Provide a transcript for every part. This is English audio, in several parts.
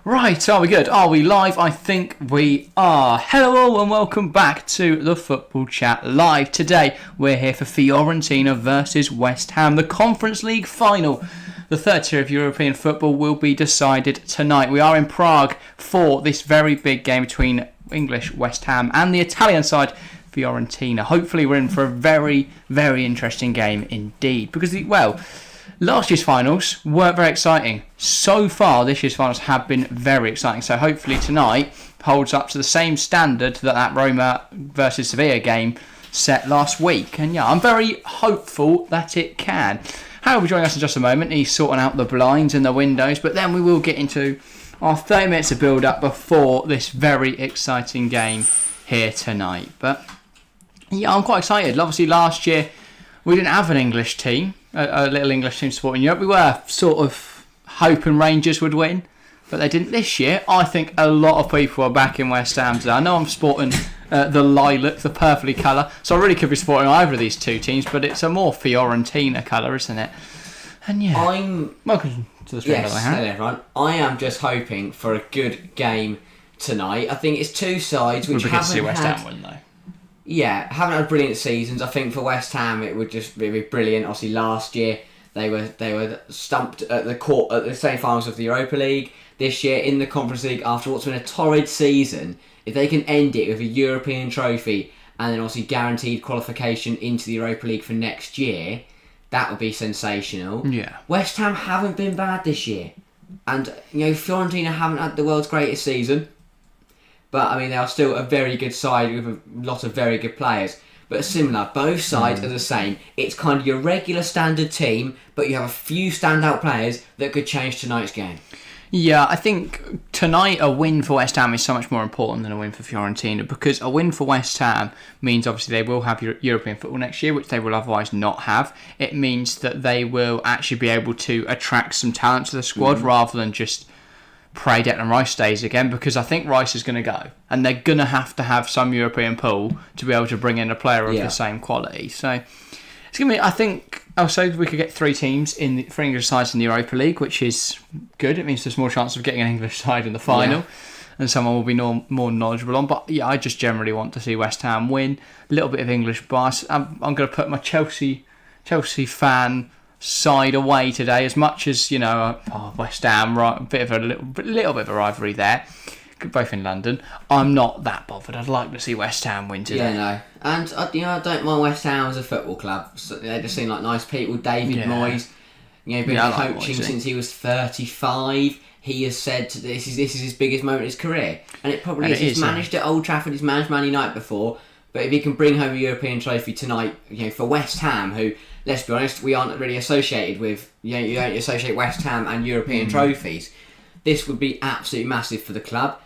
Right, are we good? Are we live? I think we are. Hello all and welcome back to the Football Chat Live. Today we're here for Fiorentina versus West Ham, the Conference League final. The third tier of European football will be decided tonight. We are in Prague for this very big game between English West Ham and the Italian side Fiorentina. Hopefully we're in for a very, very interesting game indeed. Because, last year's finals weren't very exciting. So far, this year's finals have been very exciting. So hopefully tonight holds up to the same standard that Roma versus Sevilla game set last week. And I'm very hopeful that it can. Harry will be joining us in just a moment. He's sorting out the blinds and the windows. But then we will get into our 30 minutes of build-up before this very exciting game here tonight. But I'm quite excited. Obviously, last year we didn't have an English team. A little English team supporting Europe. We were sort of hoping Rangers would win, but they didn't this year. I think a lot of people are back in West Ham today. I know I'm sporting the lilac, the purpley colour, so I really could be sporting either of these two teams, but it's a more Fiorentina colour, isn't it? And welcome to the stream. Yes, hello everyone. I am just hoping for a good game tonight. I think it's two sides which haven't see West Ham win though. Yeah, haven't had brilliant seasons. I think for West Ham it would just be brilliant. Obviously last year they were stumped at the semi-finals of the Europa League. This year in the Conference League after what's been a torrid season, if they can end it with a European trophy and then obviously guaranteed qualification into the Europa League for next year, that would be sensational. Yeah. West Ham haven't been bad this year. And Fiorentina haven't had the world's greatest season. But, I mean, they are still a very good side with a lot of very good players. But similar, both sides are the same. It's kind of your regular standard team, but you have a few standout players that could change tonight's game. Yeah, I think tonight a win for West Ham is so much more important than a win for Fiorentina, because a win for West Ham means obviously they will have European football next year, which they will otherwise not have. It means that they will actually be able to attract some talent to the squad rather than just pray Declan Rice stays again, because I think Rice is going to go and they're going to have some European pool to be able to bring in a player of the same quality. So it's going to be, I think, also we could get three teams for English sides in the Europa League, which is good. It means there's more chance of getting an English side in the final and someone will be more knowledgeable on. But I just generally want to see West Ham win. A little bit of English bias. I'm going to put my Chelsea fan side away today, as much as West Ham, right, a little bit of a rivalry there, both in London. I'm not that bothered. I'd like to see West Ham win today. Yeah, no, and I don't mind West Ham as a football club. So they just seem like nice people. David Moyes, been coaching since he was 35. He has said this is his biggest moment in his career, and it probably is. He's managed at Old Trafford. He's managed Man United before. But if he can bring home a European trophy tonight, for West Ham, who, let's be honest, we aren't really associated with, you don't associate West Ham and European trophies, this would be absolutely massive for the club.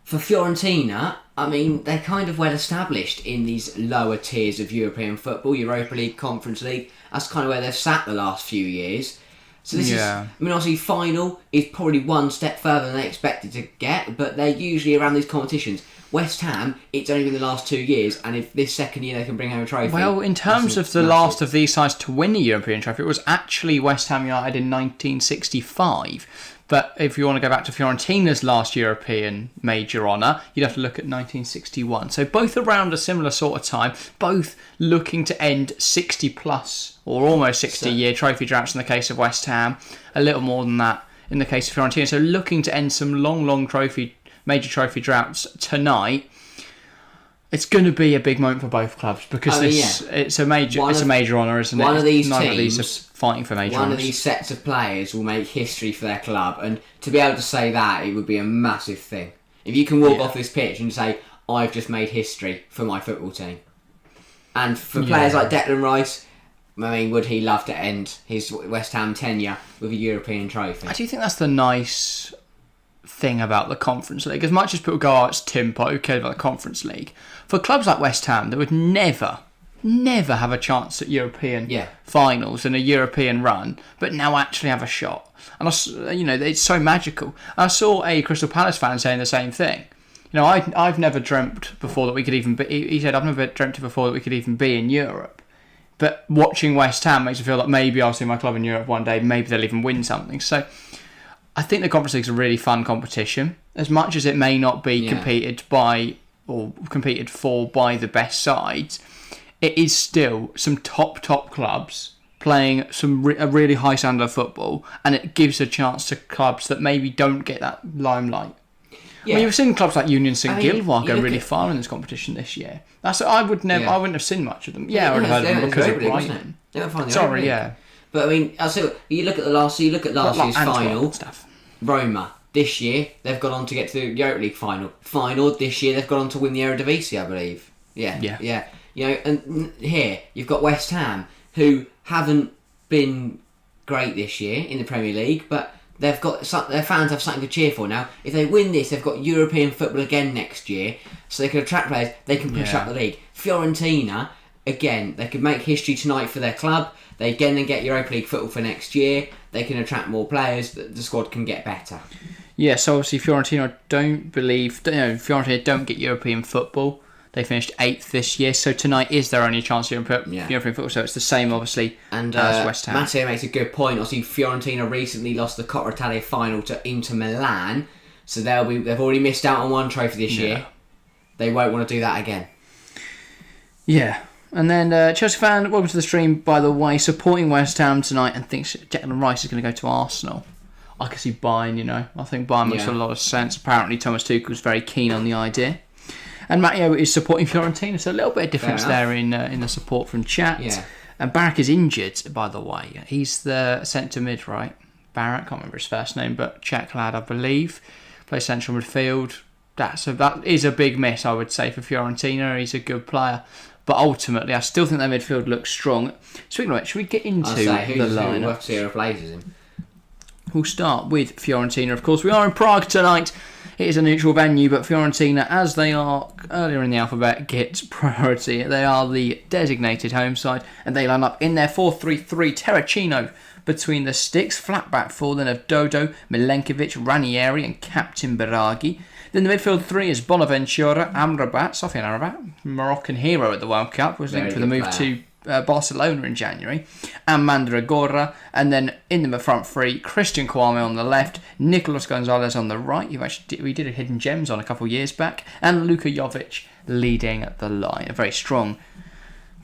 For Fiorentina, I mean, they're kind of well established in these lower tiers of European football, Europa League, Conference League. That's kind of where they've sat the last few years. So this is, obviously final is probably one step further than they expected to get, but they're usually around these competitions. West Ham, it's only been the last 2 years, and if this second year they can bring home a trophy... Well, in terms of the last of these sides to win the European trophy, it was actually West Ham United in 1965. But if you want to go back to Fiorentina's last European major honour, you'd have to look at 1961. So both around a similar sort of time, both looking to end 60 plus or almost 60 year trophy droughts in the case of West Ham, a little more than that in the case of Fiorentina. So looking to end some long major trophy droughts tonight. It's going to be a big moment for both clubs, because it's a major honour, isn't it? One of these None teams, of these are fighting for major one honours. of these sets of players will make history for their club, and to be able to say that, it would be a massive thing. If you can walk off this pitch and say, I've just made history for my football team. And for players like Declan Rice, I mean, would he love to end his West Ham tenure with a European trophy? I do think that's the nice thing about the Conference League. As much as people go, oh, it's Timpo, who cares about the Conference League? For clubs like West Ham, that would never have a chance at European finals and a European run, but now actually have a shot. And it's so magical. I saw a Crystal Palace fan saying the same thing. I've never dreamt before that we could even be. He said, I've never dreamt before that we could even be in Europe. But watching West Ham makes me feel like maybe I'll see my club in Europe one day. Maybe they'll even win something. So I think the Conference League is a really fun competition. As much as it may not be competed for by the best sides, it is still some top clubs playing a really high standard of football, and it gives a chance to clubs that maybe don't get that limelight. Yeah. I mean, you've seen clubs like Union St Kilda go really far in this competition this year. I wouldn't have seen much of them. Yeah, I would have heard of them because of Brighton. Sorry, yeah. But I mean, you look at last year's final. Stuff. Roma this year they've gone on to get to the Europa League final. This year they've gone on to win the Eredivisie, I believe. Yeah. You know, and here you've got West Ham, who haven't been great this year in the Premier League, but their fans have something to cheer for now. If they win this, they've got European football again next year, so they can attract players. They can push up the league. Fiorentina, again, they could make history tonight for their club. They again then get Europa League football for next year. They can attract more players. The squad can get better. Yeah, so obviously Fiorentina don't get European football. They finished 8th this year, so tonight is their only chance to European football. So it's the same, obviously, as West Ham. Matteo makes a good point. Obviously, Fiorentina recently lost the Coppa Italia final to Inter Milan, so they've already missed out on one trophy this year. They won't want to do that again. Yeah. And then Chelsea fan, welcome to the stream, by the way, supporting West Ham tonight and thinks Declan Rice is going to go to Arsenal. I can see Bayern, I think Bayern makes a lot of sense. Apparently Thomas Tuchel's very keen on the idea. And Matteo is supporting Fiorentina, so a little bit of difference there in the support from chat. Yeah. And Barak is injured, by the way. He's the centre mid, right? Barak, can't remember his first name, but Czech lad, I believe. Plays central midfield. That is a big miss, I would say, for Fiorentina. He's a good player. But ultimately, I still think their midfield looks strong. Speaking of which, should we get into the lineup? Who replaces him? We'll start with Fiorentina, of course. We are in Prague tonight. It is a neutral venue, but Fiorentina, as they are earlier in the alphabet, gets priority. They are the designated home side, and they line up in their 4-3-3 Terracino between the sticks. Flat back four then of Dodo, Milenkovic, Ranieri, and Captain Biraghi. Then the midfield three is Bonaventura, Sofian Amrabat, Moroccan hero at the World Cup, was linked with a move to Barcelona in January, and Mandragora. And then in the front three, Christian Kwame on the left, Nicolas Gonzalez on the right, we did a Hidden Gems on a couple of years back, and Luka Jovic leading the line. A very strong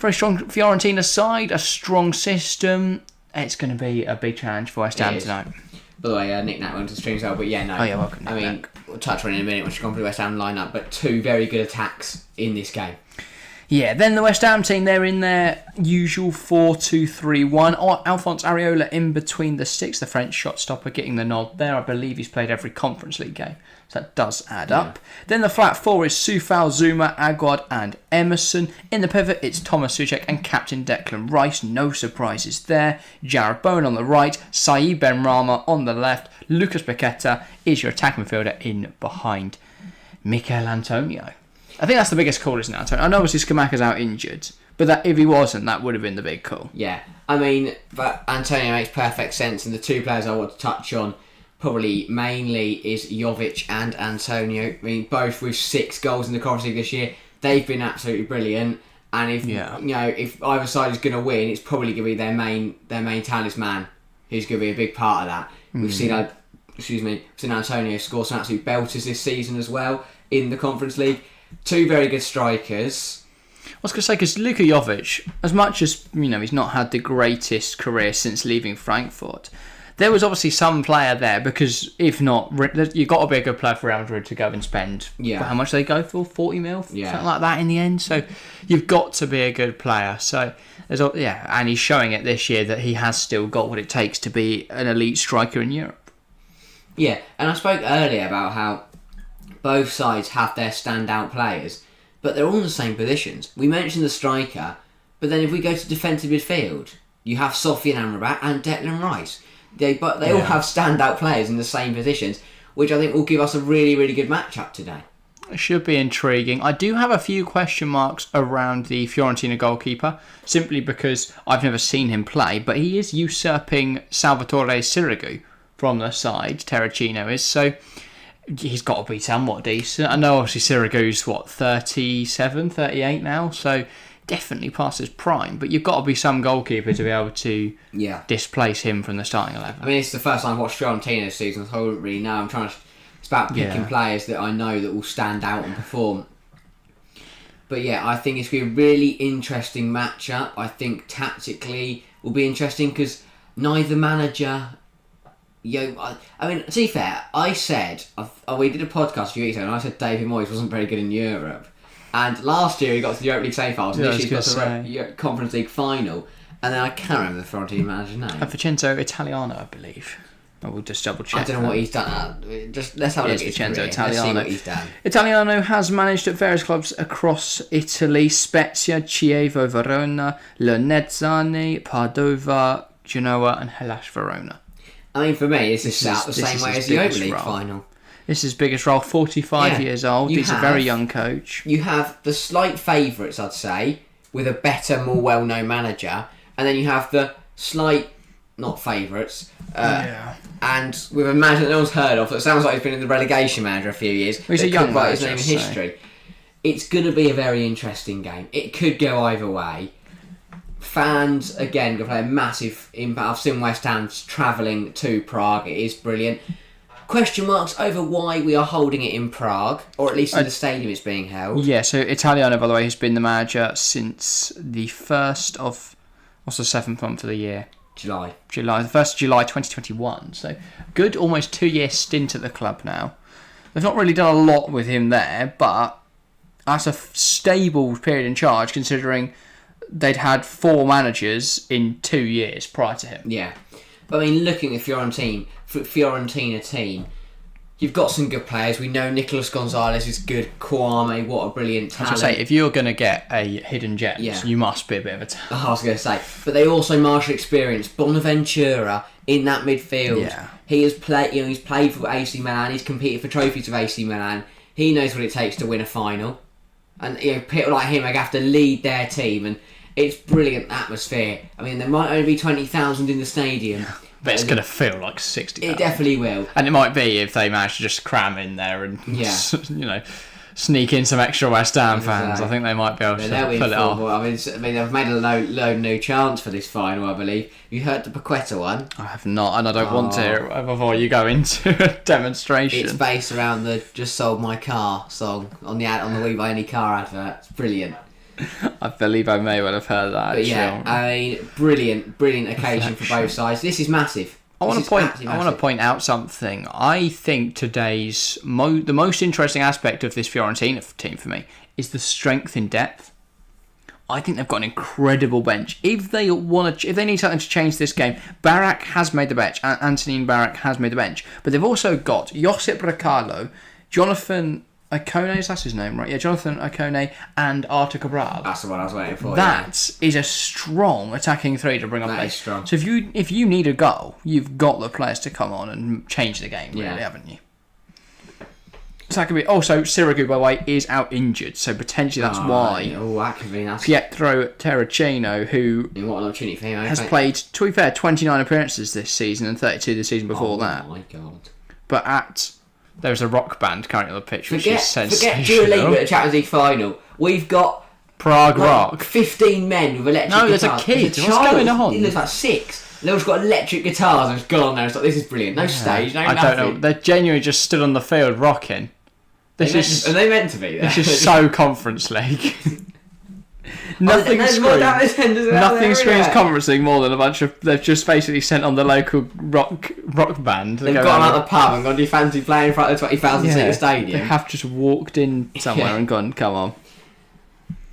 Fiorentina side, a strong system. It's going to be a big challenge for West Ham tonight. By the way, Nick Nat went to the stream as well, but welcome. I mean, we'll touch on it in a minute once you've gone through the West Ham lineup, but two very good attacks in this game. Yeah, then the West Ham team, they're in their usual 4-2-3-1. Alphonse Areola in between the sticks, the French shot stopper, getting the nod there. I believe he's played every Conference League game, so that does add up. Then the flat four is Soufal, Zuma, Aguad and Emerson. In the pivot, it's Thomas Soucek and Captain Declan Rice. No surprises there. Jared Bowen on the right, Saeed Benrahma on the left. Lucas Paqueta is your attacking midfielder in behind Mikel Antonio. I think that's the biggest call, isn't it, Antonio? I know obviously Skamaka's out injured, but if he wasn't, that would have been the big call. Yeah, I mean, but Antonio makes perfect sense, and the two players I want to touch on probably mainly is Jovic and Antonio. I mean, both with 6 goals in the Conference League this year. They've been absolutely brilliant, and if if either side is going to win, it's probably going to be their main talisman who's going to be a big part of that. We've seen Antonio score some absolute belters this season as well in the Conference League. Two very good strikers. I was going to say, because Luka Jovic, as much as he's not had the greatest career since leaving Frankfurt, there was obviously some player there, because if not, you've got to be a good player for Real Madrid to go and spend how much they go for, 40 mil, something like that in the end. So you've got to be a good player. So and he's showing it this year that he has still got what it takes to be an elite striker in Europe. Yeah, and I spoke earlier about how both sides have their standout players, but they're all in the same positions. We mentioned the striker, but then if we go to defensive midfield, you have Sofian Amrabat and Declan Rice. They all have standout players in the same positions, which I think will give us a really, really good matchup today. It should be intriguing. I do have a few question marks around the Fiorentina goalkeeper, simply because I've never seen him play, but he is usurping Salvatore Sirigu from the side, Terracino is, so he's got to be somewhat decent. I know obviously Sirigu's 37, 38 now, so definitely past his prime, but you've got to be some goalkeeper to be able to displace him from the starting 11. I mean, it's the first time I've watched Fiorentina this season, so I don't really know. It's about picking players that I know that will stand out and perform. But yeah, I think it's going to be a really interesting matchup. I think tactically will be interesting because neither manager... I mean, to be fair, I said... we did a podcast a few weeks ago and I said David Moyes wasn't very good in Europe. And last year he got to the Europa League semi-finals and this year he got to the Conference League final. And then I can't remember the Fiorentina manager's name. Vincenzo Italiano, I believe. I will just double check. I don't know what he's done. Just let's have a look at his career. Italiano. Let's see what he's done. Italiano has managed at various clubs across Italy: Spezia, Chievo Verona, Lenezzane, Padova, Genoa, and Hellas Verona. I mean, for me, this is set up the same way as the Europa League final. This is his biggest role. 45 years old. He's a very young coach. You have the slight favourites, I'd say, with a better, more well-known manager, and then you have the slight not favourites. And with a manager that no one's heard of, that sounds like he's been in the relegation manager a few years. He's a young manager. His name in history. It's going to be a very interesting game. It could go either way. Fans, again, going to play a massive impact. I've seen West Ham travelling to Prague. It is brilliant. Question marks over why we are holding it in Prague, or at least in the stadium it's being held. Yeah, so Italiano, by the way, has been the manager since the 1st of... What's the 7th month of the year? July. The 1st of July 2021. So good, almost 2-year stint at the club now. They've not really done a lot with him there, but that's a stable period in charge considering they'd had 4 managers in 2 years prior to him. Yeah. But I mean, looking at the Fiorentina team, you've got some good players. We know Nicolas Gonzalez is good. Kwame, what a brilliant talent. I was going to say, if you're going to get a hidden gem, you must be a bit of a talent. I was going to say. But they also marshal experience. Bonaventura in that midfield. Yeah. He has played. He's played for AC Milan. He's competed for trophies with AC Milan. He knows what it takes to win a final. And people like him have to lead their team, and it's brilliant atmosphere. I mean, there might only be 20,000 in the stadium. But it's going to feel like 60,000. It definitely will. And it might be if they manage to just cram in there and, sneak in some extra West Ham fans. I think they might be able to pull it off. I mean, they've made a low no chance for this final, I believe. You heard the Paqueta one? I have not, and I don't want to hear it before you go into a demonstration. It's based around the "Just Sold My Car" song on the We Buy Any Car advert. It's brilliant. I believe I may well have heard that. But yeah, I mean, brilliant occasion for both sides. This is massive. I want to point out something. I think today's the most interesting aspect of this Fiorentina team for me is the strength in depth. I think they've got an incredible bench. If they need something to change this game, Barak has made the bench. Antonin Barak has made the bench, but they've also got Josip Recalo, Jonathan Okone, is that his name, right? Yeah, Jonathan Okone and Artur Cabral. That's the one I was waiting for. That is a strong attacking three to bring up. That is strong. So if you need a goal, you've got the players to come on and change the game, really, haven't you? So that could be. Also, Sirigu, by the way, is out injured, so potentially that's why. Oh, that could be nasty. Pietro Terracino, who what an opportunity for him, has played, to be fair, 29 appearances this season and 32 the season before that. Oh my god! But there's a rock band currently on the pitch, which is sensational. Forget Europa League at the Champions League final. We've got Prague Rock. 15 men with electric guitars. No, there's a kid. What's going on? There's like 6. They've all got electric guitars and it's gone there. It's like, this is brilliant. No stage, no nothing. I don't know. They're genuinely just stood on the field rocking. Are they meant to be there? This is so Conference League. Nothing screams Conference League more than a bunch of... They've just basically sent on the local rock band. They've gone out the pub and gone, do you fancy playing in front of the 20,000 seat stadium? They have just walked in somewhere and gone, come on.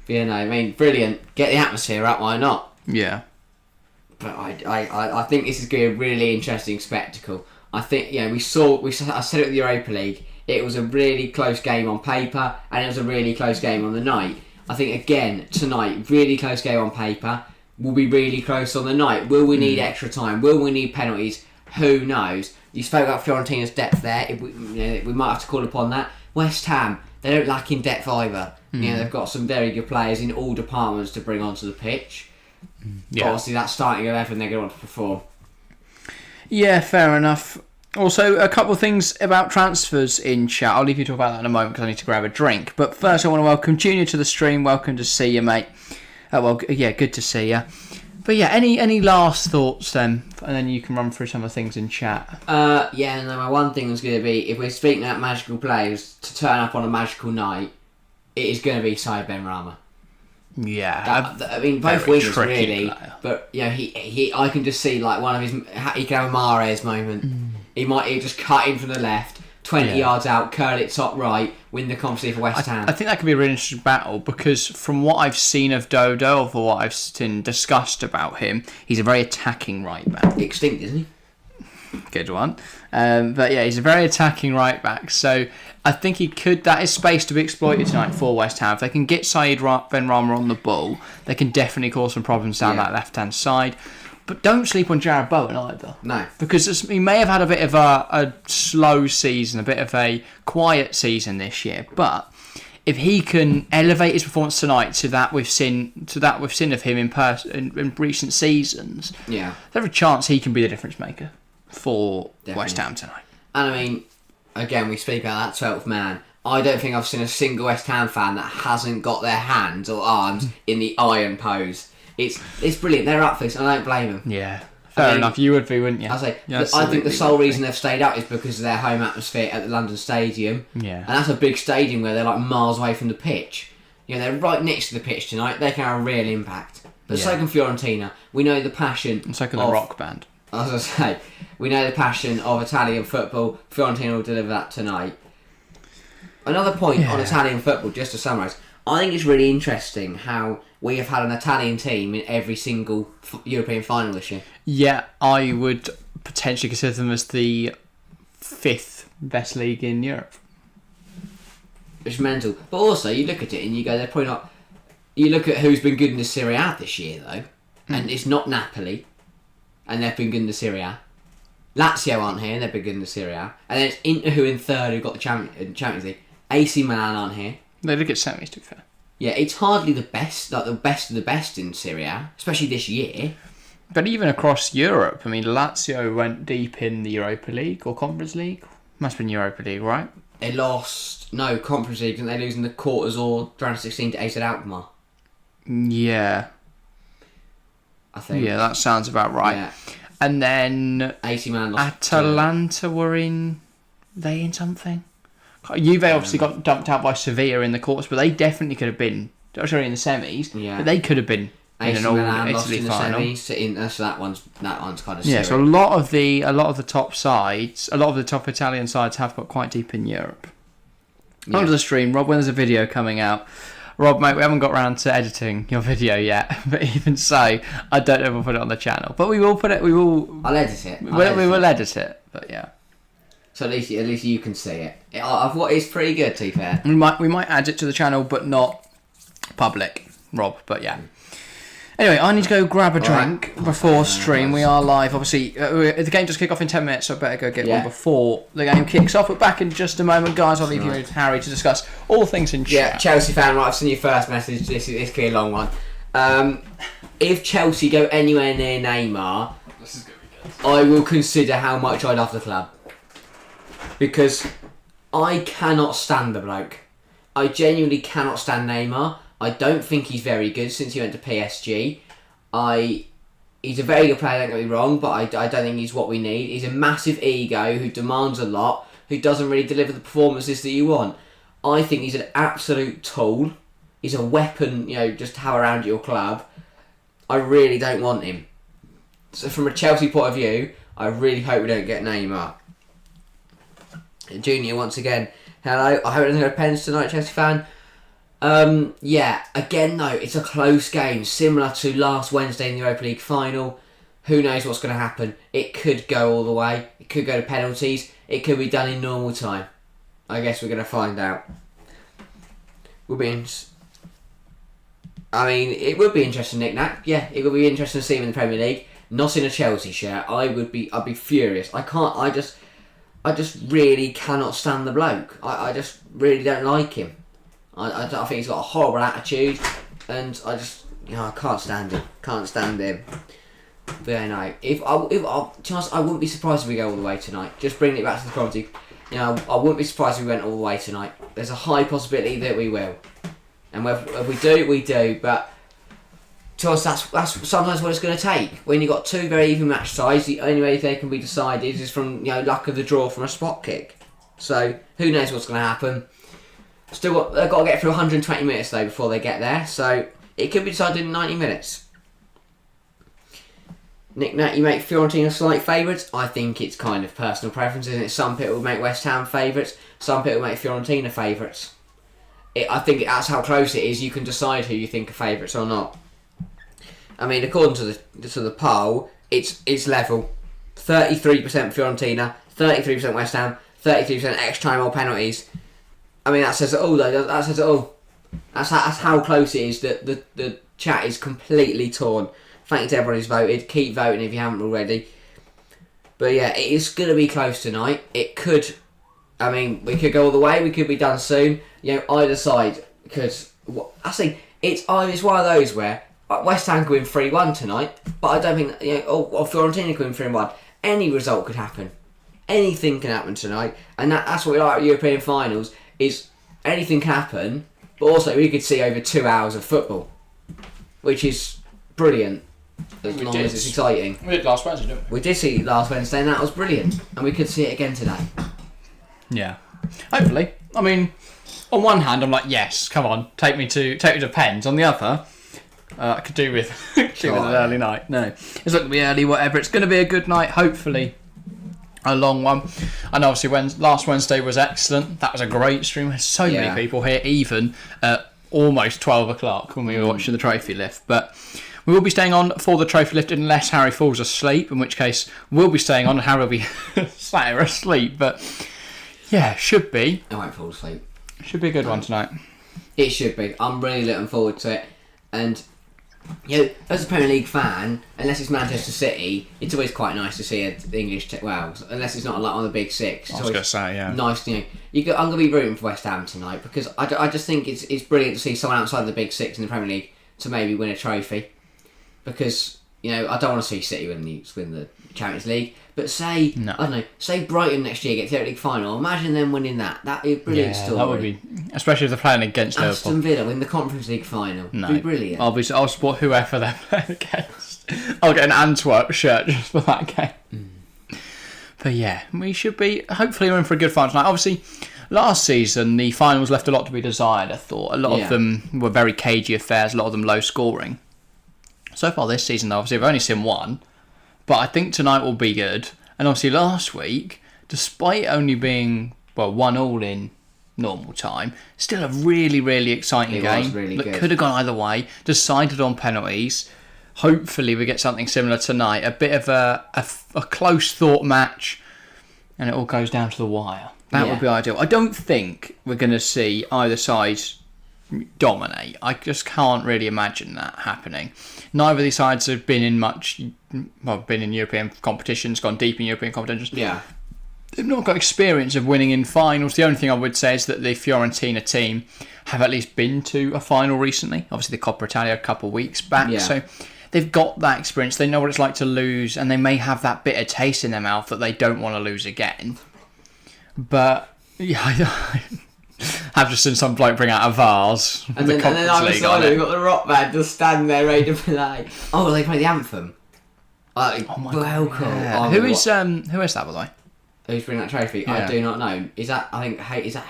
Yeah, no, I mean, brilliant. Get the atmosphere up, why not? Yeah. But I think this is going to be a really interesting spectacle. I think, I said it with the Europa League, it was a really close game on paper and it was a really close game on the night. I think, again, tonight, really close game on paper, will be really close on the night. Will we need extra time? Will we need penalties? Who knows? You spoke about Fiorentina's depth there. We might have to call upon that. West Ham, they don't lack in depth either. They've got some very good players in all departments to bring onto the pitch. Yeah. Obviously, that starting 11, they're going to want to perform. Yeah, fair enough. Also, a couple of things about transfers in chat. I'll leave you to talk about that in a moment because I need to grab a drink. But first, I want to welcome Junior to the stream. Welcome to see you, mate. Oh, well, yeah, good to see you. But yeah, any last thoughts then? And then you can run through some of the things in chat. My one thing was going to be, if we're speaking about magical players to turn up on a magical night, it is going to be Said Benrahma. Yeah. I mean, both wingers really, player. but I can just see like one of his. He can have a Mahrez moment. He just cut in from the left, 20 yards out, curl it top right, win the competition for West Ham. I think that could be a really interesting battle because from what I've seen of Dodo, or for what I've seen discussed about him, he's a very attacking right back. Extinct, isn't he? Good one. But yeah, he's a very attacking right back. So I think he could. That is space to be exploited tonight for West Ham. If they can get Said Benrahma on the ball, they can definitely cause some problems down that left-hand side. But don't sleep on Jarrod Bowen either. No. Because he may have had a bit of a slow season, a bit of a quiet season this year. But if he can elevate his performance tonight to that we've seen of him in recent seasons, there's a chance he can be the difference maker for West Ham tonight. And I mean, again, we speak about that 12th man. I don't think I've seen a single West Ham fan that hasn't got their hands or arms in the iron pose. It's brilliant. They're up for this, and I don't blame them. Yeah, fair enough. You would be, wouldn't you? I think the sole reason they've stayed up is because of their home atmosphere at the London Stadium. Yeah, and that's a big stadium where they're like miles away from the pitch. They're right next to the pitch tonight. They can have a real impact. But so can Fiorentina. We know the passion. And so can the rock band. I was going to say, we know the passion of Italian football. Fiorentina will deliver that tonight. Another point on Italian football, just to summarise, I think it's really interesting how we have had an Italian team in every single European final this year. Yeah, I would potentially consider them as the 5th best league in Europe. It's mental. But also, you look at it and you go, they're probably not... You look at who's been good in the Serie A this year, though, and it's not Napoli, and they've been good in the Serie A. Lazio aren't here, and they've been good in the Serie A. And then it's Inter who in third, who got the Champions League. AC Milan aren't here. They did get semis, to be fair. Yeah, it's hardly the best, like the best of the best in Serie A, especially this year. But even across Europe, I mean, Lazio went deep in the Europa League or Conference League. Must have been Europa League, right? They lost, Conference League, and they lose in the quarters or round of 16 to AZ Alkmaar. Yeah. I think. Yeah, that sounds about right. Yeah. And then AC Milan lost. Atalanta were in... They in something? Juve obviously got dumped out by Sevilla in the quarters, but they definitely could have been... Sorry, in the semis. Yeah. But they could have been in an all-Italy final. So that one's kind of serious. Yeah, so a lot of the top sides, a lot of the top Italian sides have got quite deep in Europe. Yeah. Onto the stream, Rob, when there's a video coming out. Rob, mate, we haven't got around to editing your video yet, but even so, I don't know if we'll put it on the channel. But we will put it, I'll edit it. We will edit it, but yeah. So at least you can see it. It's pretty good, to be fair. We might add it to the channel, but not public, Rob, but yeah. Anyway, I need to go grab a drink before stream. We are live, obviously. The game just kicked off in 10 minutes, so I better go get one before the game kicks off. We're back in just a moment, guys. I'll leave you with Harry to discuss all things in chat. Yeah, Chelsea fan, right, I've seen your first message. This could be a long one. If Chelsea go anywhere near Neymar, this is gonna be good. I will consider how much I love the club. Because I cannot stand the bloke. I genuinely cannot stand Neymar. I don't think he's very good since he went to PSG. He's a very good player, don't get me wrong, but I don't think he's what we need. He's a massive ego who demands a lot, who doesn't really deliver the performances that you want. I think he's an absolute tool. He's a weapon, just to have around your club. I really don't want him. So from a Chelsea point of view, I really hope we don't get Neymar. Junior, once again, hello. I hope it doesn't go to pens tonight, Chelsea fan. Again though, it's a close game, similar to last Wednesday in the Europa League final. Who knows what's going to happen? It could go all the way. It could go to penalties. It could be done in normal time. I guess we're going to find out. It would be interesting, Nick Knack. Yeah, it would be interesting to see him in the Premier League. Not in a Chelsea shirt. I'd be furious. I just really cannot stand the bloke. I just really don't like him. I think he's got a horrible attitude, and I can't stand him. Can't stand him. But yeah, no. To be honest, I wouldn't be surprised if we go all the way tonight. Just bringing it back to the comedy. I wouldn't be surprised if we went all the way tonight. There's a high possibility that we will, and if we do, we do. But to us, that's sometimes what it's going to take. When you've got two very even match sides, the only way they can be decided is from luck of the draw from a spot kick. So who knows what's going to happen. They've got to get through 120 minutes though before they get there, so it could be decided in 90 minutes. Nick Nat, you make Fiorentina slight favourites. I think it's kind of personal preference, isn't it? Some people make West Ham favourites, some people make Fiorentina favourites. I think that's how close it is. You can decide who you think are favourites or not. I mean, according to the poll, it's level. 33% Fiorentina, 33% West Ham, 33% extra time or penalties. I mean, that says it all, though. That says it all. That's how close it is. That the chat is completely torn. Thank you to everyone who's voted. Keep voting if you haven't already. But yeah, it is going to be close tonight. It could... I mean, we could go all the way. We could be done soon. Either side. Because, I think it's one of those where West Ham could win 3-1 tonight. But I don't think... or Fiorentina could win 3-1. Any result could happen. Anything can happen tonight. And that's what we like at European finals. Is anything can happen. But also, we could see over 2 hours of football. Which is brilliant. As long as it's exciting. We did last Wednesday, didn't we? We did see it last Wednesday and that was brilliant. And we could see it again today. Yeah. Hopefully. I mean, on one hand, I'm like, yes, come on, take me to Pens. On the other, I could do with an early night. No. It's not going to be early, whatever. It's going to be a good night, hopefully. A long one. And obviously, last Wednesday was excellent. That was a great stream. There's so many people here, even at almost 12 o'clock when we were watching the trophy lift. But we will be staying on for the trophy lift unless Harry falls asleep, in which case we'll be staying on and Harry will be sat here asleep. But yeah, should be. I won't fall asleep. Should be a good one tonight. It should be. I'm really looking forward to it. And as a Premier League fan, unless it's Manchester City, it's always quite nice to see an English unless it's not like on the big six. It's I was going to say, yeah. Nice, I'm going to be rooting for West Ham tonight because I just think it's brilliant to see someone outside the big six in the Premier League to maybe win a trophy. Because, I don't want to see City win the Champions League. But say Brighton next year get the Europa League final. Imagine them winning that. That'd be a brilliant story. That would be, especially if they're playing against Liverpool. Aston Villa win the Conference League final. No, it'd be brilliant. I'll support whoever they're playing against. I'll get an Antwerp shirt just for that game. But yeah, we should be, hopefully we're in for a good final tonight. Obviously, last season the finals left a lot to be desired, I thought. A lot of them were very cagey affairs, a lot of them low scoring. So far this season, though, obviously, I've only seen one. But I think tonight will be good. And obviously last week, despite only being, 1-1 in normal time, still a really, really exciting game. Was really good. Could have gone either way. Decided on penalties. Hopefully we get something similar tonight. A bit of a close thought match. And it all goes down to the wire. That would be ideal. I don't think we're going to see either side dominate. I just can't really imagine that happening. Neither of these sides have been in European competitions, gone deep in European competitions. Yeah. They've not got experience of winning in finals. The only thing I would say is that the Fiorentina team have at least been to a final recently. Obviously the Coppa Italia a couple of weeks back. Yeah. So they've got that experience. They know what it's like to lose and they may have that bitter taste in their mouth that they don't want to lose again. But yeah, I've just seen some bloke bring out a vase. And then I'm sorry, we've got the rock band just standing there ready to play. Oh, they play the anthem. My God. Cool. Yeah. Who is that, by the way? Who's bringing that trophy? Yeah. I do not know. Is that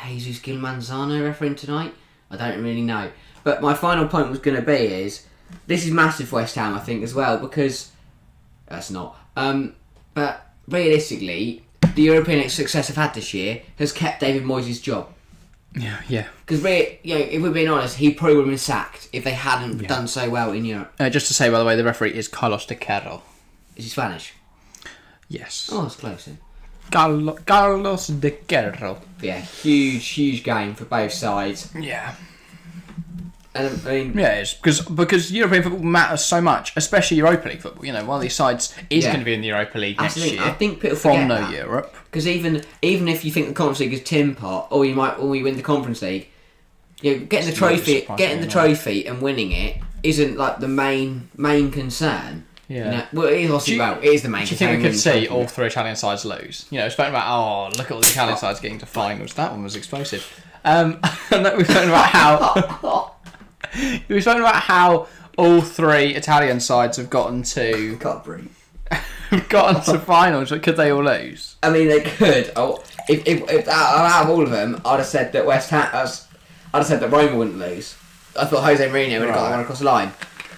Jesus Gil Manzano refereeing tonight? I don't really know. But my final point was going to be is this is massive for West Ham, I think, as well, because that's not. But realistically, the European success they've had this year has kept David Moyes' job. Yeah. Because if we're being honest, he probably would have been sacked if they hadn't done so well in Europe. Just to say, by the way, the referee is Carlos de Quero. Is he Spanish? Yes. Oh, that's close then. Carlos de Quero. Yeah, huge game for both sides. Yeah. And I mean, yeah, it is because European football matters so much, especially Europa League football. One of these sides is going to be in the Europa League next year. I think people forget that. Europe. Because even if you think the Conference League is tin pot, or you win the Conference League, getting the trophy and winning it isn't like the main concern. Yeah. Well, it is obviously it is the main concern. Do you think we could see all three Italian sides lose? Spoken about look at all the Italian sides getting to finals. That one was explosive. And we've spoken about how. We've spoken about how all three Italian sides have gotten to Can't breathe. finals. But could they all lose? I mean, they could. Oh, if out of all of them, I'd have said that West Ham. I'd have said that Roma wouldn't lose. I thought Jose Mourinho would have got that one across the line.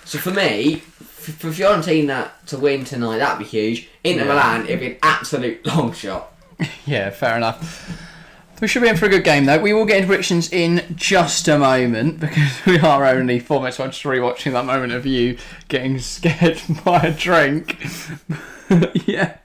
So for me, for Fiorentina to win tonight, that'd be huge. Inter Milan, it'd be an absolute long shot. Yeah, fair enough. We should be in for a good game, though. We will get into predictions in just a moment because we are only 4 minutes. I'm just rewatching that moment of you getting scared by a drink. Yeah.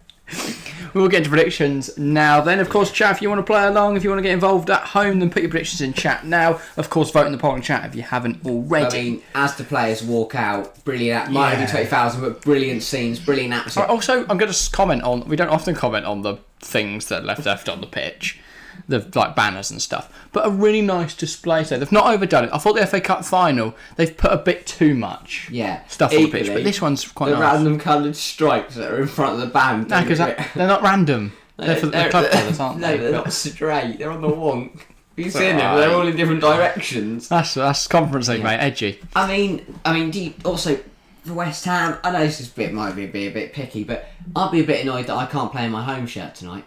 We will get into predictions now. Then, of course, chat if you want to play along, if you want to get involved at home, then put your predictions in chat now. Of course, vote in the polling chat if you haven't already. I mean, as the players walk out, brilliant. Might only be 20,000, but brilliant scenes, brilliant atmosphere. Also, I'm going to comment on. We don't often comment on the things that are left on the pitch, the banners and stuff, but a really nice display. So they've not overdone it. I thought the FA Cup final they've put a bit too much stuff on the pitch, but this one's quite nice. The random coloured stripes that are in front of the band. No, because they're not random. They're for the club colours, aren't they? No, they're not straight. They're on the wonk. Have you seen them? They're all in different directions. That's Conference League, mate. Edgy. I mean, do you, also for West Ham, I know this might be a bit picky, but I'd be a bit annoyed that I can't play in my home shirt tonight.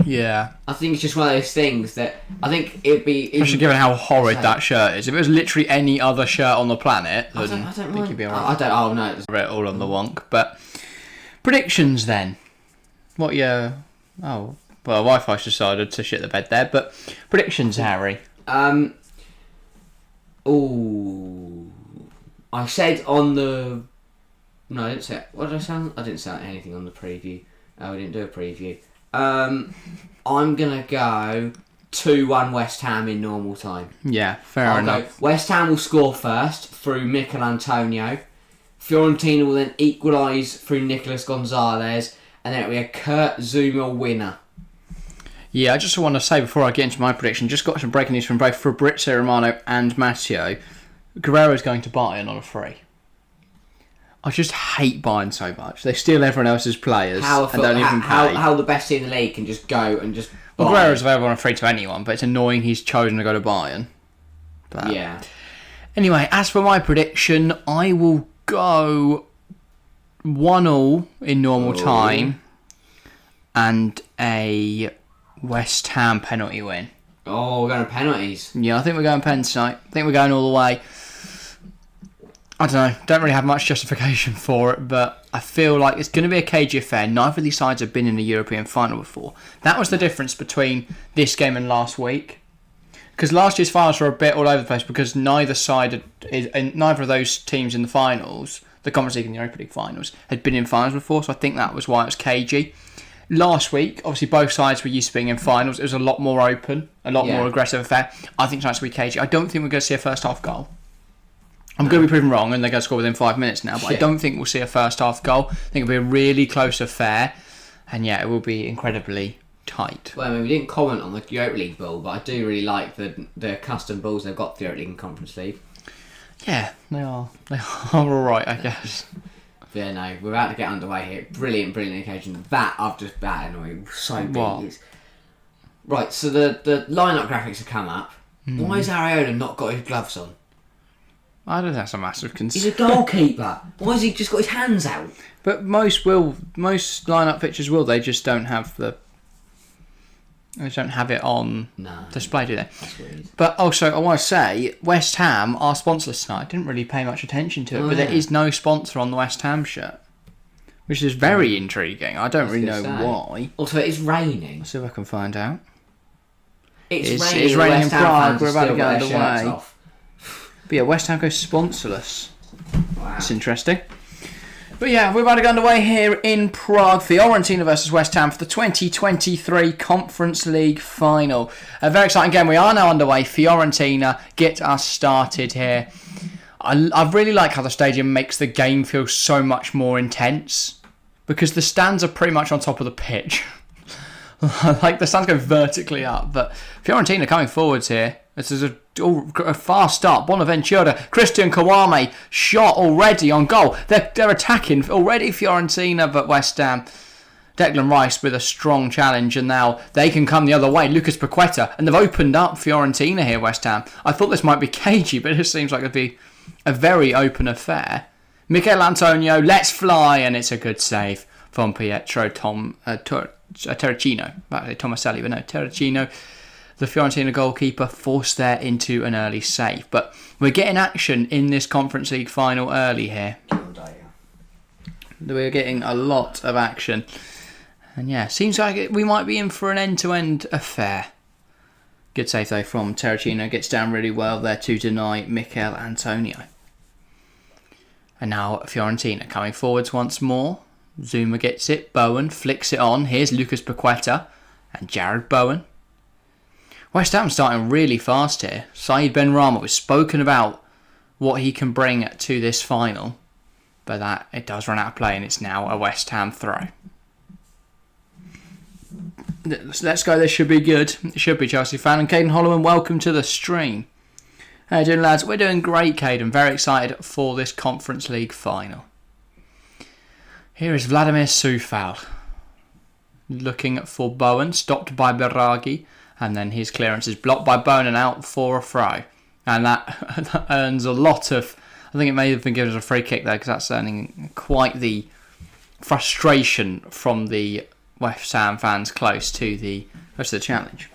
Yeah. I think it's just one of those things that I think it'd be... Especially given how horrid that shirt is. If it was literally any other shirt on the planet, then I don't think you'd be alright. Oh, no. It's all on the wonk. But predictions then. What your... Oh, well, Wi-Fi's decided to shit the bed there. But predictions, Harry. Ooh. I said on the... No, I didn't say... What did I say? I didn't say anything on the preview. Oh, we didn't do a preview. I'm going to go 2-1 West Ham in normal time. Yeah, fair enough. West Ham will score first through Mikel Antonio. Fiorentina will then equalise through Nicolas Gonzalez. And then it'll be a Kurt Zouma winner. Yeah, I just want to say before I get into my prediction, just got some breaking news from both Fabrizio Romano and Matteo. Guerrero's going to Bayern on a free. I just hate Bayern so much. They steal everyone else's players and don't even pay. How the best team in the league can just go and just buy. Well, Guerrero's available on a free to anyone, but it's annoying he's chosen to go to Bayern. But yeah. Anyway, as for my prediction, I will go 1-1 in normal time and a West Ham penalty win. Oh, we're going to penalties. Yeah, I think we're going pens tonight. I think we're going all the way. I don't know. Don't really have much justification for it, but I feel like it's going to be a cagey affair. Neither of these sides have been in a European final before. That was the difference between this game and last week. Because last year's finals were a bit all over the place because neither of those teams in the finals, the Conference League and the Europa League finals, had been in finals before. So I think that was why it was cagey. Last week, obviously both sides were used to being in finals. It was a lot more open, a lot more aggressive affair. I think tonight's going to be cagey. I don't think we're going to see a first half goal. I'm going to be proven wrong and they're going to score within 5 minutes now, but I don't think we'll see a first half goal. I think it'll be a really close affair, and yeah, it will be incredibly tight. Well, I mean, we didn't comment on the Europa League ball, but I do really like the custom balls they've got for the Europa League and Conference League. Yeah, they are. They are alright, I guess. Yeah, no, we're about to get underway here. Brilliant occasion. That I've just annoying so big. Right, so the lineup graphics have come up. Why has Areola not got his gloves on? I don't think that's a massive concern. He's a goalkeeper. Why has he just got his hands out? But most lineup pictures will. They just don't have it on display, do they? That's weird. But also, I want to say, West Ham are sponsorless tonight. I didn't really pay much attention to it, but there is no sponsor on the West Ham shirt, which is very intriguing. I don't really know why. Also, it's raining. Let's see if I can find out. It's raining in Prague. We're about to go underway. But yeah, West Ham goes sponsorless. Wow. That's interesting. But yeah, we're about to go underway here in Prague. Fiorentina versus West Ham for the 2023 Conference League final. A very exciting game. We are now underway. Fiorentina get us started here. I really like how the stadium makes the game feel so much more intense because the stands are pretty much on top of the pitch. Like the stands go vertically up, but Fiorentina coming forwards here. This is a fast start. Bonaventura, Christian Kawame, shot already on goal. They're attacking already, Fiorentina, but West Ham. Declan Rice with a strong challenge, and now they can come the other way. Lucas Paqueta, and they've opened up Fiorentina here, West Ham. I thought this might be cagey, but it seems like it'd be a very open affair. Michael Antonio, let's fly, and it's a good save from Pietro Terracino. Tomaselli, but no, Terracino. The Fiorentina goalkeeper forced there into an early save. But we're getting action in this Conference League final early here. We're getting a lot of action. And yeah, seems like we might be in for an end-to-end affair. Good save though from Terracino. Gets down really well there to deny Michael Antonio. And now Fiorentina coming forwards once more. Zuma gets it. Bowen flicks it on. Here's Lucas Paqueta and Jared Bowen. West Ham starting really fast here. Said Benrahma was spoken about what he can bring to this final. But that it does run out of play and it's now a West Ham throw. Let's go, this should be good. It should be, Chelsea fan. And Caden Holloman, welcome to the stream. How you doing, lads? We're doing great, Caden. Very excited for this Conference League final. Here is Vladimir Soufal. Looking for Bowen, stopped by Biragi. And then his clearance is blocked by Bowen and out for a throw. And that earns a lot of... I think it may have been given as a free kick there because that's earning quite the frustration from the West Ham fans close to the rest of the challenge.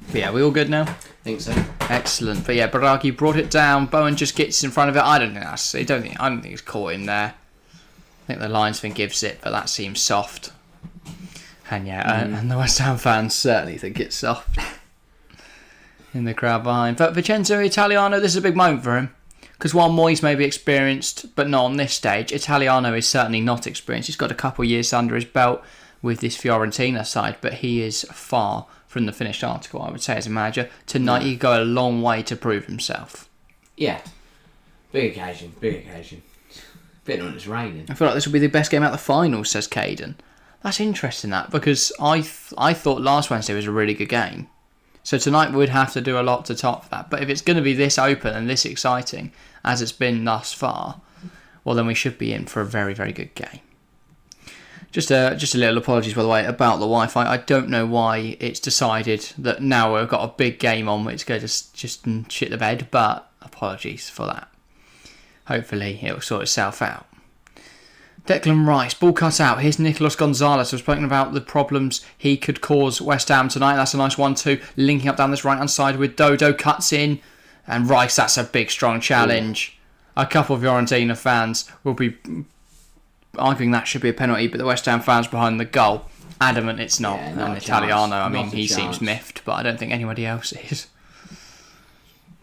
But yeah, we all good now? I think so. Excellent. But yeah, Biragi brought it down. Bowen just gets in front of it. I don't think it's caught him there. I think the linesman gives it, but that seems soft. And yeah, and the West Ham fans certainly think it's soft in the crowd behind. But Vincenzo Italiano, this is a big moment for him. Because while Moyes may be experienced, but not on this stage, Italiano is certainly not experienced. He's got a couple of years under his belt with this Fiorentina side, but he is far from the finished article, I would say, as a manager. Tonight he could go a long way to prove himself. Yeah. Big occasion. Bit when it's raining. I feel like this will be the best game out of the final, says Caden. That's interesting, that, because I thought last Wednesday was a really good game. So tonight we'd have to do a lot to top that. But if it's going to be this open and this exciting, as it's been thus far, well then we should be in for a very, very good game. Just a little apologies, by the way, about the Wi-Fi. I don't know why it's decided that now we've got a big game on, it's going to just shit the bed, but apologies for that. Hopefully it'll sort itself out. Declan Rice, ball cut out. Here's Nicolas Gonzalez. We've spoken about the problems he could cause West Ham tonight. That's a nice 1-2. Linking up down this right-hand side with Dodo. Cuts in. And Rice, that's a big, strong challenge. Ooh. A couple of Fiorentina fans will be arguing that should be a penalty, but the West Ham fans behind the goal, adamant it's not. Yeah, and Italiano, I mean, he seems miffed, but I don't think anybody else is.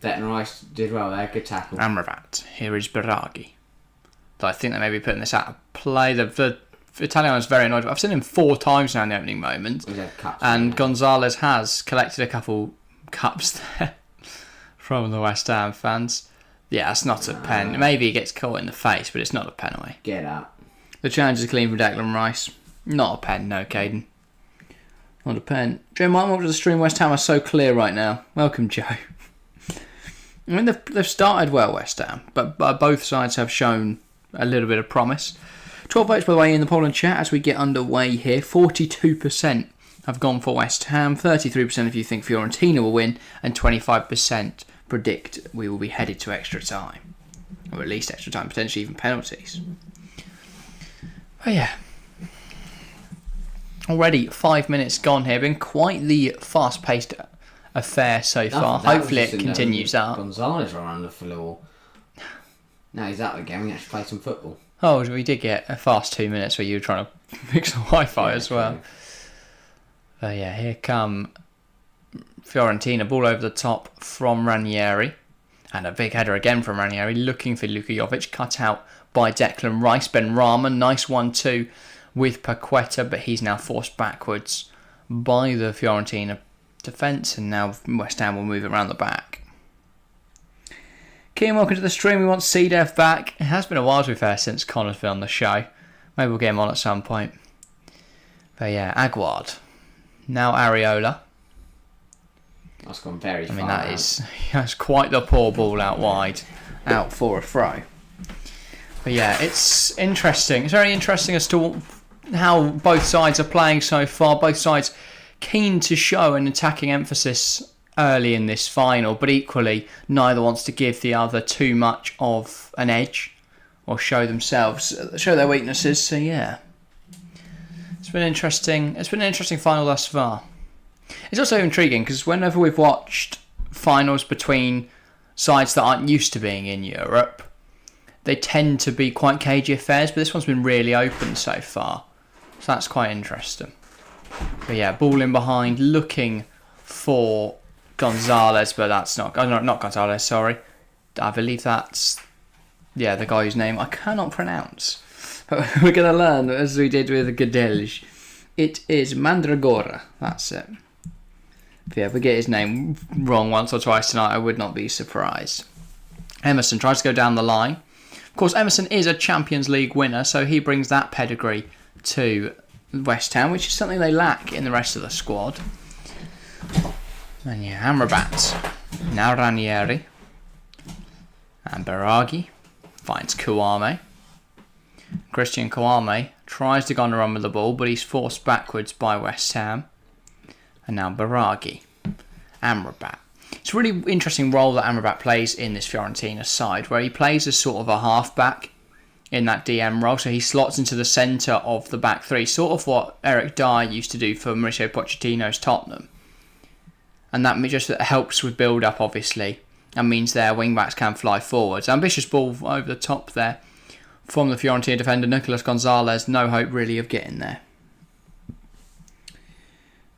Declan Rice did well there. Good tackle. Amrabat. Here is Biragi. I think they may be putting this out of play. The Italiano is very annoyed. I've seen him 4 times now in the opening moment. And Gonzalez has collected a couple cups there from the West Ham fans. Yeah, that's not a pen. Maybe he gets caught in the face, but it's not a penalty. Get out. The challenge is clean from Declan Rice. Not a pen, no, Caden. Not a pen. Joe Martin, welcome to the stream. West Ham are so clear right now. Welcome, Joe. I mean, they've started well, West Ham, but both sides have shown a little bit of promise. 12 votes, by the way, in the poll and chat as we get underway here. 42% have gone for West Ham, 33% if you think Fiorentina will win, and 25% predict we will be headed to extra time. Or at least extra time, potentially even penalties. But yeah. Already 5 minutes gone here. Been quite the fast-paced affair so far. Hopefully it continues that. Gonzalez are on the floor. No, he's out again. We actually play some football. Oh, we did get a fast 2 minutes where you were trying to fix the Wi-Fi as well. Yeah, here come Fiorentina. Ball over the top from Ranieri. And a big header again from Ranieri. Looking for Luka Jovic. Cut out by Declan Rice. Benrahma. Nice 1-2 with Paqueta. But he's now forced backwards by the Fiorentina defence. And now West Ham will move it around the back. Keen, welcome to the stream. We want CDEV back. It has been a while, to be fair, since Connor's been on the show. Maybe we'll get him on at some point. But yeah, Aguard. Now Areola. That's gone very far. I mean, that's quite the poor ball out wide. Out for a throw. But yeah, it's interesting. It's very interesting as to how both sides are playing so far. Both sides keen to show an attacking emphasis early in this final, but equally neither wants to give the other too much of an edge or show their weaknesses. So yeah, it's been interesting. It's been an interesting final thus far. It's also intriguing because whenever we've watched finals between sides that aren't used to being in Europe, they tend to be quite cagey affairs, but this one's been really open so far, so that's quite interesting. But yeah, ball in behind, looking for Gonzalez, but that's not Gonzalez, sorry. I believe that's, the guy whose name I cannot pronounce. But we're going to learn, as we did with Gadelj. It is Mandragora, that's it. But yeah, if we get his name wrong once or twice tonight, I would not be surprised. Emerson tries to go down the line. Of course, Emerson is a Champions League winner, so he brings that pedigree to West Ham, which is something they lack in the rest of the squad. And yeah, Amrabat. Now Ranieri. And Baraghi finds Kouame. Christian Kouame tries to go on a run with the ball, but he's forced backwards by West Ham. And now Baraghi. Amrabat. It's a really interesting role that Amrabat plays in this Fiorentina side, where he plays as sort of a half-back in that DM role, so he slots into the centre of the back three, sort of what Eric Dyer used to do for Mauricio Pochettino's Tottenham. And that just helps with build-up, obviously, and means their wing-backs can fly forwards. Ambitious ball over the top there from the Fiorentina defender, Nicolas Gonzalez. No hope, really, of getting there.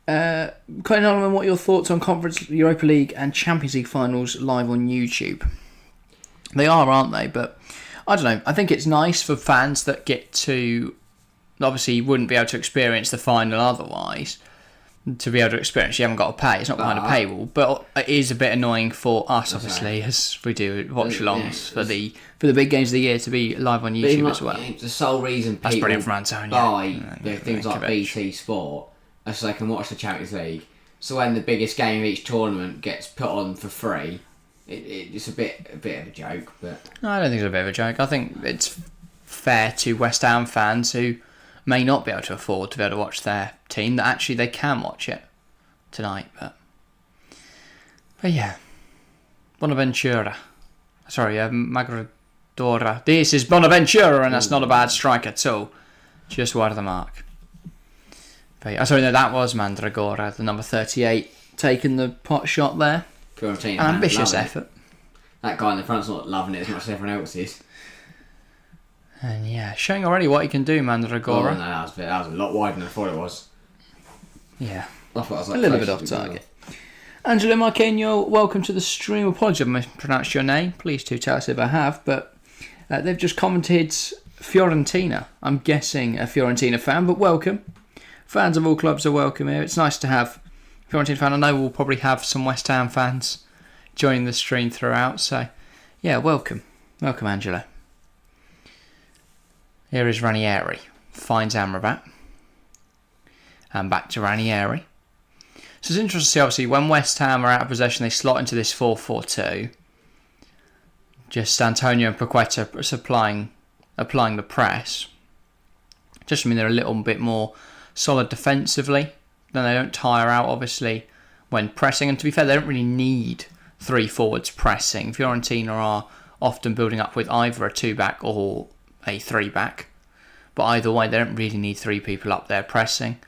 Colin Holloman, what are your thoughts on Conference Europa League and Champions League finals live on YouTube? They are, aren't they? But I don't know. I think it's nice for fans that get to, obviously you wouldn't be able to experience the final otherwise. To be able to experience, you haven't got to pay. It's not behind a paywall, but it is a bit annoying for us, obviously, as we do Watchalongs for the big games of the year to be live on YouTube as well. The sole reason people buy things like BT Sport is so they can watch the Champions League. So when the biggest game of each tournament gets put on for free, it's a bit of a joke. But no, I don't think it's a bit of a joke. I think it's fair to West Ham fans who may not be able to afford to be able to watch their team that actually they can watch it tonight. But yeah, Bonaventura. Sorry, Magradora. This is Bonaventura, and that's not a bad strike at all. Just wide of the mark. But yeah, sorry, no, that was Mandragora, the number 38, taking the pot shot there. An ambitious effort. That guy in the front's not loving it as much as everyone else is. And yeah, showing already what he can do, Mandragora. Oh, no, that was a lot wider than I thought it was. Yeah. I thought I was like a little bit off target. Angelo Marquinhos, welcome to the stream. Apologies if I mispronounced your name. Please do tell us if I have. But they've just commented Fiorentina. I'm guessing a Fiorentina fan, but welcome. Fans of all clubs are welcome here. It's nice to have a Fiorentina fan. I know we'll probably have some West Ham fans joining the stream throughout. So, yeah, welcome. Welcome, Angelo. Here is Ranieri. Finds Amrabat. And back to Ranieri. So it's interesting to see, obviously, when West Ham are out of possession, they slot into this 4-4-2. Just Antonio and Paqueta applying the press. Just mean they're a little bit more solid defensively. Then they don't tire out, obviously, when pressing. And to be fair, they don't really need three forwards pressing. Fiorentina are often building up with either a 2-back or a 3-back. But either way, they don't really need three people up there pressing.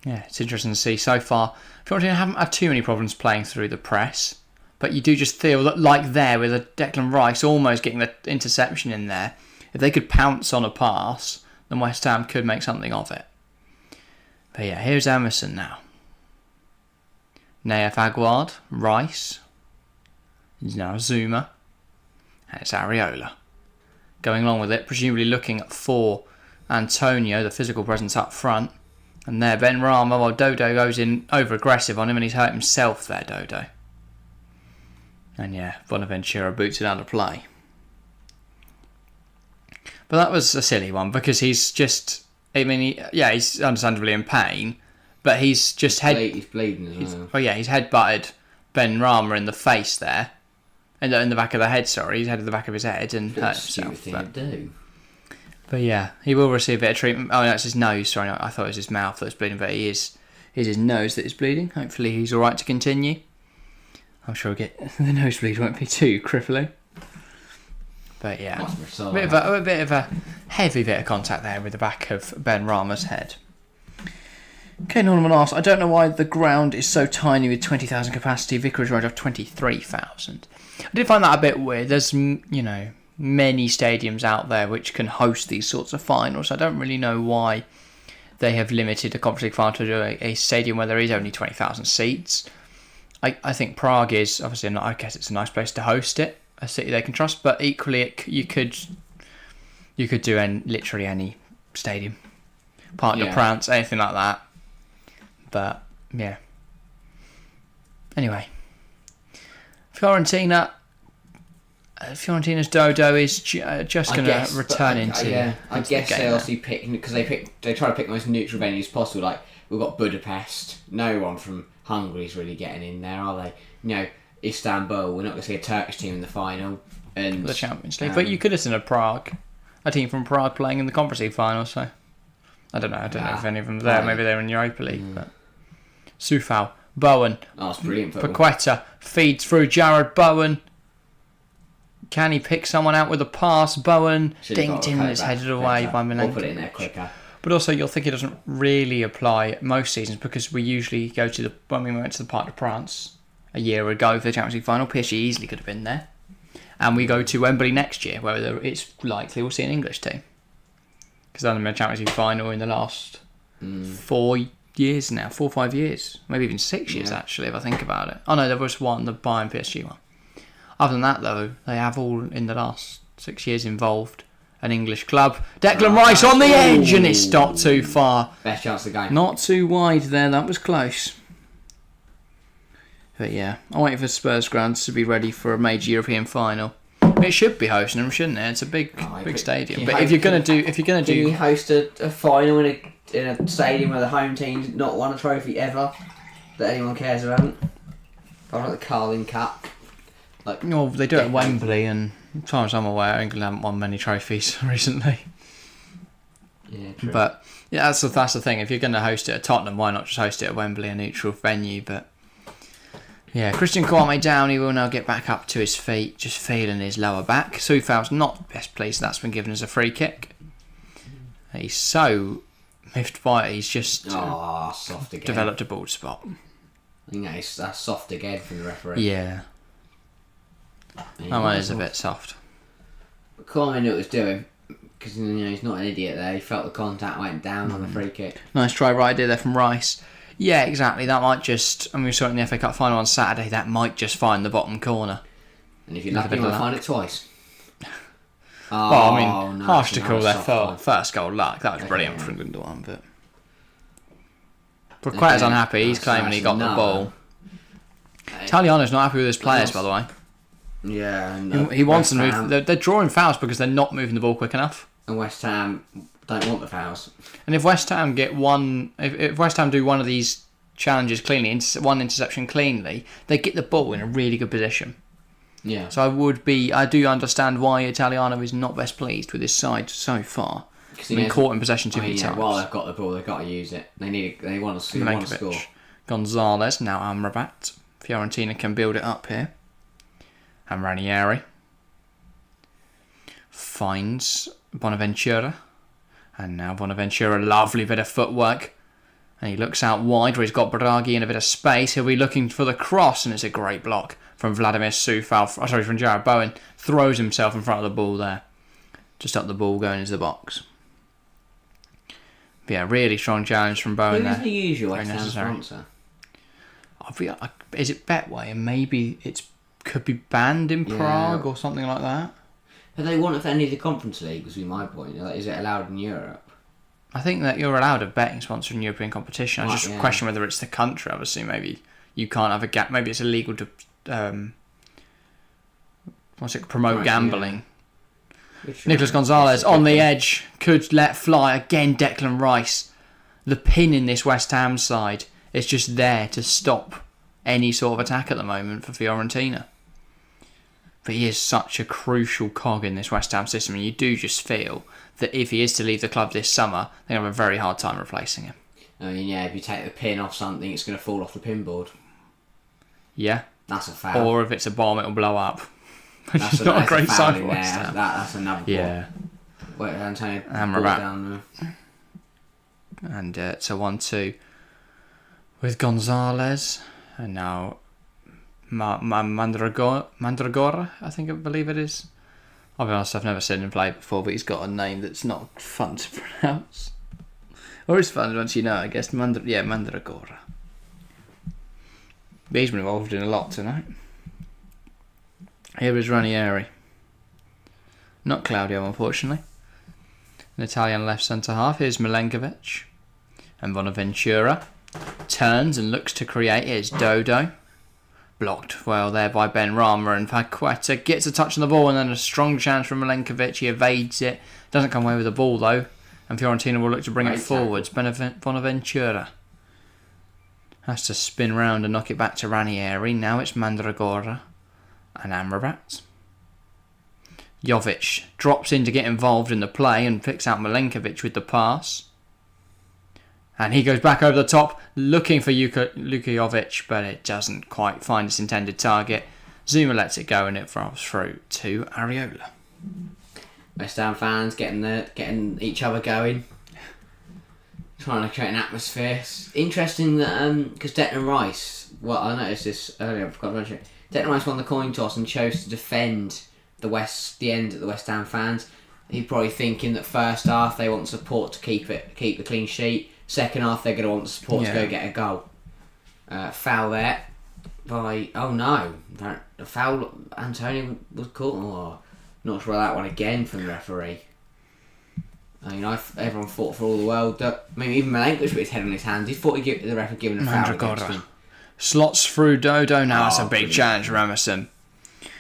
Yeah, it's interesting to see. So far, Fiorentina haven't had too many problems playing through the press. But you do just feel that, like there, with a Declan Rice almost getting the interception in there, if they could pounce on a pass, then West Ham could make something of it. But yeah, here's Emerson now. Nayef Aguard, Rice. It's now Zuma. And it's Areola. Going along with it, presumably looking for Antonio, the physical presence up front. And there, Ben Rama, while Dodo goes in over-aggressive on him, and he's hurt himself there, Dodo. And yeah, Bonaventura boots it out of play. But that was a silly one, because he's just... he's understandably in pain, but he's just he's bleeding as well. He's headbutted Ben Rama in the face there. In the back of the head, sorry. He's headed the back of his head and hurt himself. But yeah, he will receive a bit of treatment. Oh, no, it's his nose. Sorry, I thought it was his mouth that was bleeding, but it is his nose that is bleeding. Hopefully he's all right to continue. I'm sure the nosebleed won't be too crippling. But yeah, a bit of a heavy bit of contact there with the back of Ben Rama's head. Okay, Norman asks, I don't know why the ground is so tiny with 20,000 capacity, Vicarage Road of 23,000. I did find that a bit weird. There's, many stadiums out there which can host these sorts of finals. I don't really know why they have limited the Conference League final to a stadium where there is only 20,000 seats. I think Prague is, obviously, I guess it's a nice place to host it, a city they can trust, but equally you could do literally any stadium. Parc des Princes, anything like that. But, yeah. Anyway. Fiorentina's Dodo is just going to return into... I guess they obviously pick... Because they try to pick the most neutral venues possible. Like, we've got Budapest. No one from Hungary's really getting in there, are they? Istanbul. We're not going to see a Turkish team in the final. And the Champions League. But you could have seen a team from Prague playing in the Conference League final, so... I don't know if any of them are there. Maybe they're in Europa League, but... Sufal, Bowen, it's brilliant. Paqueta feeds through Jared Bowen. Can he pick someone out with a pass? Bowen dinked in and it's headed away by Milenkovic. We'll put it in there quicker. But also, you'll think it doesn't really apply most seasons because we usually go to when we went to the Parc des Princes a year ago for the Champions League final. PSG easily could have been there, and we go to Wembley next year where it's likely we'll see an English team because they've been a Champions League final in the last 4 years now, 4 or 5 years, maybe even 6 years actually, if I think about it. Oh no, there was one, the Bayern PSG one. Other than that though, they have all in the last 6 years involved an English club. Declan Rice on the edge, and it's not too far. Best chance of the game. Not too wide there, that was close. But yeah, I'm waiting for Spurs grounds to be ready for a major European final. It should be hosting them, shouldn't it? It's a big stadium. But if you're gonna do, can you host a final in a stadium where the home team's not won a trophy ever that anyone cares about? Like the Carling Cup. They do it at Wembley, and as far as I'm aware, England haven't won many trophies recently. Yeah, true. But yeah, that's the thing. If you're going to host it at Tottenham, why not just host it at Wembley, a neutral venue? But yeah, Christian Kwame down. He will now get back up to his feet, just feeling his lower back. Soufal's not best pleased. That's been given as a free kick. He's so miffed by it. He's just soft again. Developed a bald spot. I think that's soft again from the referee. Yeah. That one is a bit soft. But Kwame knew what he was doing because he's not an idiot there. He felt the contact went down on the free kick. Nice try, right idea there from Rice. Yeah, exactly. That might just... we saw it in the FA Cup final on Saturday. That might just find the bottom corner. And if you're lucky, you might find it twice. Harsh to call their first goal luck. That was brilliant from Gundogan, but... Paqueta's unhappy. He's claiming he got the ball. Italiano's not happy with his players, by the way. Yeah, he wants them to move. They're drawing fouls because they're not moving the ball quick enough. And West Ham don't want the fouls. And if West Ham get if West Ham do one of these challenges cleanly, one interception cleanly, they get the ball in a really good position. Yeah. So I do understand why Italiano is not best pleased with his side so far. He's been caught in possession too many times. While they've got the ball, they've got to use it. They want to score. Gonzalez, now Amrabat. Fiorentina can build it up here. And Ranieri finds Bonaventura. And now Bonaventura, lovely bit of footwork. And he looks out wide where he's got Bragi in a bit of space. He'll be looking for the cross, and it's a great block from Vladimir Soufal. From Jared Bowen. Throws himself in front of the ball there. Just up the ball going into the box. But yeah, really strong challenge from Bowen there. Who's the usual West Ham sponsor? Is it Betway? And maybe could be banned in Prague or something like that. But they want if any of the Conference League, would be my point. Is it allowed in Europe? I think that you're allowed a betting sponsor in European competition. I just question whether it's the country. Obviously, maybe you can't have a gap. Maybe it's illegal to promote gambling. Yeah. Nicolas Gonzalez on the edge could let fly again. Declan Rice, the pin in this West Ham side, is just there to stop any sort of attack at the moment for Fiorentina. But he is such a crucial cog in this West Ham system, and you do just feel that if he is to leave the club this summer, they're going to have a very hard time replacing him. I mean, if you take the pin off something, it's going to fall off the pin board. Yeah, That's a foul. Or if it's a bomb, it'll blow up. Which That's is not a great sign for West Ham. That's another ball. Yeah. Wait, Antonio Amrabat. down there. And it's a 1-2 with Gonzalez. And now Mandragora, I believe it is. I'll be honest, I've never seen him play before, but he's got a name that's not fun to pronounce. Or it's fun once you know, I guess. Mandragora. He's been involved in a lot tonight. Here is Ranieri. Not Claudio, unfortunately. An Italian left centre-half. Here's Milenkovic. And Bonaventura turns and looks to create. Here's Dodo. Blocked well there by Ben Rama, and Paqueta gets a touch on the ball and then a strong chance from Milenkovic. He evades it. Doesn't come away with the ball though. And Fiorentina will look to bring it forwards. Bonaventura has to spin round and knock it back to Ranieri. Now it's Mandragora and Amrabat. Jovic drops in to get involved in the play and picks out Milenkovic with the pass. And he goes back over the top looking for Luka Jovic, but it doesn't quite find its intended target. Zuma lets it go and it rolls through to Areola. West Ham fans getting each other going, trying to create an atmosphere. It's interesting that because Declan Rice, well, I noticed this earlier, I forgot to mention it. Declan Rice won the coin toss and chose to defend the end at the West Ham fans. He's probably thinking that first half they want support to keep the clean sheet. Second half they're going to want support to go get a goal. Foul there by the foul. Antonio was caught. Oh, not sure that one again from the referee. I mean, everyone thought for all the world that even Milenkovic put his head on his hands. He thought the ref had given a foul against him. Slots through Dodo now. It's a big challenge for Emerson.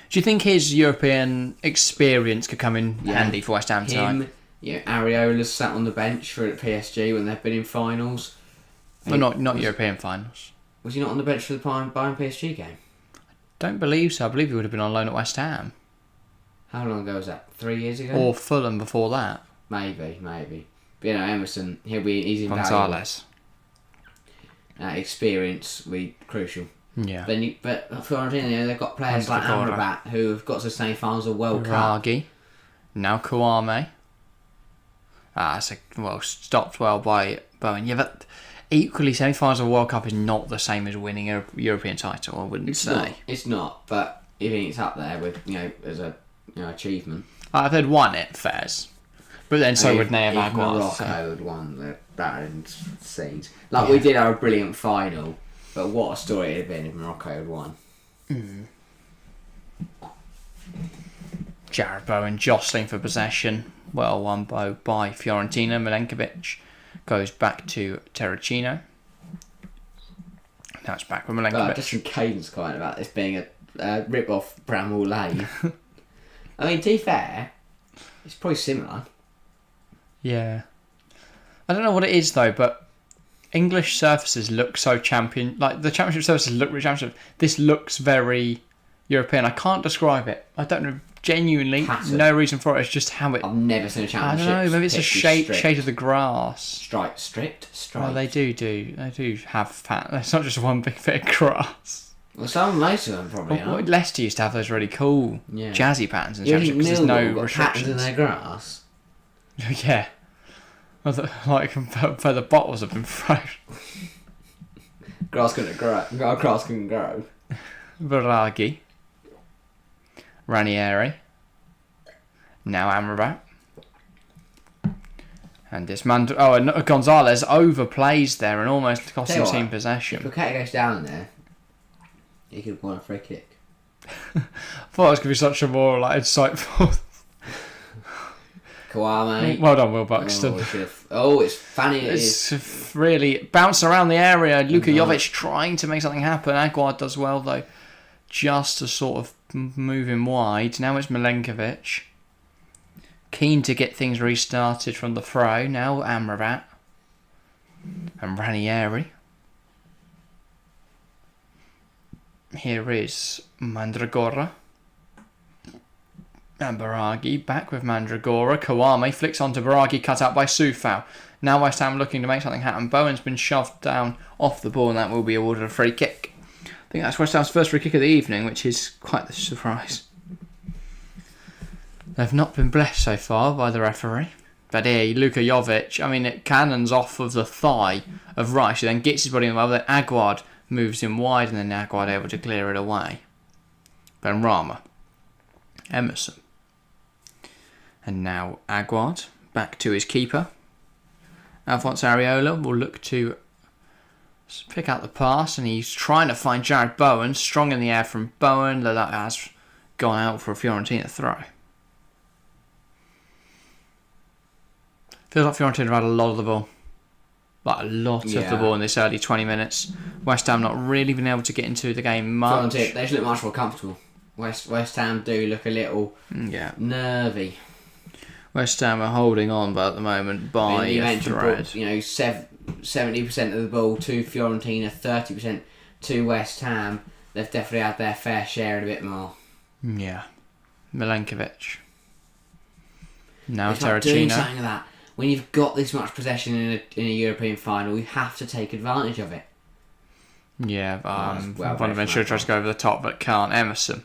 Do you think his European experience could come in handy for West Ham tonight? Areola's sat on the bench for PSG when they've been in finals. Well, not European finals. Was he not on the bench for the Bayern PSG game? Don't believe so. I believe he would have been on loan at West Ham. How long ago was that? 3 years ago? Or Fulham before that. Maybe. But Emerson, he's invaluable. Gonzalez. Experience will be crucial. Yeah. But Fiorentina, they've got players like Amrabat who have got to the semi-finals of World Cup. Ragi. Now Kouame. Stopped well by Bowen. Yeah, but equally, semi-finals of World Cup is not the same as winning a European title. I wouldn't say it's not. But I think it's up there with as a achievement. If they'd won it, fairs. But then so would Nea Maguire. Morocco had won that in scenes. We did our brilliant final, but what a story it'd have been if Morocco had won. Jared Bowen jostling for possession. Well won by Fiorentina. Milenkovic goes back to Terracino. Now it's back with Milenkovic. Just some cadence comment about this being a rip-off Bramwell Lane. I mean, to be fair, it's probably similar. Yeah. I don't know what it is though, but English surfaces look so champion. Like the championship surfaces look really championship. This looks very European. I can't describe it. I don't know. Genuinely, no reason for it. It's just how it. I've never seen a championship. I don't know. Maybe it's a shade of the grass. Stripped. Oh, they do have fat. It's not just one big bit of grass. Well, most of them probably are. Leicester used to have those really cool jazzy patterns in the championship because there's no restrictions. Patterns in their grass. Yeah. Where the bottles have been thrown. Grass couldn't grow. Viragi. Ranieri. Now Amrabat. And this man. And Gonzalez overplays there and almost costs him team possession. If Paqueta goes down there, he could have won a free kick. I thought it was going to be such a more insightful. Kouame. Well done, Will Buxton. It's funny. It's really bouncing around the area. Luka Jovic trying to make something happen. Aguiar does well though, just to sort of move him wide. Now it's Milenkovic. Keen to get things restarted from the throw. Now Amrabat. And Ranieri. Here is Mandragora. And Biraghi back with Mandragora. Kouame flicks onto Biraghi, cut out by Soufal. Now West Ham looking to make something happen. Bowen's been shoved down off the ball and that will be awarded a free kick. think that's West Ham's first free kick of the evening, which is quite the surprise. They've not been blessed so far by the referee. But here, Luka Jovic, I mean, it cannons off of the thigh of Rice, who then gets his body in the way, then Aguad moves him wide, and then Aguad able to clear it away. Benrahma. Emerson. And now Aguad, back to his keeper. Alphonse Areola will look to pick out the pass, and he's trying to find Jared Bowen, strong in the air from Bowen, though that has gone out for a Fiorentina throw. Feels like Fiorentina have had a lot of the ball. Like a lot of the ball in this early 20 minutes. West Ham not really been able to get into the game much. They just look much more comfortable. West Ham do look a little nervy. West Ham are holding on, but at the moment by a thread. 70% of the ball to Fiorentina, 30% to West Ham. They've definitely had their fair share and a bit more. Yeah. Milenkovic. Now it's like doing something Terracino. like that. When you've got this much possession in a European final, you have to take advantage of it. Yeah, Bonaventura tries to go over the top, but can't. Emerson.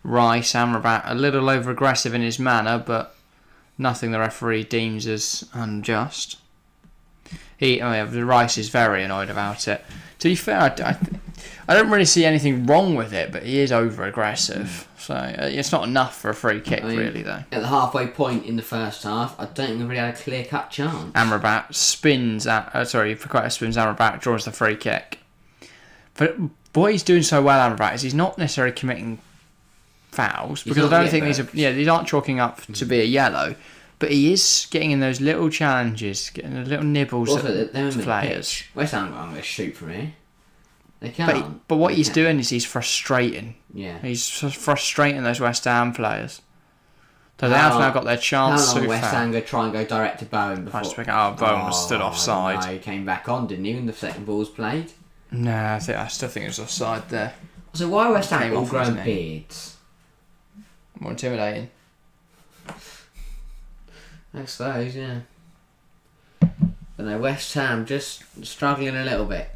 Rice, Amrabat, a little over-aggressive in his manner, but nothing the referee deems as unjust. Rice is very annoyed about it. To be fair, I don't really see anything wrong with it, but he is over-aggressive. So it's not enough for a free kick, really, though. At the halfway point in the first half, I don't think we really had a clear-cut chance. Amrabat spins Amrabat draws the free kick. But what he's doing so well, Amrabat, is he's not necessarily committing fouls, because I don't think these aren't chalking up to be a yellow. But he is getting in those little challenges, getting the little nibbles at players. West Ham aren't going to shoot from here. They can't. But what he's doing is he's frustrating. Yeah. He's frustrating those West Ham players. So they have now got their chance. How long West Ham go try and go direct to Bowen before? Bowen was stood offside. No, he came back on, didn't he, when the second ball was played? Nah, I still think it was offside there. So why are West Ham all grown beards? More intimidating. I suppose, yeah. But no, West Ham just struggling a little bit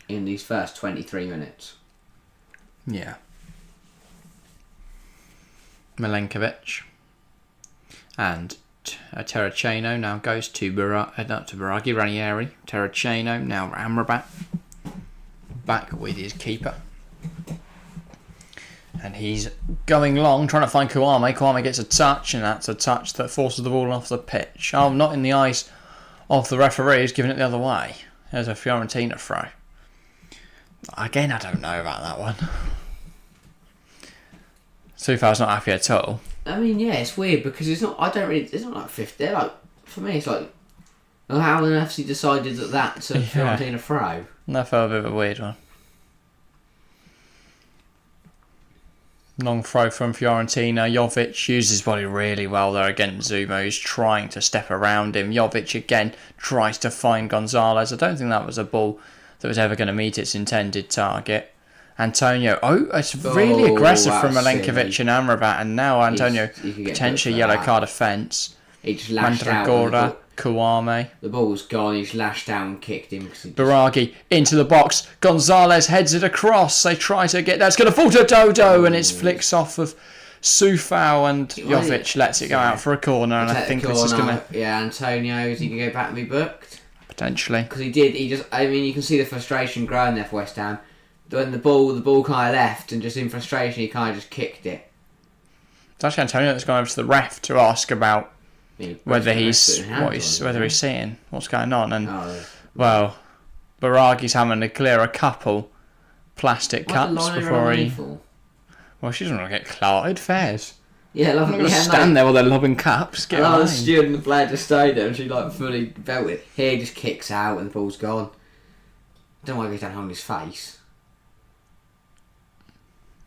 in these first 23 minutes. Yeah. Milenkovic. And Terracino now goes to Biraghi Ranieri. Terracino, now Amrabat. Back with his keeper. And he's going long, trying to find Kouame. Kouame gets a touch, and that's a touch that forces the ball off the pitch. Oh, not in the eyes of the referee, who's giving it the other way. There's a Fiorentina throw. Again, I don't know about that one. Soufal's not happy at all. I mean, yeah, it's weird because it's not like 50. They're like, for me, it's like, well, how on earth he decided that that's a Fiorentina throw? That felt a bit of a weird one. Long throw from Fiorentina. Jovic uses his body really well there against Zuma, who's trying to step around him. Jovic again tries to find Gonzalez. I don't think that was a ball that was ever going to meet its intended target. Antonio, it's really aggressive from Milenkovic and Amrabat, and now Antonio potentially yellow card offence. He just lashed out. Kouame. The ball was gone, he's lashed out and kicked him. Biraghi into the box. Gonzalez heads it across. They try to get... That's going to fall to Dodo, and it flicks off of Soufal, and Jovic lets it go out for a corner, and I think this is going to... Yeah, Antonio, is he going to go back and be booked? Potentially. Because you can see the frustration growing there for West Ham. When the ball kind of left, and just in frustration, he kind of just kicked it. It's actually Antonio that's gone over to the ref to ask about whether he's seeing what's going on, and Biraghi's having to clear a couple plastic cups before he. Well, she doesn't want to get clouted. Fairs. Yeah, I'm not going to stand there while they're lobbing cups. Get the steward and the player just stayed there, and she fully belted. Here, he just kicks out, and the ball's gone. I don't know why he's down on his face.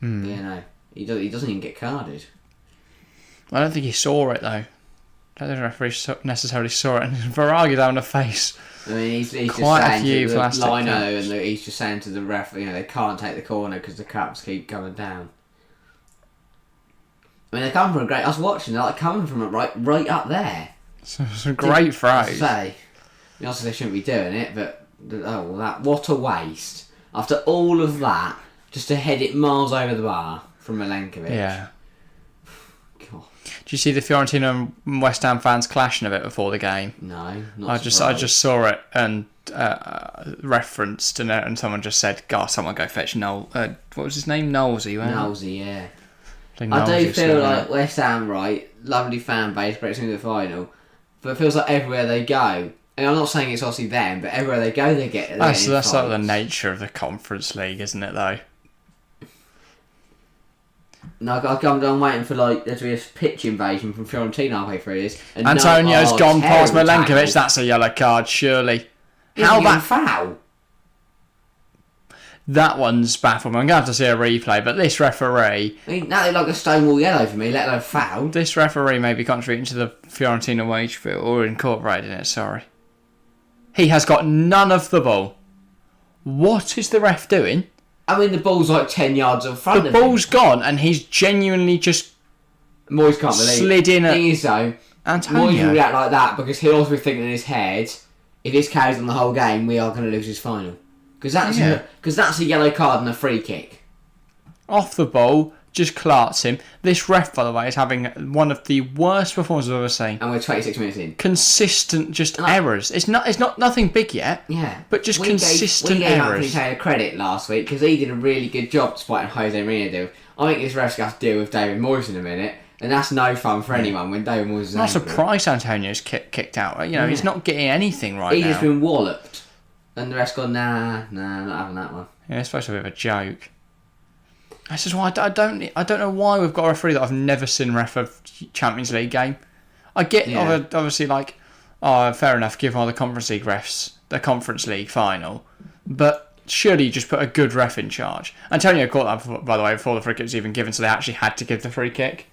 Yeah, no, he doesn't even get carded. I don't think he saw it though. I don't think the referee necessarily saw it. And Biraghi's having a face. I mean, he's quite just a few to plastic the lino, cups. And he's just saying to the ref, they can't take the corner because the cups keep coming down. I mean, they come from I was watching. They're coming from right up there. So it's a great throw. Obviously they shouldn't be doing it, but what a waste After all of that, just to head it miles over the bar from Milenkovic. Yeah. God. Do you see the Fiorentina and West Ham fans clashing a bit before the game? No, not I just saw it and referenced, and someone just said, "God, someone go fetch Noel." What was his name? Knowlesy, wasn't it? Knowlesy, yeah. I do feel like West Ham, right? Lovely fan base, breaks into the final, but it feels like everywhere they go. And I'm not saying it's obviously them, but everywhere they go, they get. That's like the nature of the Conference League, isn't it? Though. No, I'm waiting for like there to be a pitch invasion from Fiorentina halfway through this. Antonio's gone past Milenkovic. Tackle. That's a yellow card, surely. How about foul? That one's baffled me. I'm going to have to see a replay, but this referee... I mean, now they like a stonewall yellow for me, let alone foul. This referee may be contributing to the Fiorentina wage bill, or incorporating it, sorry. He has got none of the ball. What is the ref doing? I mean, the ball's like 10 yards in front of him. The ball's gone, and he's genuinely just Moyes can't believe slid in it. The thing is, though, Antonio. Moyes will react like that because he'll also be thinking in his head, if this carries on the whole game, we are going to lose this final. Because that's a yellow card and a free kick. Off the ball, just clarts him. This ref, by the way, is having one of the worst performances I've ever seen. And we're 26 minutes in. Consistent, just errors. It's not nothing big yet. Yeah, but just consistent we gave errors. Anthony Taylor credit last week because he did a really good job despite Jose Mourinho do. I think this ref's going to deal with David Moyes in a minute, and that's no fun for anyone when David Moyes is I'm not angry. surprised Antonio's kicked out. You know, he's not getting anything right He's now. just been walloped. And the rest gone, nah, not having that one. Yeah, it's supposed to be a bit of a joke. This is why I don't know why we've got a referee that I've never seen ref a Champions League game. I get obviously like, fair enough, give all the Conference League refs the Conference League final, but surely you just put a good ref in charge. Antonio caught that, by the way, before the free kick was even given, so they actually had to give the free kick.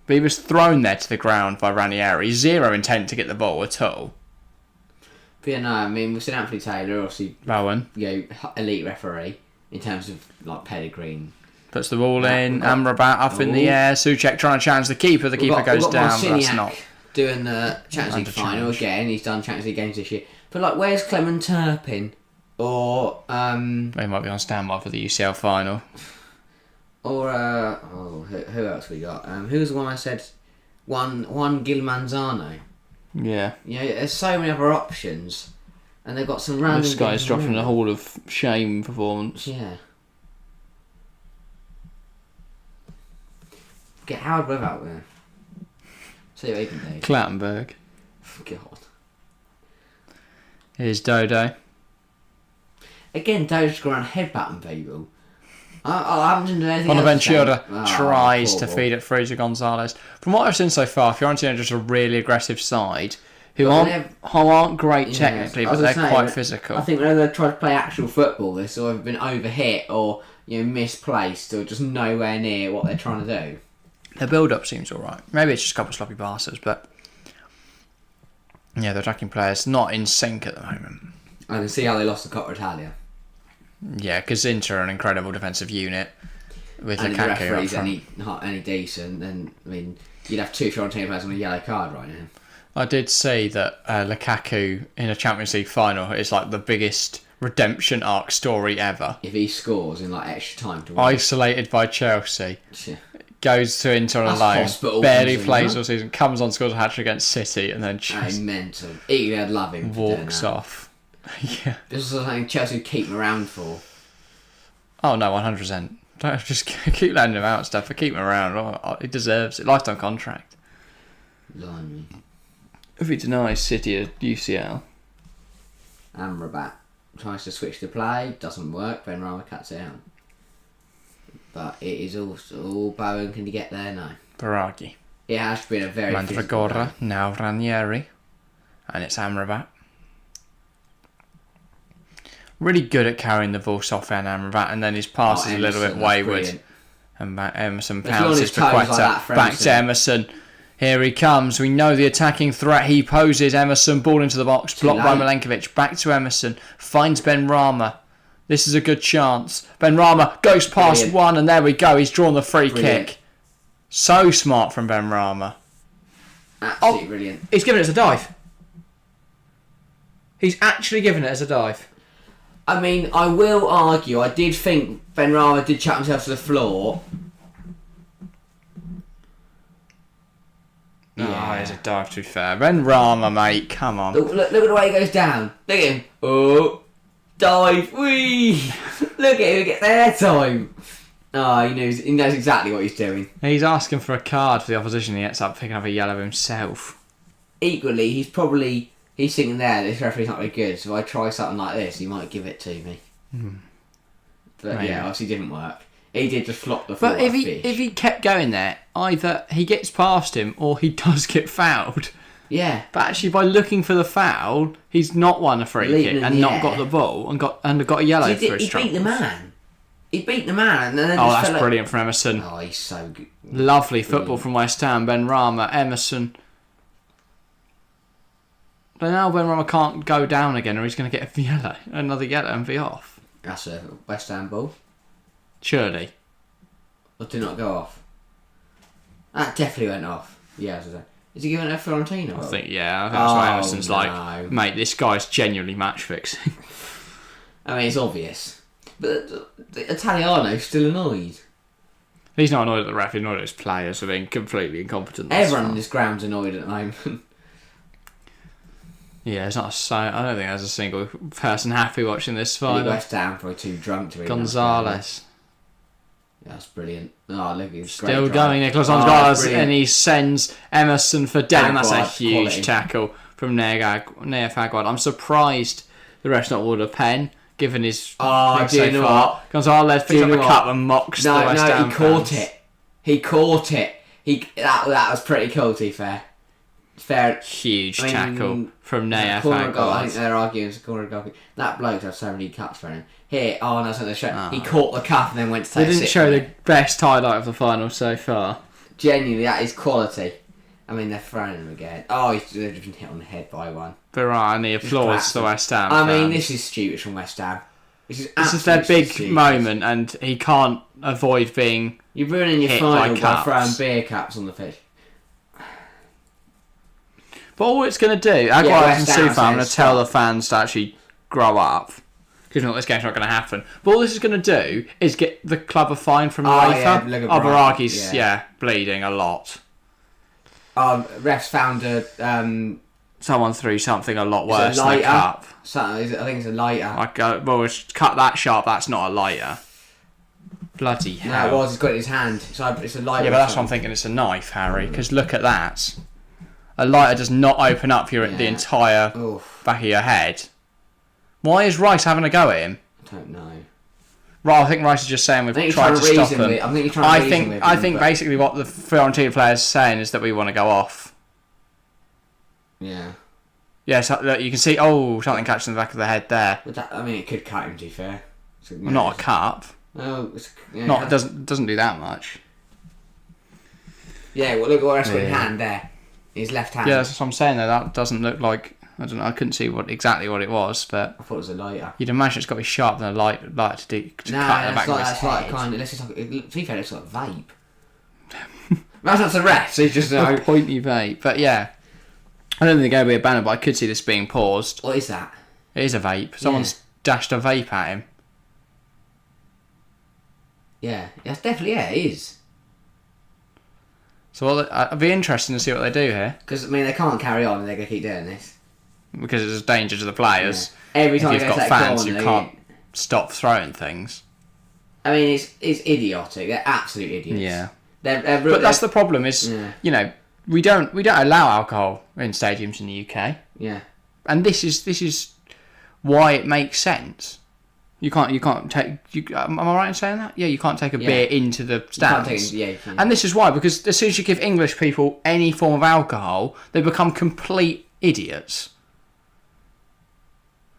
But he was thrown there to the ground by Ranieri, zero intent to get the ball at all. But yeah, no, I mean, we've seen Anthony Taylor, obviously, Bowen, elite referee in terms of like pedigree. puts the ball in, Amrabat up in the air, Souček trying to challenge the keeper goes down, but that's not. Doing the Champions League final again, he's done Champions League games this year. But like, where's Clement Turpin? Or, He might be on standby for the UCL final. Or, who else we got? Who was the one I said? Juan Gilmanzano. Yeah. You know, there's so many other options, and they've got some random. This guy's dropped from the Hall of Shame performance. Yeah. Get Howard Webb out there. See what he can do. Clattenburg. God. Here's Dodo. Again, Dodo's going around headbutting people. I haven't done anything. Bonaventura tries to feed it through to Gonzalez. From what I've seen so far, Fiorentina are just a really aggressive side who aren't great technically, but they're quite physical. I think whenever they try to play actual football, they've sort of been overhit or misplaced or just nowhere near what they're trying to do. The build-up seems alright. Maybe it's just a couple of sloppy passes, but yeah, the attacking players not in sync at the moment. I can see how they lost to Coppa Italia. Yeah, because Inter are an incredible defensive unit with and Lukaku. If the referee's any decent, then I mean you'd have two Fiorentina players on a yellow card right now. I did see that Lukaku in a Champions League final is like the biggest redemption arc story ever. If he scores in like extra time to win. Isolated by Chelsea. Yeah. Goes to Inter on a loan, barely plays all season, comes on, scores a hat-trick against City, and then just mental. I'd love him. Walks off. Yeah. This is something Chelsea would keep him around for. Oh no, 100%. Don't just keep letting him out, stuff. Keep him around. Oh, he deserves it. Lifetime contract. Blimey. If he denies City at UCL. Amrabat tries to switch the play, doesn't work. Benrahma cuts it out. But it is all Bowen. Can he get there? No. Baraghi. It has been a very Mandragora, now Ranieri. And it's Amrabat. Really good at carrying the ball off Amrabat, and then his pass is a little bit wayward. Brilliant. And Emerson pounces for like back to Emerson. Here he comes. We know the attacking threat he poses. Emerson, ball into the box, blocked by Milenkovic. Back to Emerson. Finds Benrahma. This is a good chance. Benrahma goes past one, and there we go. He's drawn the free kick. So smart from Benrahma. Absolutely brilliant. He's given it as a dive. He's actually given it as a dive. I mean, I will argue, I did think Ben Rama did chuck himself to the floor. Yeah, it's a dive, to be fair. Ben Rama, mate, come on. Look at the way he goes down. Look at him. Oh, dive, whee! Look at him, he gets there time. Oh, he knows exactly what he's doing. He's asking for a card for the opposition. He ends up picking up a yellow himself. Equally, he's thinking there, this referee's not very good, so if I try something like this, he might give it to me. But Maybe. yeah, obviously didn't work. He did just flop the floor. But if he kept going there, either he gets past him or he does get fouled. Yeah. But actually, by looking for the foul, he's not won a free kick and not got the ball and got a yellow for his troubles. He beat the man. He beat the man. And then that's brilliant from Emerson. Oh, he's so good. Lovely football from West Ham. Ben Rama, Emerson. But now Ben Rama can't go down again or he's going to get another yellow and be off. That's a West Ham ball. Surely. Or did not go off? That definitely went off. Yeah, is he giving it a Fiorentina? I think that's why Emerson's like, mate, this guy's genuinely match fixing. I mean, it's obvious. But the Italiano's still annoyed. He's not annoyed at the ref, he's annoyed at his players for being completely incompetent. Everyone in this ground's annoyed at the moment. Yeah, it's not I don't think there's a single person happy watching this final. West Ham probably too drunk to read. Gonzalez. Yeah, that's brilliant. Oh, look, he's still going, Nicholas Gonzalez, and he sends Emerson for dead, and that's a huge tackle from Nea Fagwad. I'm surprised the ref's not ordered a pen, given his do you know what? Gonzalez picks up a cup and mocks the West Ham he caught it. He caught it. That was pretty cool, to be fair. Fair. Huge tackle from Nea Fagwad. Fagwad. I think they're arguing it's a corner goal. That bloke's had so many cups for him. Here, that's not the show. He caught the cup and then went to take They didn't show the best highlight of the final so far. Genuinely, that is quality. I mean, they're throwing him again. Oh, they've been hit on the head by one. And the applause to West Ham. I mean, this is stupid from West Ham. This is their big moment, and he can't avoid being. You're ruining your final by throwing beer cups on the pitch. But all it's going to do, Aguilar's and Southam, I'm going to tell the fans to actually grow up. Because this game's not going to happen. But all this is going to do is get the club a fine from UEFA. Baragi's, bleeding a lot. Refs found someone threw something a lot worse than a cup. I think it's a lighter. It's cut that sharp, that's not a lighter. Bloody hell. No, it was. He's got it in his hand. It's a lighter. Yeah, but that's what I'm thinking. It's a knife, Harry. Because look at that. A lighter does not open up the entire back of your head. Why is Rice having a go at him? I don't know. Right, I think Rice is just saying we've tried to stop him. I think basically what the Fiorentina players are saying is that we want to go off. Yeah. Yeah, so you can see, something catching the back of the head there. But it could cut him, to be fair. Well, not a cup. It doesn't do that much. Yeah, well, look what Rice got in hand there. His left hand. Yeah, that's what I'm saying, though. That doesn't look like... I don't know. I couldn't see exactly what it was, but I thought it was a lighter. You'd imagine it's got to be sharper than a lighter to cut the back of his head. Like kind of. To be fair, it looks like vape. That's not the rest. So just a pointy vape, but yeah. I don't think it'll be a banner, but I could see this being paused. What is that? It is a vape. Someone's dashed a vape at him. Yeah, that's definitely it is. So it'd be interesting to see what they do here. Because they can't carry on. They're going to keep doing this. Because it's a danger to the players. Yeah. Every time you've got fans who can't stop throwing things. It's idiotic. They're absolute idiots. Yeah. But that's the problem. We don't allow alcohol in stadiums in the UK. Yeah. And this is why it makes sense. You can't take. Am I right in saying that? Yeah, you can't take a beer into the stands. And this is why, because as soon as you give English people any form of alcohol, they become complete idiots.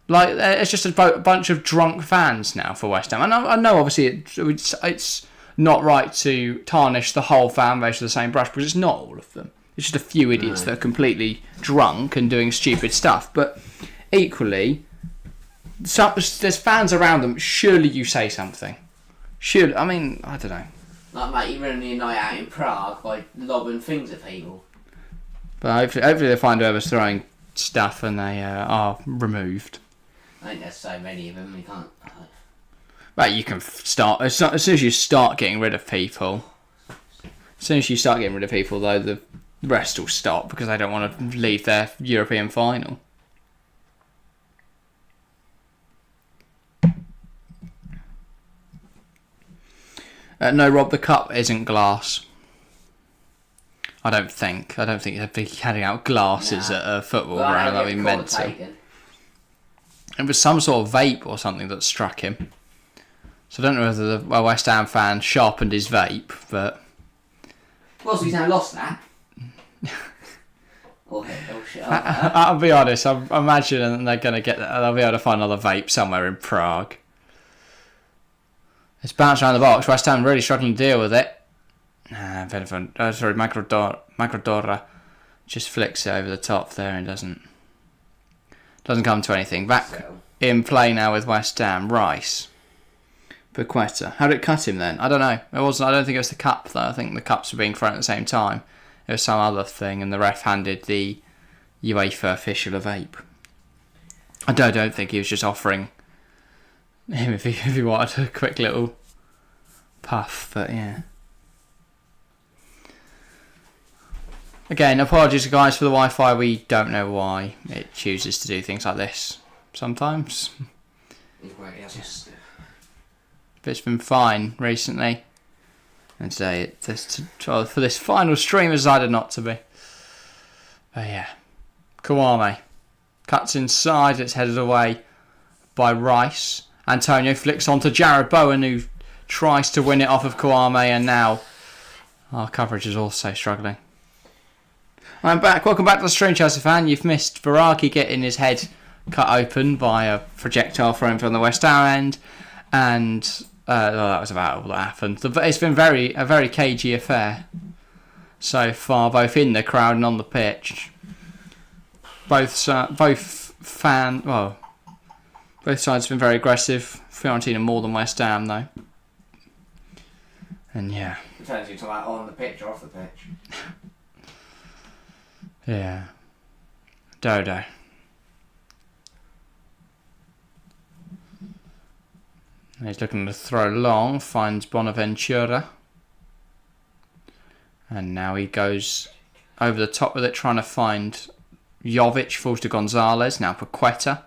Like, it's just a bunch of drunk fans now for West Ham. And I know, obviously, it's not right to tarnish the whole fan base with the same brush, because it's not all of them. It's just a few idiots that are completely drunk and doing stupid stuff. But equally, there's fans around them. Surely you say something. I don't know. Like, mate, you ruined your night out in Prague by lobbing things at people. But hopefully they find whoever's throwing stuff and they are removed. I think there's so many of them, you can't... Well, you can start... As soon as you start getting rid of people... though, the rest will stop because they don't want to leave their European final. No, Rob, the cup isn't glass. I don't think they'd be handing out glasses at a football ground. That'd be mental. It was some sort of vape or something that struck him. So I don't know whether the West Ham fan sharpened his vape, but... Well, so he's now lost that. Oh shit. I'll be honest, I'm imagining they're going to get that. They'll be able to find another vape somewhere in Prague. It's bounced around the box. West Ham really struggling to deal with it. Macrodora just flicks it over the top there and doesn't come to anything. Back in play now with West Ham. Rice. Paqueta. How did it cut him then? I don't know. I don't think it was the cup though. I think the cups were being thrown at the same time. It was some other thing, and the ref handed the UEFA official a vape. I don't think he was just offering him if he wanted a quick little puff, but yeah. Again, apologies guys for the Wi-Fi. We don't know why it chooses to do things like this sometimes. But it's been fine recently. And today, for this final stream, has decided not to be. But yeah. Kawame cuts inside. It's headed away by Rice. Antonio flicks onto Jared Bowen, who tries to win it off of Kawame. And now our coverage is also struggling. I'm back. Welcome back to the stream, Chelsea fan. You've missed Varaki getting his head cut open by a projectile thrown from the West Ham end. And... that was about all that happened. It's been a very cagey affair so far, both in the crowd and on the pitch. Both sides have been very aggressive. Fiorentina more than West Ham though. And yeah. Depends if you're talking about on the pitch or off the pitch. Yeah. Dodo. He's looking to throw long, finds Bonaventura. And now he goes over the top with it, trying to find Jovic, falls to Gonzalez, now Paqueta.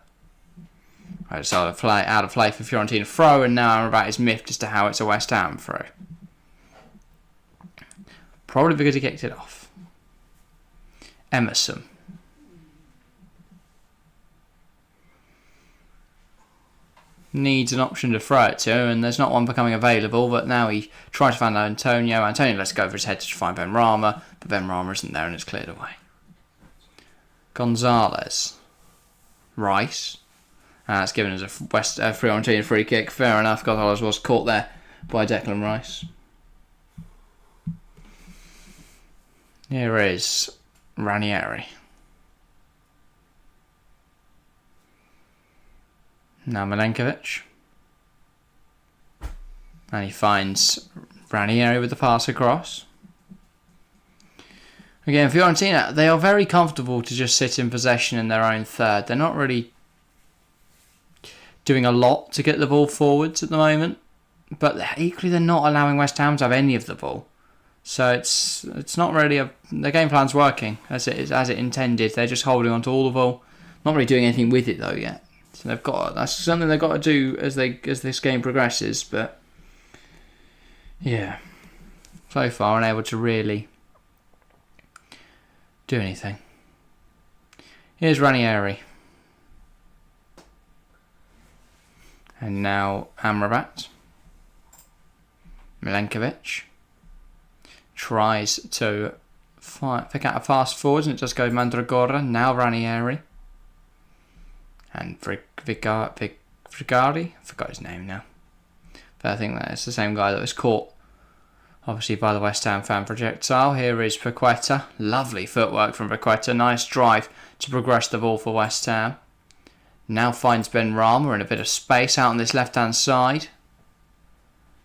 Right, so out of play for Fiorentina throw, and now Amrabat is miffed as to how it's a West Ham throw. Probably because he kicked it off. Emerson. Needs an option to throw it to, and there's not one becoming available, but now he tries to find Antonio. Antonio lets go over his head to find Benrahma, but Benrahma isn't there and it's cleared away. Gonzalez. Rice. That's given as a Fiorentina free kick. Fair enough, Gonzalez was caught there by Declan Rice. Here is Ranieri. Now Milenkovic. And he finds Ranieri with the pass across. Again, Fiorentina, they are very comfortable to just sit in possession in their own third. They're not really doing a lot to get the ball forwards at the moment. But equally, they're not allowing West Ham to have any of the ball. So it's not really the game plan's working as it intended. They're just holding on to all the ball. Not really doing anything with it though yet. So that's something they've got to do as this game progresses, but yeah, so far unable to really do anything. Here's Ranieri, and now Amrabat. Milenkovic tries to pick out a fast forward, and it just goes Mandragora. Now Ranieri. And Vigari? I forgot his name now. But I think that it's the same guy that was caught, obviously, by the West Ham fan projectile. Here is Paqueta. Lovely footwork from Paqueta. Nice drive to progress the ball for West Ham. Now finds Benrahma in a bit of space out on this left-hand side.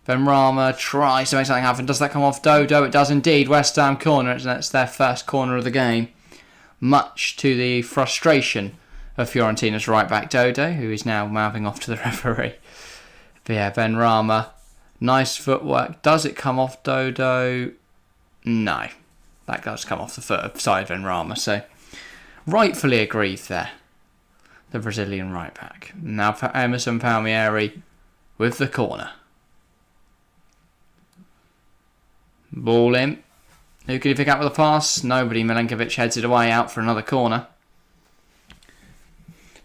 Benrahma tries to make something happen. Does that come off Dodo? It does indeed. West Ham corner. That's their first corner of the game. Much to the frustration of Fiorentina's right back Dodo, who is now mouthing off to the referee. But yeah, Benrahma, nice footwork. Does it come off Dodo? No, that does come off the foot side of Benrahma. So rightfully aggrieved there, the Brazilian right back. Now for Emerson Palmieri with the corner. Ball in. Who could he pick up with a pass? Nobody. Milenkovic heads it away out for another corner.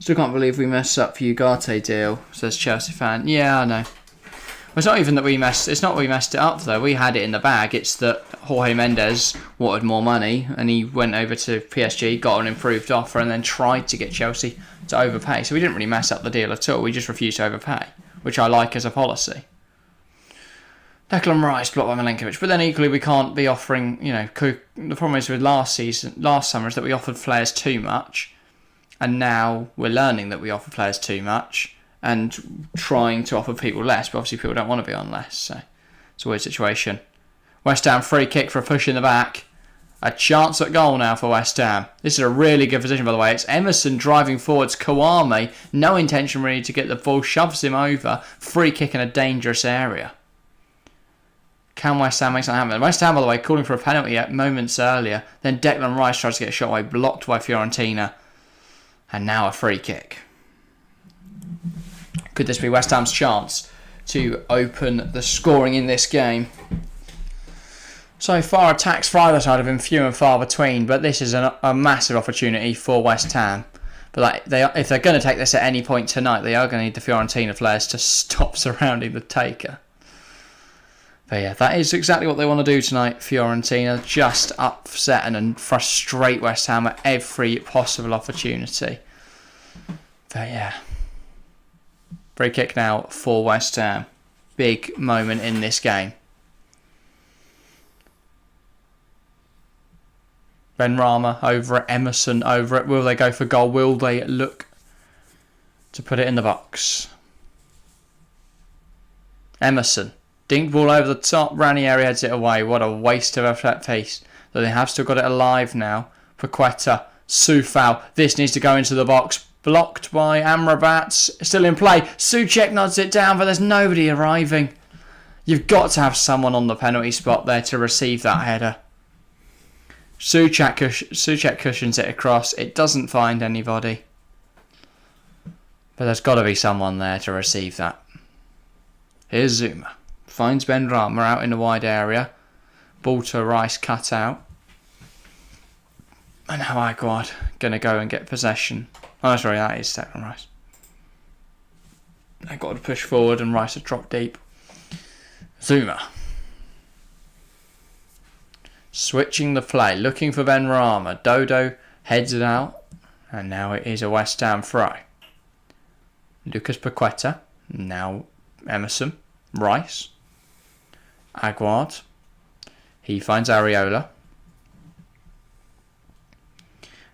Still can't believe we messed up the Ugarte deal, says Chelsea fan. Yeah, I know. Well, it's not even that we messed. It's not we messed it up though. We had it in the bag. It's that Jorge Mendes wanted more money, and he went over to PSG, got an improved offer, and then tried to get Chelsea to overpay. So we didn't really mess up the deal at all. We just refused to overpay, which I like as a policy. Declan Rice blocked by Milenkovic, but then equally we can't be offering. The problem is with last summer is that we offered players too much. And now we're learning that we offer players too much and trying to offer people less, but obviously people don't want to be on less, so it's a weird situation. West Ham free kick for a push in the back. A chance at goal now for West Ham. This is a really good position, by the way. It's Emerson driving forwards. Kouame, no intention really to get the ball, shoves him over. Free kick in a dangerous area. Can West Ham make something happen? West Ham, by the way, calling for a penalty moments earlier. Then Declan Rice tries to get a shot away, blocked by Fiorentina. And now a free kick. Could this be West Ham's chance to open the scoring in this game? So far, attacks for either side have been few and far between, but this is a massive opportunity for West Ham. But if they're going to take this at any point tonight, they are going to need the Fiorentina players to stop surrounding the taker. But yeah, that is exactly what they want to do tonight. Fiorentina just upset and frustrate West Ham at every possible opportunity. But yeah, free kick now for West Ham. Big moment in this game. Benrahma over it, Emerson over it. Will they go for goal? Will they look to put it in the box? Emerson. Dink ball over the top. Ranieri heads it away. What a waste of a set piece. But they have still got it alive now. Paqueta. Soufal. This needs to go into the box. Blocked by Amrabat. Still in play. Souček nods it down, but there's nobody arriving. You've got to have someone on the penalty spot there to receive that header. Souček cushions it across. It doesn't find anybody. But there's got to be someone there to receive that. Here's Zuma. Finds Benrahma out in the wide area. Ball to Rice cut out. And now Aguard going to go and get possession. Oh, sorry, that is Declan Rice. Aguard to push forward and Rice to drop deep. Zuma. Switching the play, looking for Benrahma. Dodo heads it out. And now it is a West Ham throw. Lucas Paqueta. Now Emerson. Rice. Aguard. He finds Areola.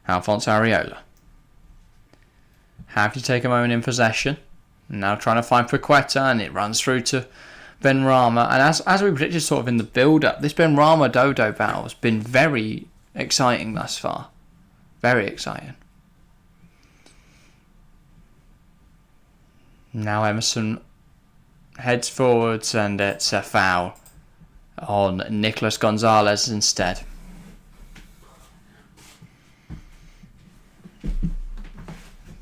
Alphonse Areola. Have to take a moment in possession. Now trying to find Paqueta, and it runs through to Benrahma. And as we predicted sort of in the build-up, this Benrahma-Dodo battle has been very exciting thus far. Very exciting. Now Emerson heads forwards, and it's a foul on Nicolas Gonzalez instead.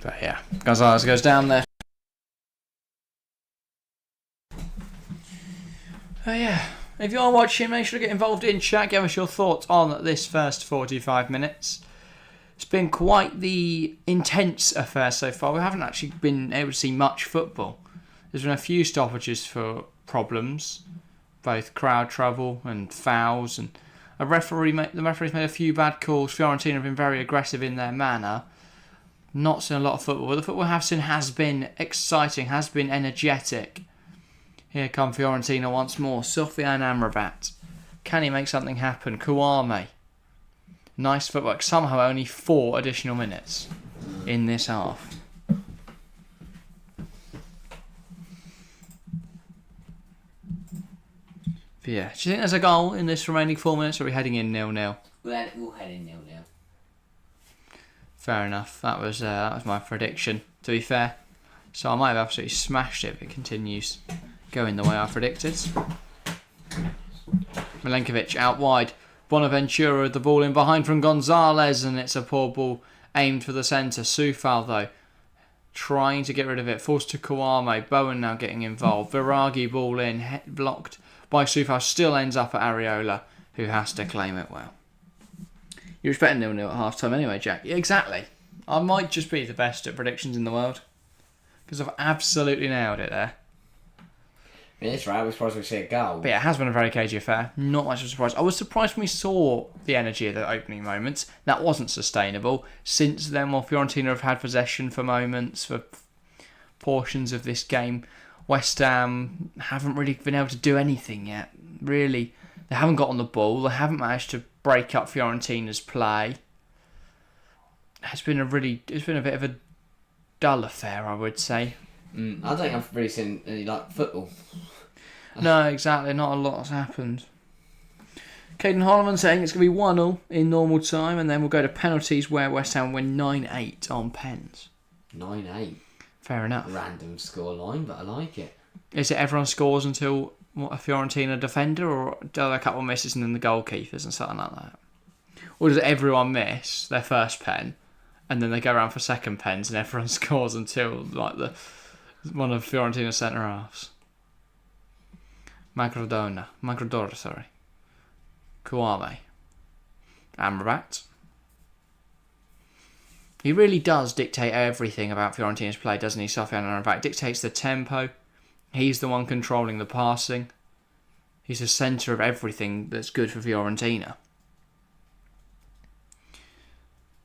But yeah, Gonzalez goes down there. Yeah, if you are watching, make sure to get involved in chat. Give us your thoughts on this first 45 minutes. It's been quite the intense affair so far. We haven't actually been able to see much football. There's been a few stoppages for problems, both crowd trouble and fouls, and the referee's made a few bad calls. Fiorentina have been very aggressive in their manner. Not seen a lot of football, but the football we have seen has been exciting, has been energetic. Here come Fiorentina once more. Sofiane Amrabat. Can he make something happen? Kouame. Nice footwork. Somehow only 4 additional minutes in this half. But yeah, do you think there's a goal in this remaining 4 minutes, or are we heading in 0-0? We'll head in 0-0. Fair enough. That was my prediction, to be fair. So I might have absolutely smashed it if it continues going the way I predicted. Milenkovic out wide. Bonaventura with the ball in behind from Gonzalez, and it's a poor ball aimed for the centre. Soufal, though, trying to get rid of it. Forced to Kawame. Bowen now getting involved. Viragi ball in. Blocked by Soufal. Still ends up at Areola, who has to claim it well. You're expecting 0-0 at half-time anyway, Jack. Yeah, exactly. I might just be the best at predictions in the world. Because I've absolutely nailed it there. Yeah, that's right. I was surprised we see a goal. But yeah, it has been a very cagey affair. Not much of a surprise. I was surprised when we saw the energy of the opening moments. That wasn't sustainable. Since then, while Fiorentina have had possession for moments, for portions of this game, West Ham haven't really been able to do anything yet. Really, they haven't got on the ball. They haven't managed to break up Fiorentina's play. It's been a bit of a dull affair, I would say. I don't think I've really seen any football. No, exactly. Not a lot has happened. Caden Holloman saying it's going to be 1-0 in normal time, and then we'll go to penalties where West Ham win 9-8 on pens. 9-8. Fair enough. Random score line, but I like it. Is it everyone scores until a Fiorentina defender, or are there a couple of misses and then the goalkeepers and something like that? Or does everyone miss their first pen, and then they go around for second pens and everyone scores until one of Fiorentina's centre halves? Magrodora, sorry. Kouame. Amrabat. He really does dictate everything about Fiorentina's play, doesn't he, Sofiane Amrabat? Dictates the tempo. He's the one controlling the passing. He's the centre of everything that's good for Fiorentina.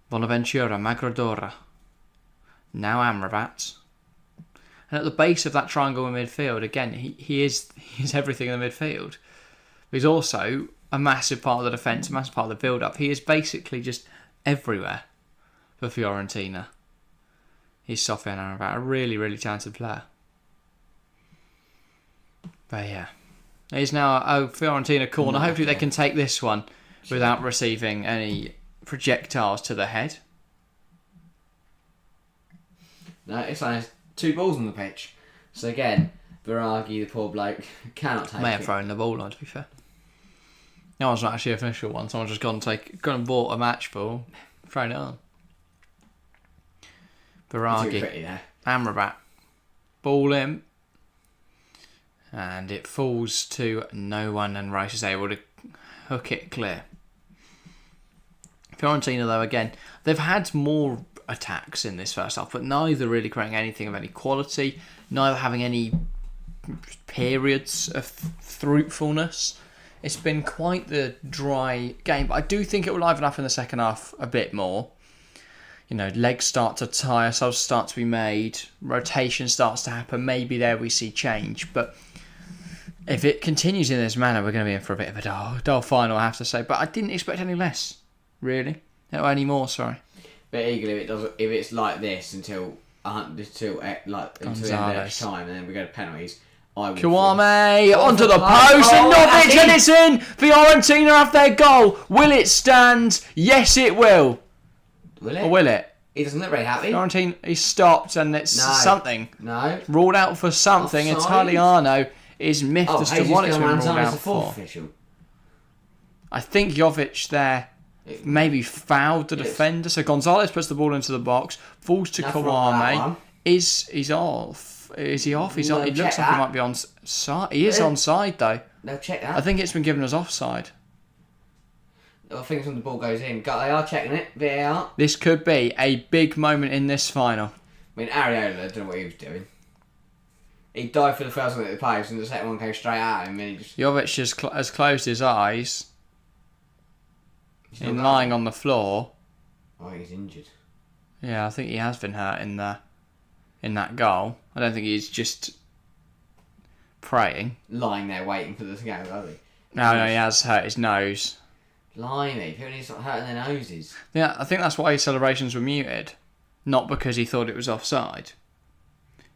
Bonaventura, Magrodora. Now Amrabat. And at the base of that triangle in midfield, again, he is everything in the midfield. But he's also a massive part of the defence, a massive part of the build-up. He is basically just everywhere for Fiorentina. He's Sofiane Amrabat, a really, really talented player. But yeah, he's now a Fiorentina corner. Hopefully they can take this one without receiving any projectiles to the head. No, it's like 2 balls on the pitch. So again, Viragi, the poor bloke, cannot take it. May have thrown the ball on, to be fair. That was not actually an official one. Someone's just gone and bought a match ball, thrown it on. Viragi, Amrabat, ball in, and it falls to no one, and Rice is able to hook it clear. Fiorentina, though, again, they've had more attacks in this first half, but neither really creating anything of any quality, neither having any periods of fruitfulness. It's been quite the dry game, but I do think it will liven up in the second half a bit more. You know, legs start to tire, subs start to be made, rotation starts to happen, maybe there we see change, but if it continues in this manner, we're going to be in for a bit of a dull final, I have to say, but I didn't expect any less, really. No, any more, sorry. But equally, if it's like this until the end of extra time, and then we go to penalties, I will. Kouame onto the post, and Novic, and it's in. Fiorentina have their goal. Will it stand? Yes, it will. Will it? Or will it? He doesn't look very happy. Fiorentina, he stopped, and it's something. No. Ruled out for something. Offside? Italiano is miffed as to what it's been ruled out for. Official. I think Jovic there maybe fouled the defender. So Gonzalez puts the ball into the box, falls to Kouame. He's off. Is he off? He's on. It looks like he might be on side. He is on side though. No, check that. I think it's been given as offside. I think it's when the ball goes in. They are checking it. VAR. This could be a big moment in this final. I mean, Areola, I don't know what he was doing. He dived for the first one at the post, and the second one came straight at him, and he just... Jovic has closed his eyes. In lying on the floor. I think he's injured. Yeah, I think he has been hurt in that goal. I don't think he's just praying. Lying there waiting for the to go, has he? No, he has hurt his nose. Blimey, people need to start hurting their noses. Yeah, I think that's why his celebrations were muted. Not because he thought it was offside.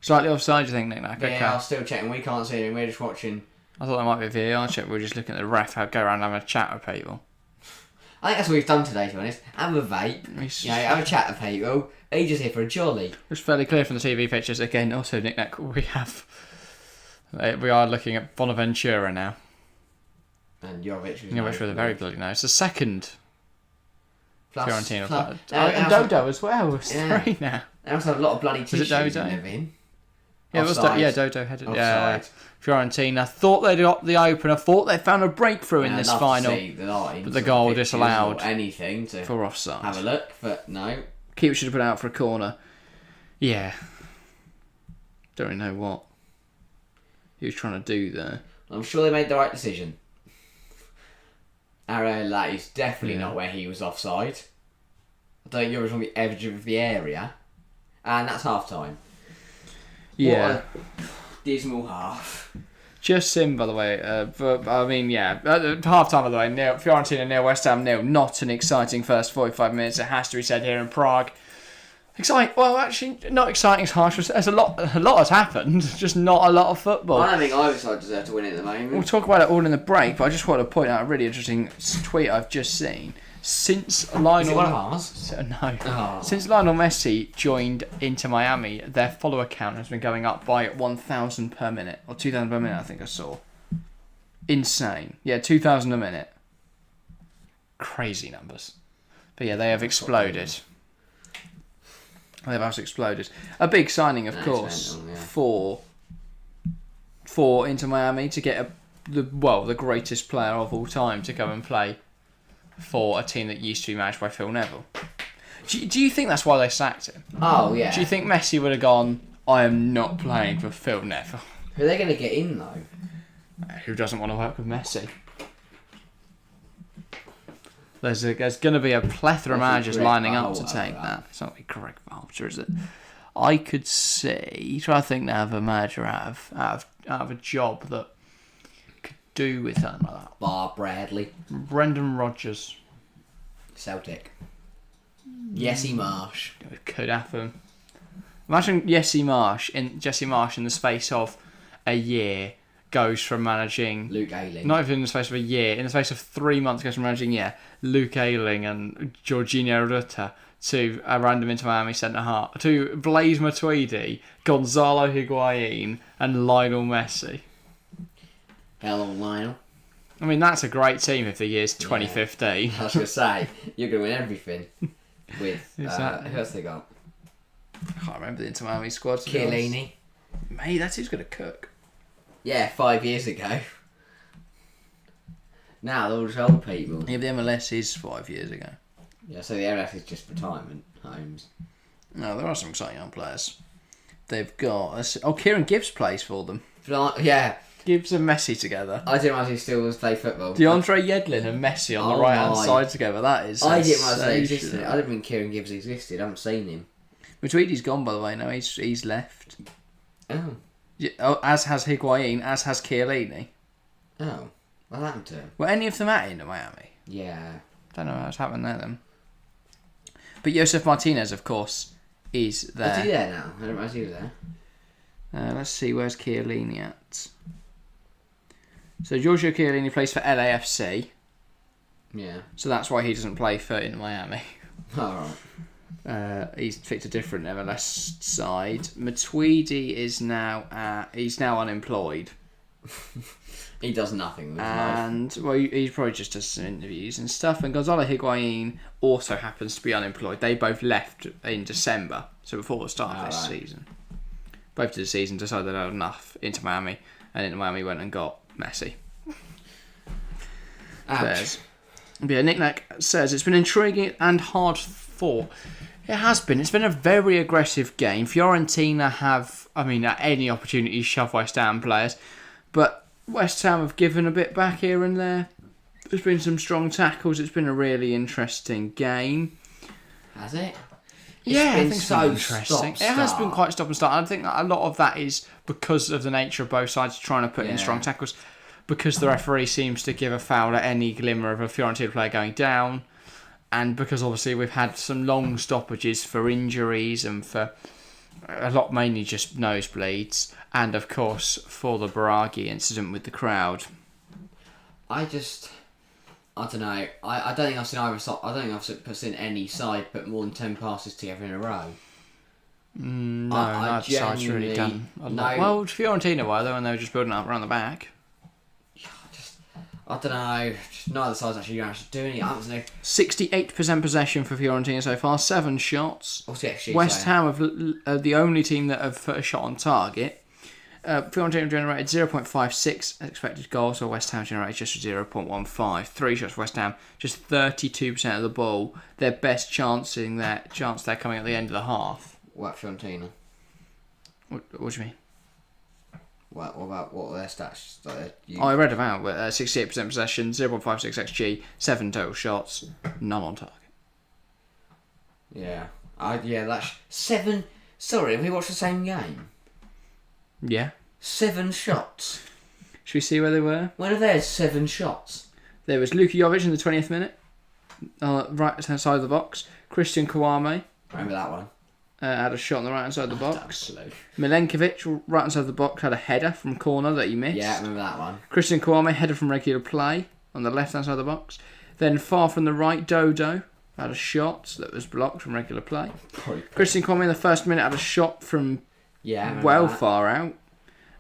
Slightly offside, you think, Nick? Okay. Yeah, I'm still checking. We can't see him. We're just watching. I thought there might be a VAR check. We're just looking at the ref go around having a chat with people. I think that's what we've done today, to be honest. Have a vape, have a chat to people. He's just here for a jolly. It's fairly clear from the TV pictures. Again, also, Nick, we are looking at Bonaventura now. And Jovic with a very bloody nose. The second Fiorentina player. And Dodo as well. It's 3 now. They also have a lot of bloody tissues Was it Dodo? in their bin. Yeah, it was Dodo headed. Offside. Fiorentina thought they'd got the opener, thought they'd found a breakthrough in this final. But the goal disallowed anything for offside. Have a look, but no. Keeper should have put it out for a corner. Yeah. Don't really know what he was trying to do there. I'm sure they made the right decision. That is definitely not where he was offside. I don't think you're from the edge of the area. And that's half time. Yeah. What a dismal half. Just in, by the way. Half time, by the way. Fiorentina 0, West Ham 0. Not an exciting first 45 minutes. It has to be said here in Prague. Exciting. Well, actually, not exciting as harsh. There's a lot has happened. Just not a lot of football. I don't think either side deserve to win at the moment. We'll talk about it all in the break, but I just want to point out a really interesting tweet I've just seen. Since Lionel... Is it one of ours? No. Oh. Since Lionel Messi joined Inter Miami, their follower count has been going up by 1,000 per minute. Or 2,000 per minute, I think I saw. Insane. Yeah, 2,000 a minute. Crazy numbers. But yeah, they have exploded. They've absolutely exploded. A big signing, of course, for Inter Miami to get the greatest player of all time to go and play for a team that used to be managed by Phil Neville. Do you think that's why they sacked him? Oh, yeah. Do you think Messi would have gone, I am not playing for Phil Neville? Who are they going to get in, though? Who doesn't want to work with Messi? There's going to be a plethora of managers lining up to take that. It's not Greg Valter, is it? I could see. Try to think now of a manager out of a job that could do with something like that. Bar Bradley. Brendan Rodgers. Celtic. Jesse Marsh. It could happen. Imagine Jesse Marsh in the space of a year goes from managing Luke Ayling. Not even in the space of a year, in the space of 3 months goes from managing Luke Ayling and Jorginho Rutter to a random Inter Miami centre half to Blaise Matuidi, Gonzalo Higuain and Lionel Messi. Hello, Lionel. I mean, that's a great team if the year's 2015. I was going to say, you're going to win everything with... Who else they got? I can't remember the Inter Miami squad. Chiellini. Mate, that's who's going to cook. Yeah, 5 years ago. Now they're all just old people. Yeah, the MLS is 5 years ago. Yeah, so the MLS is just retirement homes. No, there are some exciting young players. They've got... Kieran Gibbs plays for them. Yeah. Gibbs and Messi together. I didn't realise he still was play football. DeAndre Yedlin and Messi on the right-hand side together. That is I didn't realise they existed. I didn't think Kieran Gibbs existed. I haven't seen him. Matuidi's gone, by the way. No, he's left. Oh. Yeah, as has Higuain, as has Chiellini. Oh. What happened to him? Were any of them at Inter Miami? Yeah. Don't know what's happened there then. But Josef Martinez, of course, is there. Is he there now? I didn't realise he was there. Let's see, where's Chiellini at? So Giorgio Chiellini plays for LAFC. Yeah. So that's why he doesn't play for Inter Miami. Alright. He's picked a different MLS side. Matuidi is he's now unemployed. He does nothing with his life. And, well, he probably just does some interviews and stuff. And Gonzalo Higuain also happens to be unemployed. They both left in December, so before the start of this season. Both did the season, decided they had enough Inter Miami, and Inter Miami went and got Messi. Ouch. But yeah, Nick Nack says, it's been intriguing and hard fought. It has been. It's been a very aggressive game. Fiorentina have, at any opportunity, shove West Ham players. But West Ham have given a bit back here and there. There's been some strong tackles. It's been a really interesting game. Has it? Yeah, I think so interesting. It has been quite stop and start. I think a lot of that is because of the nature of both sides trying to put in strong tackles. Because the referee seems to give a foul at any glimmer of a Fiorentina player going down. And because obviously we've had some long stoppages for injuries and for a lot mainly just nosebleeds. And of course for the Baraghi incident with the crowd. I I don't know. I don't think I've seen either side. I don't think I've seen any side put more than 10 passes together in a row. No, neither side's really done a lot. No. Well, Fiorentina were, though, and they were just building up around the back. I don't know. Neither side's actually going to do any. I don't know. 68% possession for Fiorentina so far, 7 shots. What's the XG? West Ham are the only team that have put a shot on target. Fiorentina generated 0.56 expected goals, so West Ham generated just 0.15. 3 shots for West Ham, just 32% of the ball. Their best chance they're coming at the end of the half. What, Fiorentina? What do you mean? What were their stats? I read them out. 68% possession, 0.56 xG, 7 total shots, none on target. Yeah. That's 7... Sorry, have we watched the same game? Yeah. 7 shots. Should we see where they were? When are there 7 shots? There was Luka Jovic in the 20th minute, right hand side of the box. Christian Kouame. Remember that one? Had a shot on the right hand side of the box. Absolutely. Milenkovic, right hand side of the box, had a header from corner that he missed. Yeah, I remember that one. Christian Kouame, header from regular play on the left hand side of the box. Then far from the right, Dodo had a shot that was blocked from regular play. Christian Kouame in the first minute had a shot from far out.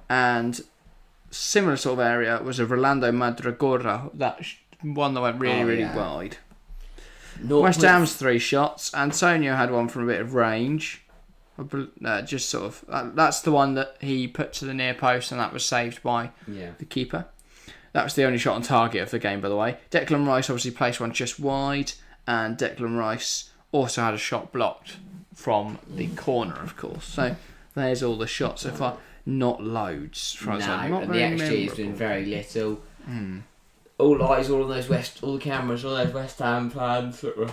And similar sort of area was a Rolando Madragora, that one that went really wide. West Ham's 3 shots. Antonio had one from a bit of range. Just sort of... that's the one that he put to the near post, and that was saved by the keeper. That was the only shot on target of the game, by the way. Declan Rice obviously placed one just wide, and Declan Rice also had a shot blocked from the corner, of course. So there's all the shots so far. Not loads. But the XG has been very little. All eyes, all the cameras, all those West Ham fans that were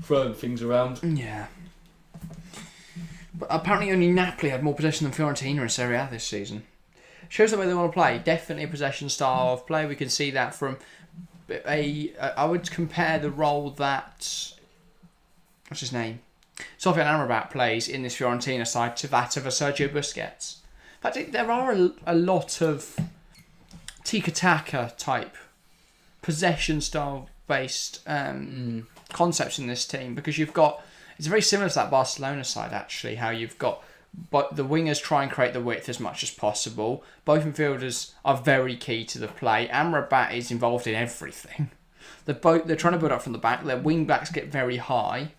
throwing things around. Yeah. But apparently only Napoli had more possession than Fiorentina in Serie A this season. Shows the way they want to play. Definitely a possession style of play. We can see that from I would compare the role that... What's his name? Sofian Amrabat plays in this Fiorentina side to that of a Sergio Busquets. In fact, there are a lot of tiki-taka type possession style based concepts in this team, because you've got, it's very similar to that Barcelona side actually, how you've got but the wingers try and create the width as much as possible. Both midfielders are very key to the play. Amrabat is involved in everything. They're trying to build up from the back. Their wing backs get very high.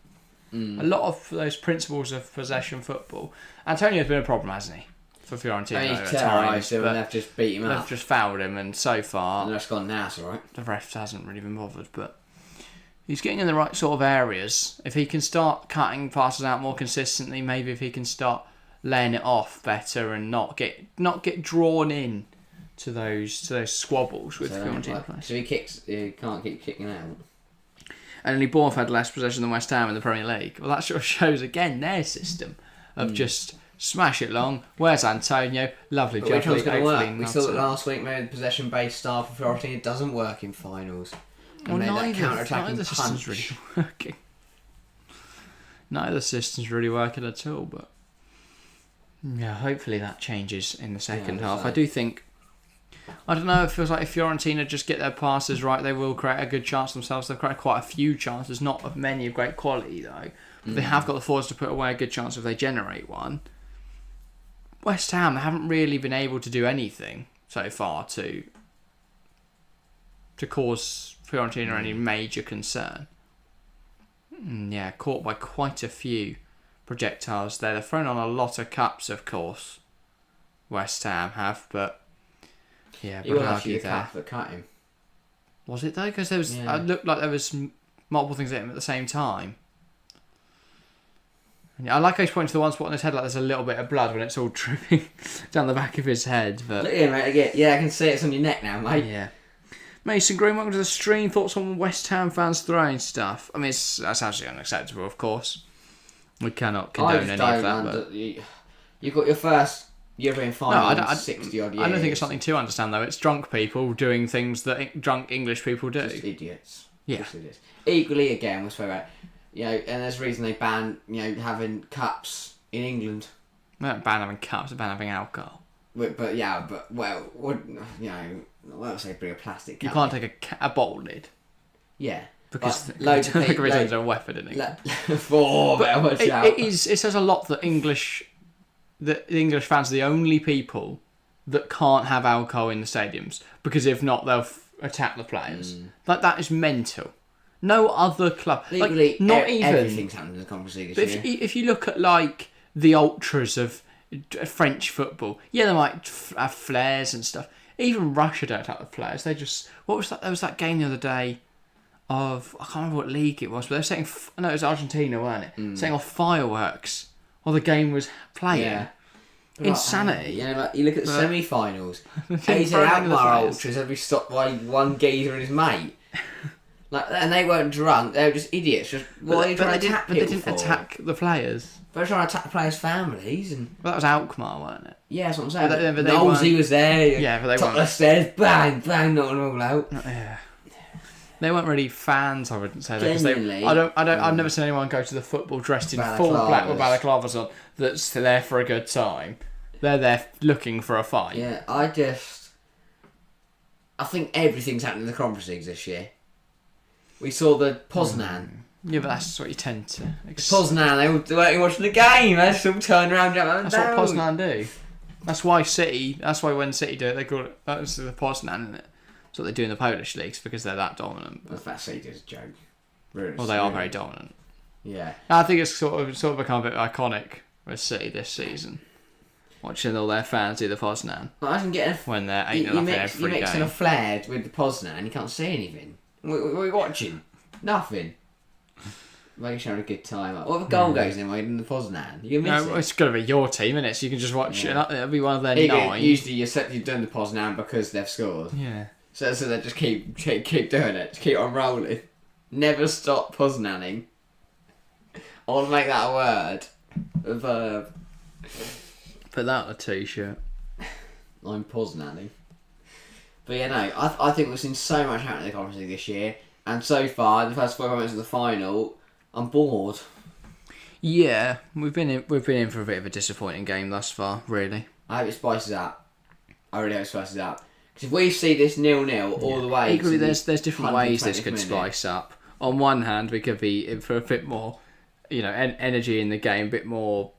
A lot of those principles of possession football. Antonio's been a problem, hasn't he? For Fiorentina he's terrorised him and they've just beat him up. They've just fouled him, and so far... And that's gone now, it's alright. The ref hasn't really been bothered, but... He's getting in the right sort of areas. If he can start cutting passes out more consistently, maybe if he can start laying it off better and not get drawn in to those squabbles with Fiorentina players. So he can't keep kicking out. And only Bournemouth had less possession than West Ham in the Premier League. Well, that sort of shows again their system of just smash it long. Where's Antonio? Lovely job. Which one's going to work? We saw that last week. Maybe the possession-based style for Fiorentina doesn't work in finals. Well, neither system's really working. Neither system's really working at all, but yeah, hopefully that changes in the second half. So. I do think, I don't know, it feels like if Fiorentina just get their passes right, they will create a good chance themselves. They've created quite a few chances, not of many of great quality though. But they have got the forwards to put away a good chance if they generate one. West Ham haven't really been able to do anything so far to cause Fiorentina any major concern. Yeah, caught by quite a few projectiles there. They've thrown on a lot of cups, of course. West Ham have, but yeah, it was actually the cup that cut him. Was it though? Because there was, it looked like there was multiple things at him at the same time. I like how he's pointing to the one spot on his head like there's a little bit of blood when it's all dripping down the back of his head. But look here, mate. Again. Yeah, I can see it's on your neck now, mate. Yeah. Mason Green, welcome to the stream. Thoughts on West Ham fans throwing stuff? I mean, that's absolutely unacceptable, of course. We cannot condone any of that. But you've got your first European final in 60 odd years. I don't think it's something to understand, though. It's drunk people doing things that drunk English people do. Just idiots. Yeah. Just idiots. Equally, again, we'll swear out. And there's a reason they ban, having cups in England. They don't ban having cups, they ban having alcohol. But yeah, well, what else they bring a plastic cup? You can't take a bottle lid. Yeah. Because loads of people... It's a weapon, isn't it? It says a lot that the English fans are the only people that can't have alcohol in the stadiums, because if not, they'll attack the players. Like, that is mental. No other club... Legally, not even... everything's happened in the Conference League this year. If you look at, like, the ultras of French football, yeah, they might have flares and stuff. Even Russia don't have the flares. They just... What was that? There was that game the other day of... I can't remember what league it was, but they were setting... No, it was Argentina, weren't it? Setting off fireworks while the game was playing. Yeah. Insanity. Like, you look at the semi-finals. 80 Alkmaar ultras had to be stopped by one geezer and his mate. Like, and they weren't drunk. They were just idiots. What are you trying to attack people for? But they didn't attack the players. They were trying to attack the players' families. Well, that was Alkmaar, weren't it? Yeah, that's what I'm saying. But Knowlesy was there. Yeah, but they top of the stairs, bang, knocking them all out. Yeah. They weren't really fans, I wouldn't say. Genuinely. I've never seen anyone go to the football dressed in full black with balaclavas on that's there for a good time. They're there looking for a fight. Yeah, I think everything's happening in the Conference Leagues this year. We saw the Poznan. Yeah, but that's what you tend to... Poznan, they weren't watching the game. They just all turn around and That's what Poznan do. That's why when City do it, they call it... That's the Poznan, isn't it? That's what they do in the Polish leagues, because they're that dominant. That's that City does a joke. Well, they are very dominant. Yeah. I think it's sort of become a bit iconic with City this season. Watching all their fans do the Poznan. When they're 8-0 every game. You're mixing a flare with the Poznan and you can't see anything. What are you watching? Nothing. Making sure having a good time. What if a goal goes in the Poznan? You're missing. It's got to be your team, isn't it? So you can just watch it. It'll be one of their 9. Usually you've done the Poznan because they've scored. Yeah. So they just keep doing it. Just keep on rolling. Never stop Poznaning. I want to make that a word. A verb. Put that on a t-shirt. I'm Poznaning. But yeah, no, I think we've seen so much happen in the Conference League this year, and so far, the first 4 minutes of the final, I'm bored. Yeah, we've been in for a bit of a disappointing game thus far, really. I hope it spices up. I really hope it spices up. Because if we see this 0-0 all the way... Equally, there's different ways this could spice up. On one hand, we could be in for a bit more, energy in the game, a bit more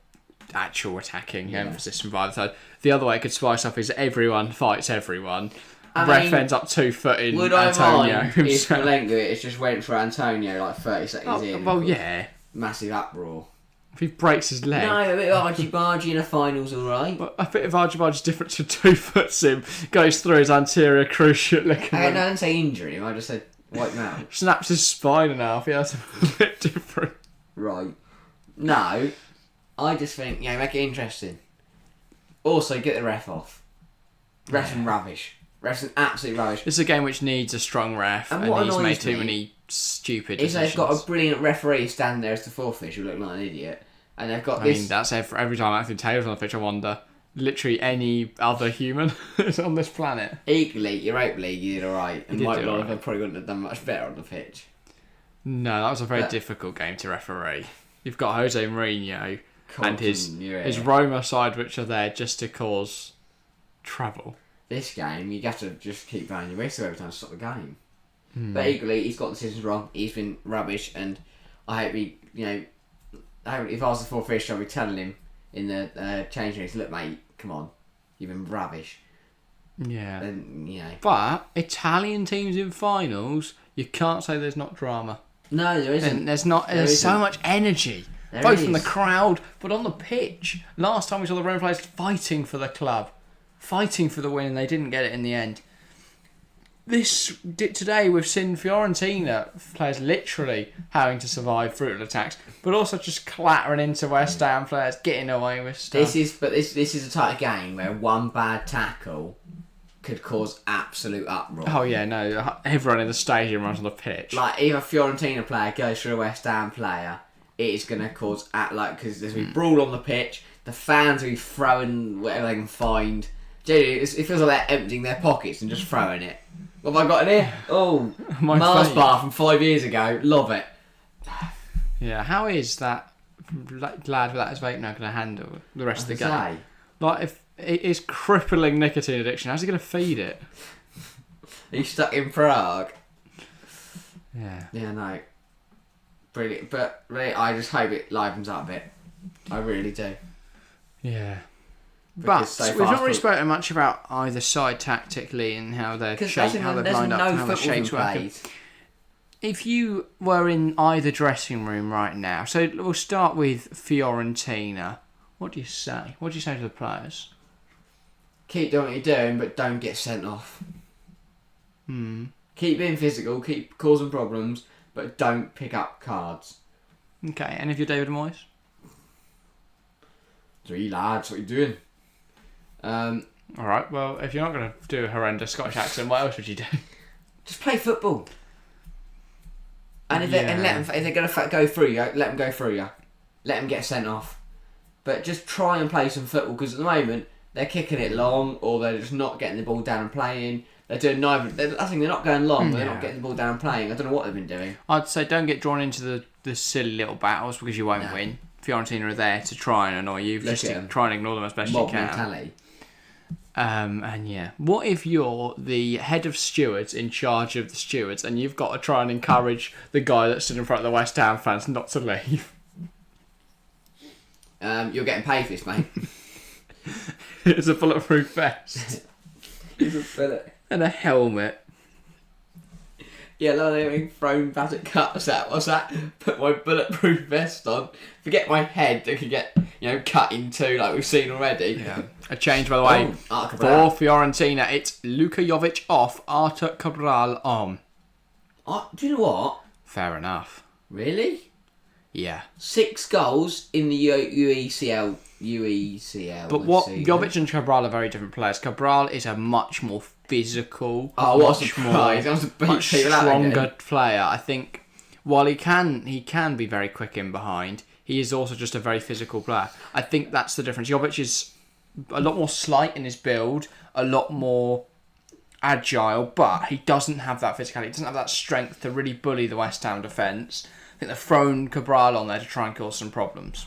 actual attacking emphasis from either side. The other way it could spice up is everyone fights everyone. Ref ends up 2-footing Antonio himself. If Malenkovic just went for Antonio like 30 seconds in. Well, yeah. Massive uproar. If he breaks his leg. No, a bit of argy-bargy in a final's alright. Well, a bit of argy-bargy is different to 2-foots him, goes through his anterior cruciate ligament. I didn't say injury him, I just said wipe him out. Snaps his spine in half, yeah, that's a bit different. Right. No, I just think, make it interesting. Also, get the ref off. Ref's rubbish. Ref's an absolute rubbish. This is a game which needs a strong ref, and he's made too many stupid decisions. They've got a brilliant referee standing there as the fourth official, looking like an idiot. And they've got I mean, that's every time Anthony Taylor's on the pitch, I wonder, literally any other human is on this planet. Equally, Europa League, you did alright. And Mike Oliver probably wouldn't have done much better on the pitch. No, that was a very difficult game to referee. You've got Jose Mourinho and his Roma side, which are there just to cause trouble. This game, you have to just keep banging your whistle every time to stop the game. But equally, he's got decisions wrong. He's been rubbish, and I hope if I was the fourth official, I'd be telling him in the change room, look, mate, come on, you've been rubbish. Yeah. And, But Italian teams in finals, you can't say there's not drama. No, there isn't. And there's so much energy. Both from the crowd, but on the pitch. Last time we saw the Roma players fighting for the club. Fighting for the win, and they didn't get it in the end. Today we've seen Fiorentina players literally having to survive brutal attacks, but also just clattering into West Ham players, getting away with stuff. This is a type of game where one bad tackle could cause absolute uproar. Oh yeah, no, everyone in the stadium runs on the pitch. Like, if a Fiorentina player goes for a West Ham player, it is going to cause because there's going to be brawl on the pitch. The fans will be throwing whatever they can find. It feels like they're emptying their pockets and just throwing it. What have I got in here? Oh, Mars bar from 5 years ago. Love it. Yeah, how is that lad without his vape now going to handle the rest of the game? Like, It's crippling nicotine addiction. How's he going to feed it? He's stuck in Prague. Yeah. Yeah, no. Brilliant. But really, I just hope it livens up a bit. I really do. Yeah. Because But we've not really spoken much about either side tactically and how they're shaped, how they've lined up, and how their shapes working. If you were in either dressing room right now, so we'll start with Fiorentina. What do you say? What do you say to the players? Keep doing what you're doing, but don't get sent off. Keep being physical, keep causing problems, but don't pick up cards. Okay, and if you're David Moyes? 3 lads, what are you doing? Alright, well, if you're not going to do a horrendous Scottish accent, what else would you do? Just play football. And if they're going to go through you, let them go through you. Let them get sent off. But just try and play some football, because at the moment, they're kicking it long, or they're just not getting the ball down and playing. They're doing neither. I think they're not going long, but they're not getting the ball down and playing. I don't know what they've been doing. I'd say don't get drawn into the silly little battles, because you won't win. Fiorentina are there to try and annoy you. Just try and ignore them as best you can. Mentality. And yeah, what if you're the head of stewards in charge of the stewards, and you've got to try and encourage the guy that stood in front of the West Ham fans not to leave? You're getting paid for this, mate. It's a bulletproof vest. It's a bullet. And a helmet. Yeah, like they're being thrown plastic cuts out. What's that? Put my bulletproof vest on. Forget my head that could get, cut in two like we've seen already. Yeah. A change, by the way, for Fiorentina. It's Luka Jovic off, Artur Cabral on. Do you know what? Fair enough. Really? Yeah. 6 goals in the UECL. But Jovic and Cabral are very different players. Cabral is a much more physical, much stronger player. I think while he can be very quick in behind, he is also just a very physical player. I think that's the difference. Jovic is a lot more slight in his build, a lot more agile, but he doesn't have that physicality. He doesn't have that strength to really bully the West Ham defence. I think they've thrown Cabral on there to try and cause some problems.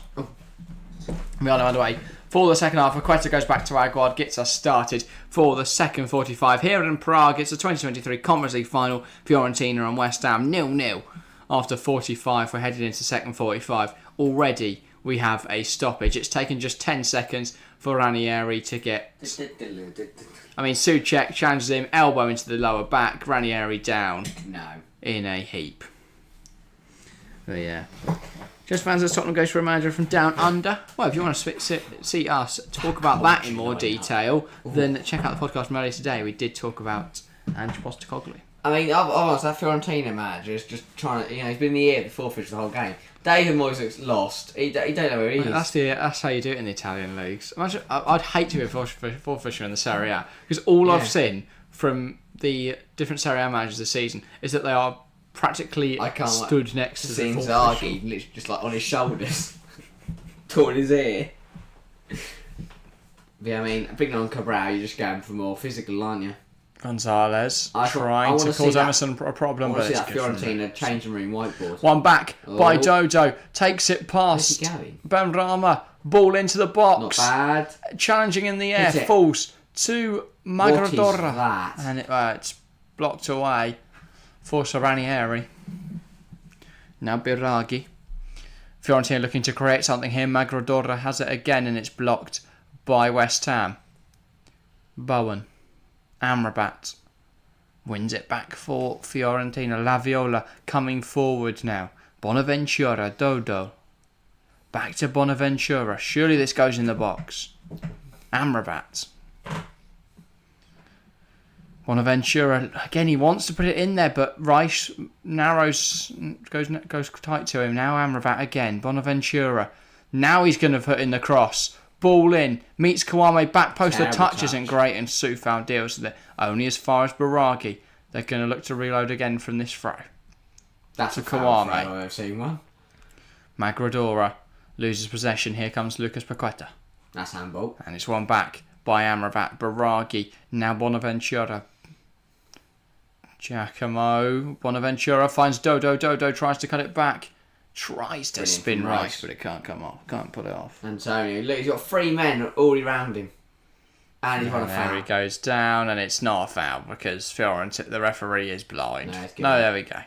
We are now underway for the second half. Paqueta goes back to Aguad, gets us started for the second 45. Here in Prague, it's the 2023 Conference League final. Fiorentina and West Ham 0-0. After 45, we're headed into second 45. Already, we have a stoppage. It's taken just 10 seconds for Ranieri to get... Souček challenges him, elbow into the lower back. Ranieri down. No. In a heap. But yeah... Just fans as Tottenham goes for a manager from down under. Well, if you want to see us talk about that in more detail, then check out the podcast from earlier today. We did talk about Ange Postecoglou. That Fiorentina manager is just trying to, he's been in the air before for the whole game. David Moyes looks lost. He don't know where he is. That's how you do it in the Italian leagues. Imagine, I'd hate to be a fourth fisher in the Serie A, because all I've seen from the different Serie A managers this season is that they are practically stood next to the Zaghi, literally just like on his shoulders, torn his ear. But big on Cabral, you're just going for more physical, aren't you? Gonzalez trying to cause Emerson a problem, but it's Fiorentina changing room whiteboard. One back by Dodo, takes it past Benrahma, ball into the box. Not bad. Challenging in the air, falls to Magrodora, and it's blocked away. For Ranieri. Now Biraghi. Fiorentina looking to create something here. Magrodora has it again and it's blocked by West Ham. Bowen. Amrabat. Wins it back for Fiorentina. Laviola coming forward now. Bonaventura. Dodo. Back to Bonaventura. Surely this goes in the box. Amrabat. Bonaventura, again, he wants to put it in there, but Rice narrows, goes tight to him. Now Amrabat again. Bonaventura. Now he's going to put in the cross. Ball in. Meets Kawame. Back post. The touch isn't great, and Soufal deals with it. Only as far as Biraghi. They're going to look to reload again from this throw. That's a Kawame. I've seen one. Magrodora loses possession. Here comes Lucas Paqueta. That's handball. And it's one back by Amrabat. Biraghi. Now Bonaventura. Giacomo. Bonaventura finds Dodo. Dodo tries to cut it back. Tries to spin Rice, but it can't come off. Can't pull it off. Antonio. Look, he's got 3 men already around him. And he's run a foul. There he goes down, and it's not a foul because the referee is blind. No, there we go.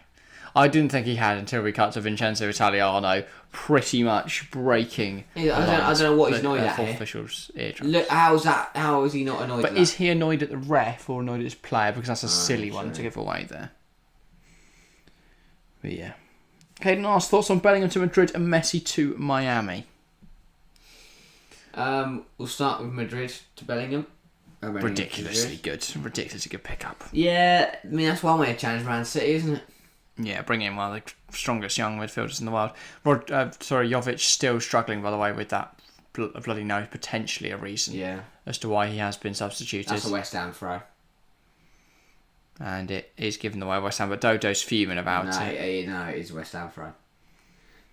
I didn't think he had until we cut to Vincenzo Italiano pretty much breaking. Yeah, I don't know what he's annoyed at here. Official's eardrums. Look, how is he not annoyed? But is he annoyed at the ref or annoyed at his player? Because that's a silly one to give away there. But yeah. Caden asks thoughts on Bellingham to Madrid and Messi to Miami. We'll start with Madrid to Bellingham. Ridiculously good pickup. Yeah, I mean that's one way to challenge Man City, isn't it? Yeah, bring in one of the strongest young midfielders in the world. Jovic still struggling, by the way, with that bloody nose. Potentially a reason as to why he has been substituted. That's a West Ham throw. And it is given the way West Ham, but Dodo's fuming about it. No, it is a West Ham throw.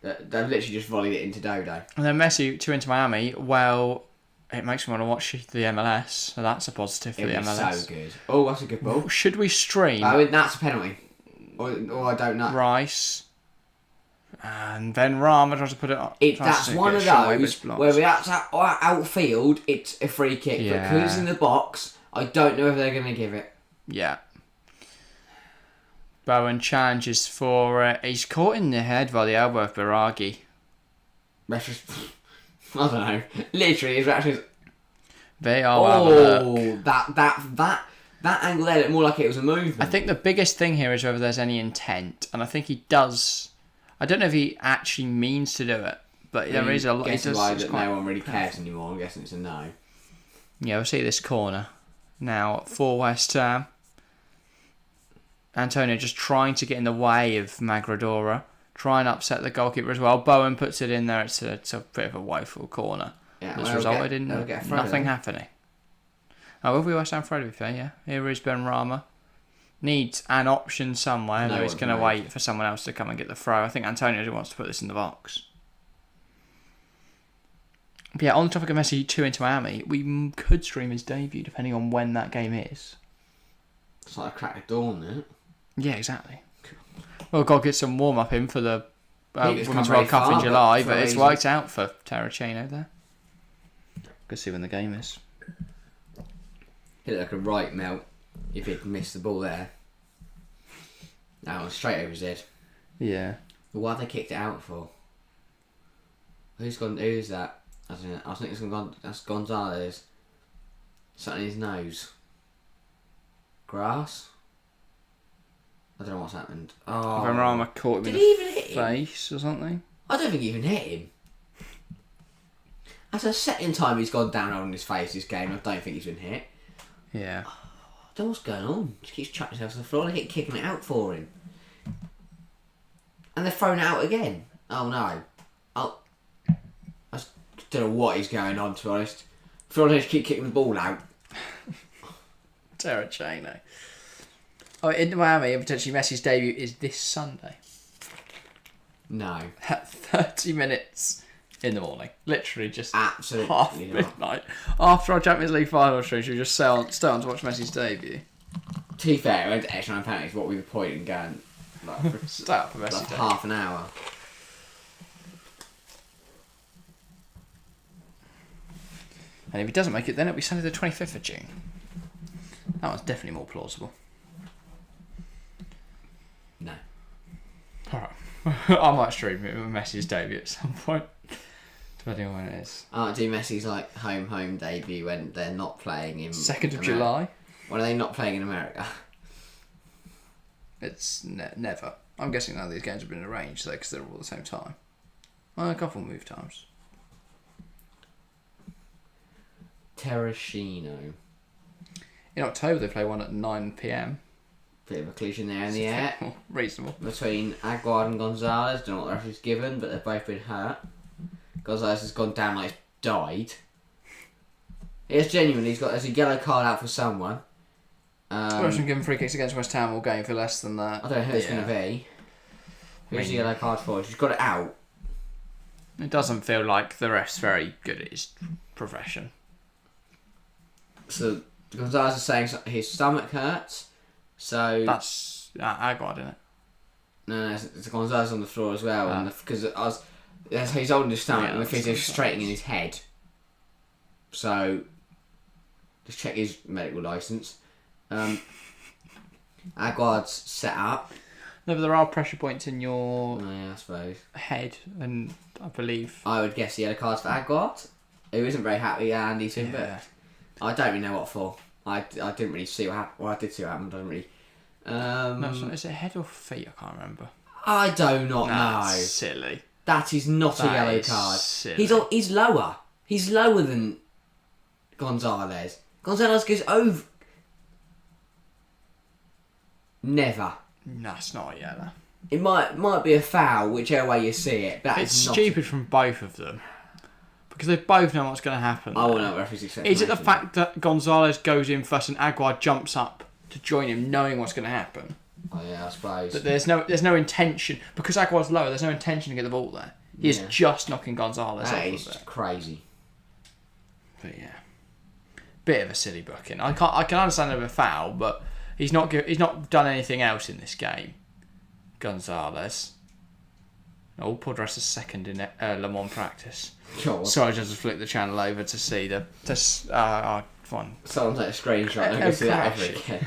They've literally just volleyed it into Dodo. And then Messi to Inter Miami. Well, it makes me want to watch the MLS, so that's a positive for the MLS. So good. Oh, that's a good ball. Should we stream? I mean, that's a penalty. Or I don't know. Rice. And then Rama tries to put it up. That's one of those where we outfield, it's a free kick. But because it's in the box, I don't know if they're going to give it. Yeah. Bowen challenges for... he's caught in the head by the elbow of Biragi. I don't know. Literally, his reaction is... That angle there looked more like it was a movement. I think the biggest thing here is whether there's any intent. And I think he does... I don't know if he actually means to do it. But there is a lot... Guessing why that no one really cares anymore. I'm guessing it's a no. Yeah, we'll see this corner. Now, for West Ham... Antonio just trying to get in the way of Magradora. Try and upset the goalkeeper as well. Bowen puts it in there. It's a bit of a woeful corner. Yeah, that's resulted in nothing happening. Oh, will we West Ham throw, to be fair, yeah. Here is Ben Rama. Needs an option somewhere. No, he's going to wait for someone else to come and get the throw. I think Antonio wants to put this in the box. But yeah, on the topic of Messi 2 into Miami, we could stream his debut depending on when that game is. It's like a crack of dawn, isn't it? Yeah, exactly. Well, got to get some warm-up in for the Women's World Cup in July, but it's worked out for Terracino there. Go see when the game is. Hit it like a right melt if he'd missed the ball there. No, straight over his head. Yeah. But what have they kicked it out for? Who's that? I don't know. I think that's Gonzalez. Something in his nose. Grass? I don't know what's happened. Oh. Rama caught him in the face or something? I don't think he even hit him. That's the second time he's gone down on his face this game. I don't think he's been hit. Yeah. I don't know what's going on. He keeps chucking himself to the floor. They keep kicking it out for him. And they're throwing it out again. Oh no. I don't know what is going on, to be honest. Florida keep kicking the ball out. Terracino. Oh, in Miami, and potentially Messi's debut is this Sunday. No. At 30 minutes in the morning. Literally just absolutely half midnight. After our Champions League final stream, should we just stay on to watch Messi's debut? To be fair, we went to extra time penalties. What would be the point in going stay up for Messi's debut? Half an hour. And if he doesn't make it, then it'll be Sunday the 25th of June. That one's definitely more plausible. No. Alright. I might stream it with Messi's debut at some point. Depending on when it is. I do Messi's home debut when they're not playing in 2nd of July. When are they not playing in America? It's never. I'm guessing none of these games have been arranged though, because they're all at the same time. Well, a couple move times. Terracino. In October they play one at 9 PM. Bit of a collision there in the air. Reasonable. Between Aguard and Gonzalez. Don't know what the referee's given, but they've both been hurt. Gonzalez has gone down like he's died. It's genuinely, there's a yellow card out for someone. West Ham given free kicks against West Ham all game for less than that. I don't know who it's going to be. Who's the yellow card for? She's got it out. It doesn't feel like the ref's very good at his profession. So Gonzalez is saying his stomach hurts. So that's Aguard, isn't it? No, it's Gonzalez on the floor as well, because he's holding his stomach and the physio's straightening his head. So Just check his medical licence. Aguard's set up. No, but there are pressure points in your Yeah, I suppose. head, and I believe... I would guess yellow cards for Aguard, who isn't very happy at Andy soon, but I don't really know what for. I didn't really see what happened. Well, I did see what happened, I don't really... no, so is it head or feet? I can't remember. I do not know. Silly. That is not a yellow card. Silly. He's lower. He's lower than Gonzalez. Gonzalez goes over... Never. No, it's not a yellow. It might be a foul, whichever way you see it. But It's stupid from both of them. Because they both know what's going to happen. I want to know what referee's expectation. Is it the fact that Gonzalez goes in first and Aguard jumps up to join him, knowing what's going to happen? Oh yeah, I suppose. That there's no intention, because Aguard's lower. There's no intention to get the ball there. He is just knocking Gonzalez off That of is it. crazy. But yeah, bit of a silly booking. I can understand of a foul, but he's not done anything else in this game. Gonzalez. Oh, Paul Dress is second in Le Mans practice. God. Sorry, I just flicked the channel over to see the one. Someone take a screenshot and I can see that ever again.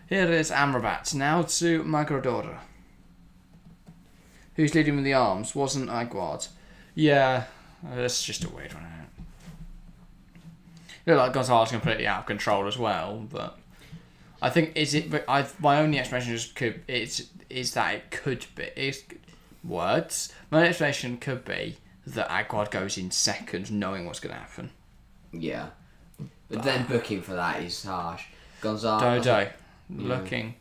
Here is Amrabat, now to Magrodora. Who's leading with the arms? Wasn't Aguard. Yeah, that's just a weird one, isn't it? Look like Gonzalez is completely out of control as well, but I think my only explanation is that it could be words. My explanation could be that Aguard goes in second, knowing what's going to happen. Yeah, but then booking for that is harsh. Gonzalez. Dodo looking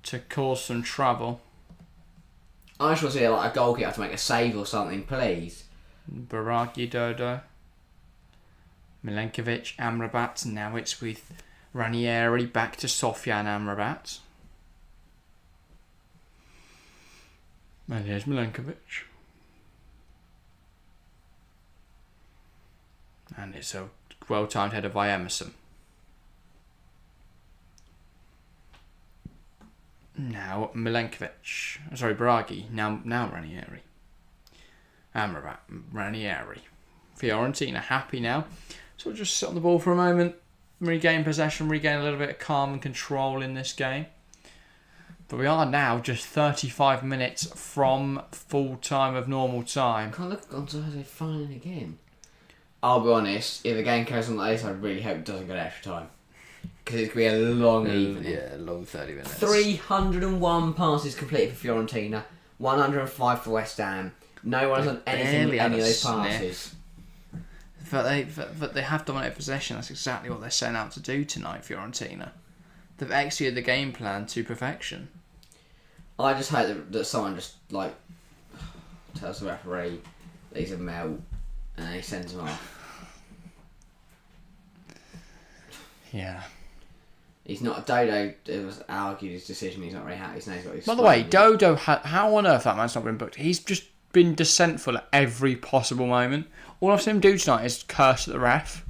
to cause some trouble. I just want to see like a goalkeeper have to make a save or something, please. Baraki Dodo. Milenkovic, Amrabat. Now it's with Ranieri back to Sofyan Amrabat. And here's Milenkovic. And it's a well-timed header by Emerson. Now Milenkovic. Sorry, Baragi. Now Ranieri. Amrabat. Ranieri. Fiorentina happy now. So we'll just sit on the ball for a moment, regain possession, regain a little bit of calm and control in this game. But we are now just 35 minutes from full time of normal time. Can't look at Gonzalez fine again. I'll be honest, if the game goes on like this, I really hope it doesn't go to extra time. Because it's going to be a long evening. Yeah, long 30 minutes. 301 passes completed for Fiorentina, 105 for West Ham. No one has done anything with any of those passes. But they have dominated possession. That's exactly what they're setting out to do tonight, Fiorentina. They've executed the game plan to perfection. I just hope that someone just tells the referee that he's a melt and he sends him off. Yeah. He's not. Dodo was argued his decision. He's not very happy. He's got his. By the way, Dodo, how on earth that man's not been booked? He's just been dissentful at every possible moment. All I've seen him do tonight is curse at the ref.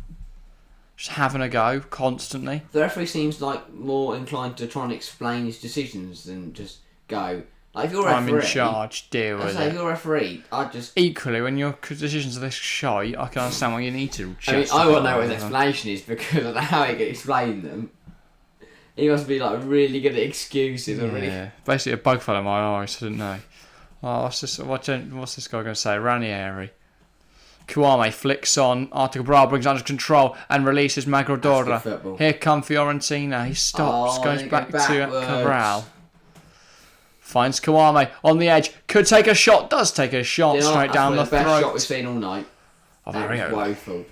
Just having a go constantly. The referee seems like more inclined to try and explain his decisions than just go. Like if you're a referee, I'm in charge. Deal with it. If you're a referee, I'd just. Equally, when your decisions are this shy, I can understand why you need to. I want to know what his explanation is because of how he can explain them. He must be like really good at excuses. Yeah, really. Basically a bug fell in my eyes. I didn't know. Oh, what's this guy going to say? Ranieri. Kouame flicks on. Arthur Cabral brings under control and releases Magrodora. Here come Fiorentina. He stops, goes back to Cabral. Finds Kouame on the edge. Could take a shot. Does take a shot straight down the throat. Best shot we've seen all night. Oh, that was woeful.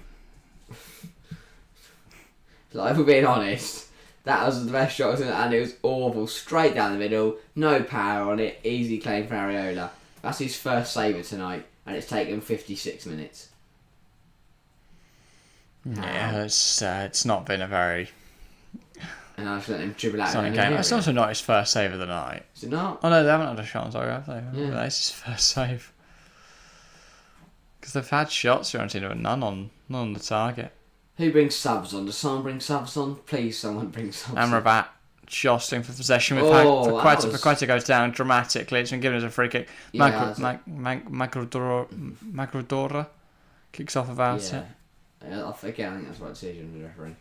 Like, if we're being honest, that was the best shot, and it was awful. Straight down the middle, no power on it. Easy claim for Areola. That's his first saver tonight, and it's taken 56 minutes. Yeah, it's not been a very. And I just let him dribble out. Game. It's also not his first save of the night. Is it not? Oh no, they haven't had a shot on target, have they? Yeah. That's his first save. Because they've had shots, Fiorentina, but none on the target. Who brings subs on? Does someone bring subs on? Please, someone bring subs on. Amrabat jostling for possession with Paqueta goes down dramatically. It's been given as a free kick. Magrodora kicks off about it. Again, I think that's the right decision with the referee.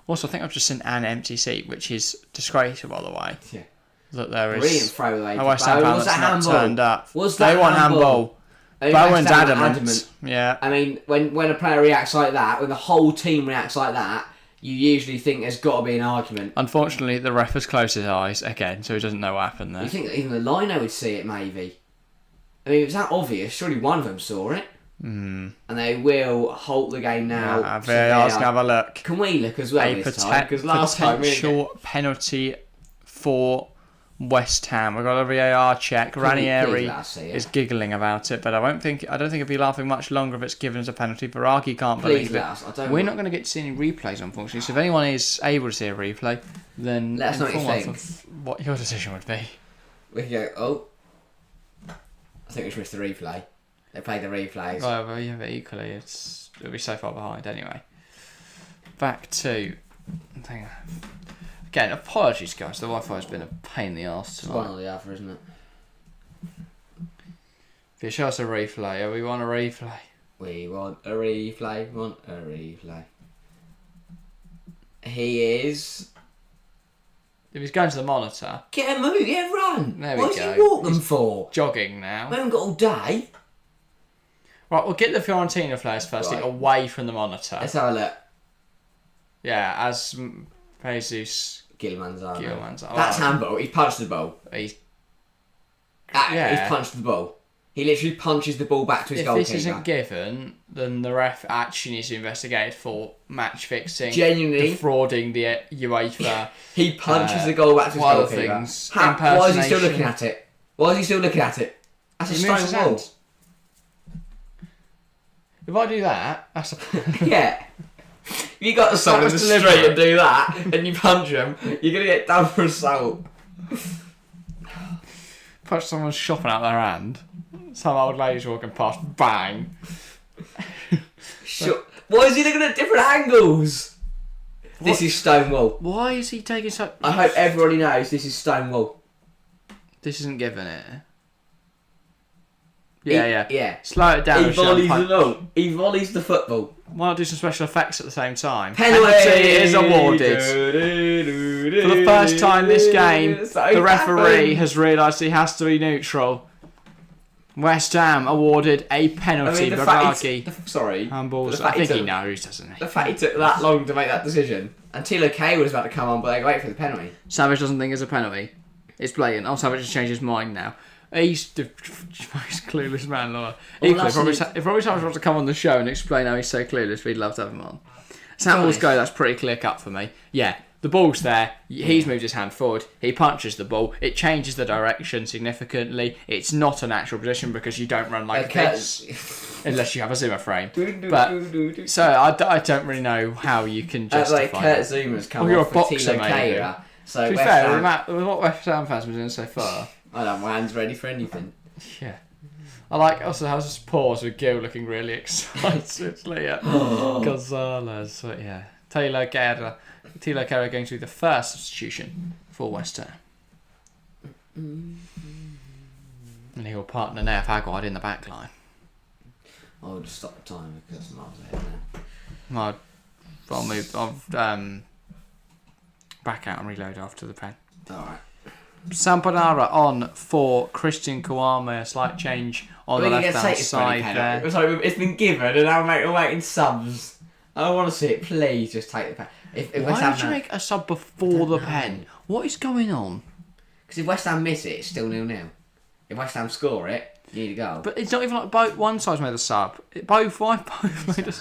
Also, I think I've just seen an empty seat, which is disgraceful, by the way. Yeah. That there is Brilliant throwaway. a West Ham fan Was that's that not handball? turned up. Was that They want handball. Bowen's West Ham adamant. Yeah. I mean, when a player reacts like that, when the whole team reacts like that, you usually think there's got to be an argument. Unfortunately, the ref has closed his eyes again, so he doesn't know what happened there. You think that even the lino would see it, maybe? I mean, it's that obvious. Surely one of them saw it. And they will halt the game now. VAR's going to have a look. Can we look as well this time? Because last time potential penalty for West Ham. We've got a VAR check. Ranieri is giggling about it, but I don't think he'll be laughing much longer if it's given as a penalty. Baraki can't believe it. We're not going to get to see any replays, unfortunately. So if anyone is able to see a replay, then let us know what you think. What your decision would be. We can go. I think we should miss the replay. They played the replays. Well, yeah, but equally, it'll be so far behind anyway. Back to... Again, apologies, guys. The Wi-Fi's been a pain in the arse tonight. It's one or the other, isn't it? If you show us a replay, we want a replay. We want a replay. He is... If he's going to the monitor... Get a move, get a run! There we go. What is he walking for? Jogging now. We haven't got all day. Right, we'll get the Fiorentina players firstly away from the monitor. Let's have a look. Yeah, as Jesus Gilmanzano. That's handball. He punched the ball. He's punched the ball. He literally punches the ball back to his goalkeeper. If this isn't given, then the ref actually needs to investigate for match fixing, genuinely defrauding the UEFA. He punches the goal back to his goalkeeper. Why is he still looking at it? That's a stone wall. If I do that, that's a... Yeah. If you got someone in the street and do that, and you punch them, you're going to get done for assault. Punch someone's shopping out their hand. Some old lady's walking past, bang. Sure. Why is he looking at different angles? This is Stonewall. Why is he taking so... I hope everybody knows this is Stonewall. This isn't giving it. Yeah. Slow it down. He volleys the football. Why not do some special effects at the same time? Penalty is awarded. For the first time this game, the referee has realised he has to be neutral. West Ham awarded a penalty. Handballs. I think he knows, doesn't he? The fact he took that long to make that decision. And Tilo K was about to come on, but they wait for the penalty. Savage doesn't think it's a penalty. It's blatant. Oh, Savage has changed his mind now. He's the most clueless man, Laura. Equally, if Robbie Savage wants to come on the show and explain how he's so clueless, we'd love to have him on. Handball's go, that's pretty clear cut for me. Yeah, the ball's there. He's moved his hand forward. He punches the ball. It changes the direction significantly. It's not a natural position because you don't run like this unless you have a Zimmer frame. But so I don't really know how you can justify like Kurt Zuma's come off for Tilo K. So to be fair, with what West Ham fans have been doing so far, I don't have my hands ready for anything. Yeah. I like also how's this pause with Gil looking really excited at Gonzalez. But yeah. Tilo Kehrer going to be the first substitution for West Ham. And he will partner Neff Aguard in the back line. I'll just stop the time because I'm miles ahead now. I'll move back out and reload after the pen. Alright. Sampanara on for Christian Kouame. A slight change on the left-hand side there. Sorry, it's been given and now we're waiting subs. I don't want to see it. Please just take the pen. Why did you make a sub before the pen? What is going on? Because if West Ham miss it, it's still 0-0. If West Ham score it, you need a goal. But it's not even like both. One side's made a sub. Both made a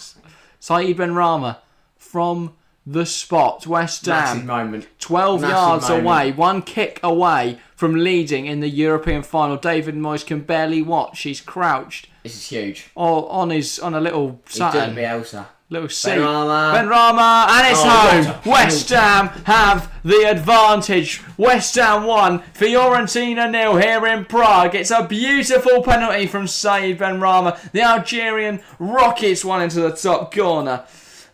Saeed Benrahma from the spot. West Ham, moment. 12 yards away, one kick away from leading in the European final. David Moyes can barely watch. He's crouched. This is huge. On a little Saturn. He's doing Bielsa. Little seat. Benrahma, and it's home. West Ham have the advantage. West Ham 1, Fiorentina 0 here in Prague. It's a beautiful penalty from Saeed Benrahma. The Algerian rockets one into the top corner.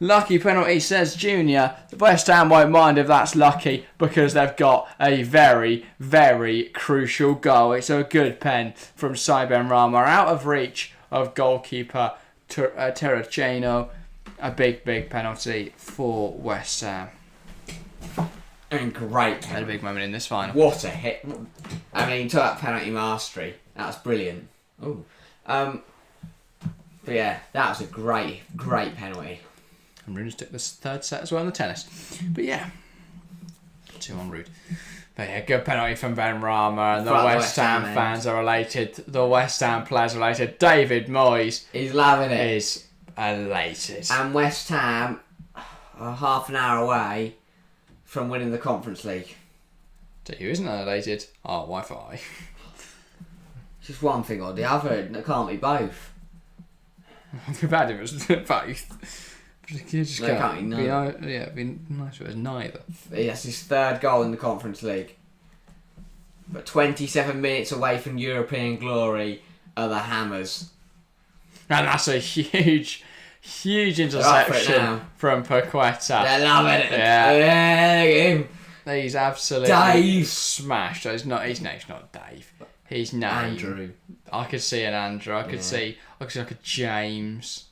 Lucky penalty, says Junior. West Ham won't mind if that's lucky because they've got a very, very crucial goal. It's a good pen from Saeed Benrahma, out of reach of goalkeeper Terracino. a big penalty for West Ham. And great penalty. Had a big moment in this final. What a hit. I mean, talk about penalty mastery. That was brilliant. Oh. But yeah, that was a great penalty. And Rude took this third set as well in the tennis. But yeah, 2-1 Rude. But yeah, good penalty from Ben Rama. And the West Ham fans are elated. The West Ham players are elated. David Moyes. He's loving it. Is elated. And West Ham are half an hour away from winning the Conference League. Who isn't elated? Oh, Wi-Fi. Just one thing or the other. It can't be both. It'd be bad if it was both. Just can't be none. It'd be nice if it was neither. That's his third goal in the Conference League. But 27 minutes away from European glory are the Hammers. And that's a huge interception from Paqueta. They're loving it. Yeah. He's absolutely Dave. smashed. His name's not Dave. His name. Andrew. I could see an Andrew. I could see like a James.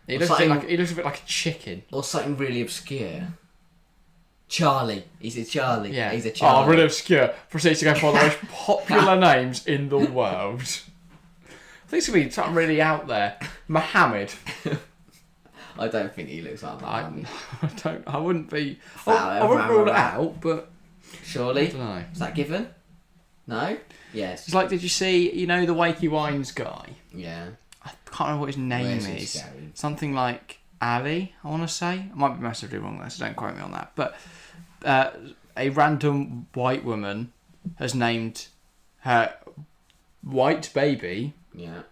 He looks a bit like a chicken. Or something really obscure. Charlie. He's a Charlie. Yeah. He's a Charlie. Oh, really obscure. Proceeds to go for the most popular names in the world. I think it's going to be something really out there. Mohammed. I don't think he looks like Mohammed. I wouldn't be... I wouldn't rule it out, but... Surely? I don't know. Is that given? No? Yes. It's like, did you see, the Wakey Wines guy? Yeah. I can't remember what his name is. Something like Ali, I want to say. I might be massively wrong there, so don't quote me on that. But a random white woman has named her white baby... Yeah.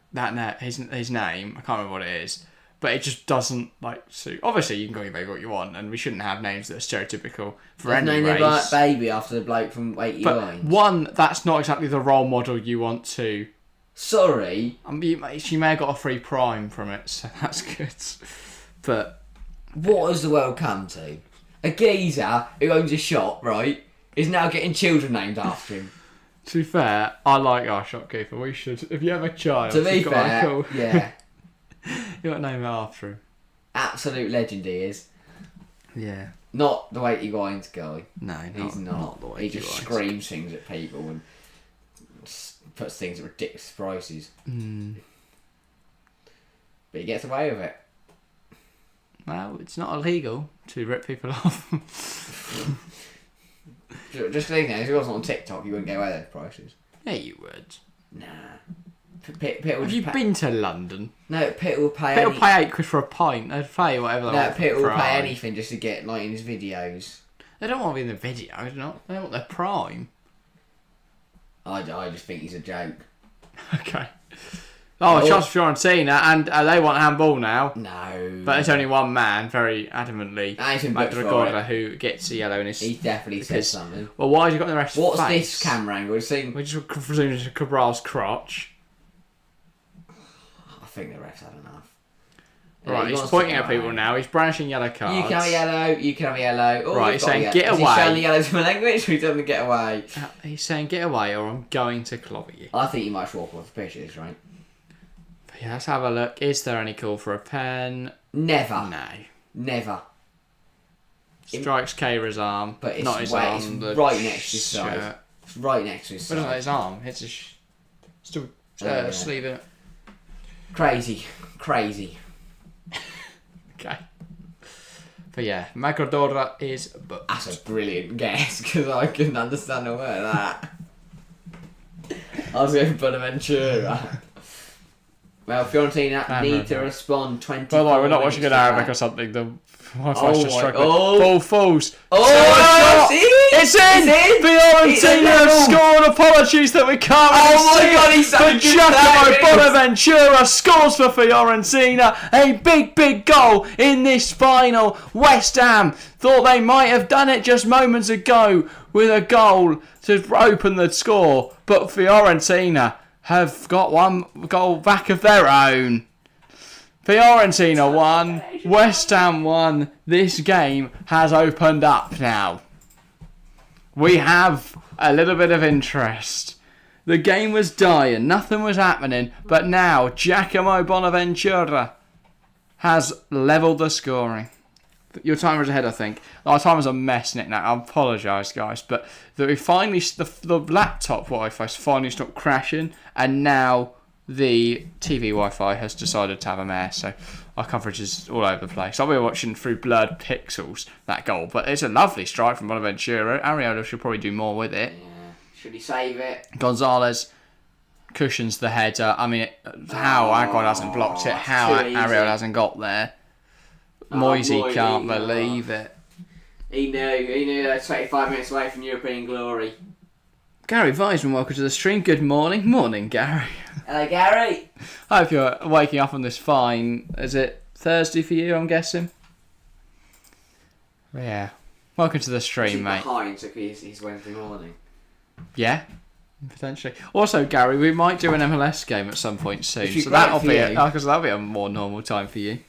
His name, I can't remember what it is, but it just doesn't suit. Obviously, you can call your baby what you want, and we shouldn't have names that are stereotypical for any race. Named baby after the bloke from Wakey Wines. One, that's not exactly the role model you want to. Sorry. She may have got a free prime from it, so that's good. But what has the world come to? A geezer who owns a shop, right, is now getting children named after him. To be fair, I like our shopkeeper. We should, if you have a child, to be fair, yeah, you got to name it after him. Absolute legend he is. Yeah. Not the Wakey Wines guy. No, he's not the Wakey He just Wines. screams things at people and puts things at ridiculous prices. But he gets away with it. Well, it's not illegal to rip people off. Just think, if he wasn't on TikTok, you wouldn't get away with those prices. Yeah, you would. Nah. Have you been to London? No, Pitt will pay. Pitt will pay £8 for a pint. They'd pay whatever they want. No, Pitt will pay anything just to get in his videos. They don't want to be in the video. They don't want their prime. I just think he's a joke. Okay. Oh, Charles Fiorentina, and they want handball now. No. But it's only one man, very adamantly, McGregor, who gets a yellow in his... He definitely said something. Well, why has he got the rest What's face? this camera angle? We just presumed it's Cabral's crotch. I think the ref's had enough. Right, he's pointing at people now. He's brandishing yellow cards. You can have a yellow. You can have a yellow. Oh, right, he's saying get away. Is he showing the yellow to my language or he telling me get away? He's saying get away or I'm going to clobber you. I think you might walk off the pitches, right? But yeah, let's have a look. Is there any call for a pen? Never. No. Never. Strikes Keira's arm. But it's not his arm. It's right next to his side. It's right next to his side. But it's not his arm. It's his still sleeve in it. Crazy. Okay. But yeah, Magrodora is booked. That's a brilliant guess because I couldn't understand a word of that. I was going for Bonaventura. Well, Fiorentina need to respond 20. By the way, we're not watching in Arabic or something. The Wi-Fi's just struggling. Ball falls. Oh, it's in! Fiorentina have scored. Apologies that we can't see God, he's so good. Giacomo Bonaventura scores for Fiorentina. A big goal in this final. West Ham thought they might have done it just moments ago with a goal to open the score, but Fiorentina have got one goal back of their own. Fiorentina won, West Ham won. This game has opened up now. We have a little bit of interest. The game was dying, nothing was happening, but now Giacomo Bonaventura has levelled the scoring. Your timer's ahead, I think. Our timer's a mess, Nick. Now, I apologise, guys, but we finally the laptop Wi-Fi finally stopped crashing, and now the TV Wi-Fi has decided to have a mess. So our coverage is all over the place. I'll be watching through blurred pixels that goal, but it's a lovely strike from Bonaventura. Areola should probably do more with it. Yeah. Should he save it? Gonzalez cushions the header. I mean, how Aguilar hasn't blocked it, how Areola hasn't got there. Moisey can't believe it. He knew they were 25 minutes away from European glory. Gary Weisman, welcome to the stream. Good morning. Morning, Gary. Hello, Gary. I hope you're waking up on this fine. Is it Thursday for you, I'm guessing? Yeah. Welcome to the stream, mate. Behind, so he's Wednesday morning. Yeah, potentially. Also, Gary, we might do an MLS game at some point soon. So that'll be a more normal time for you.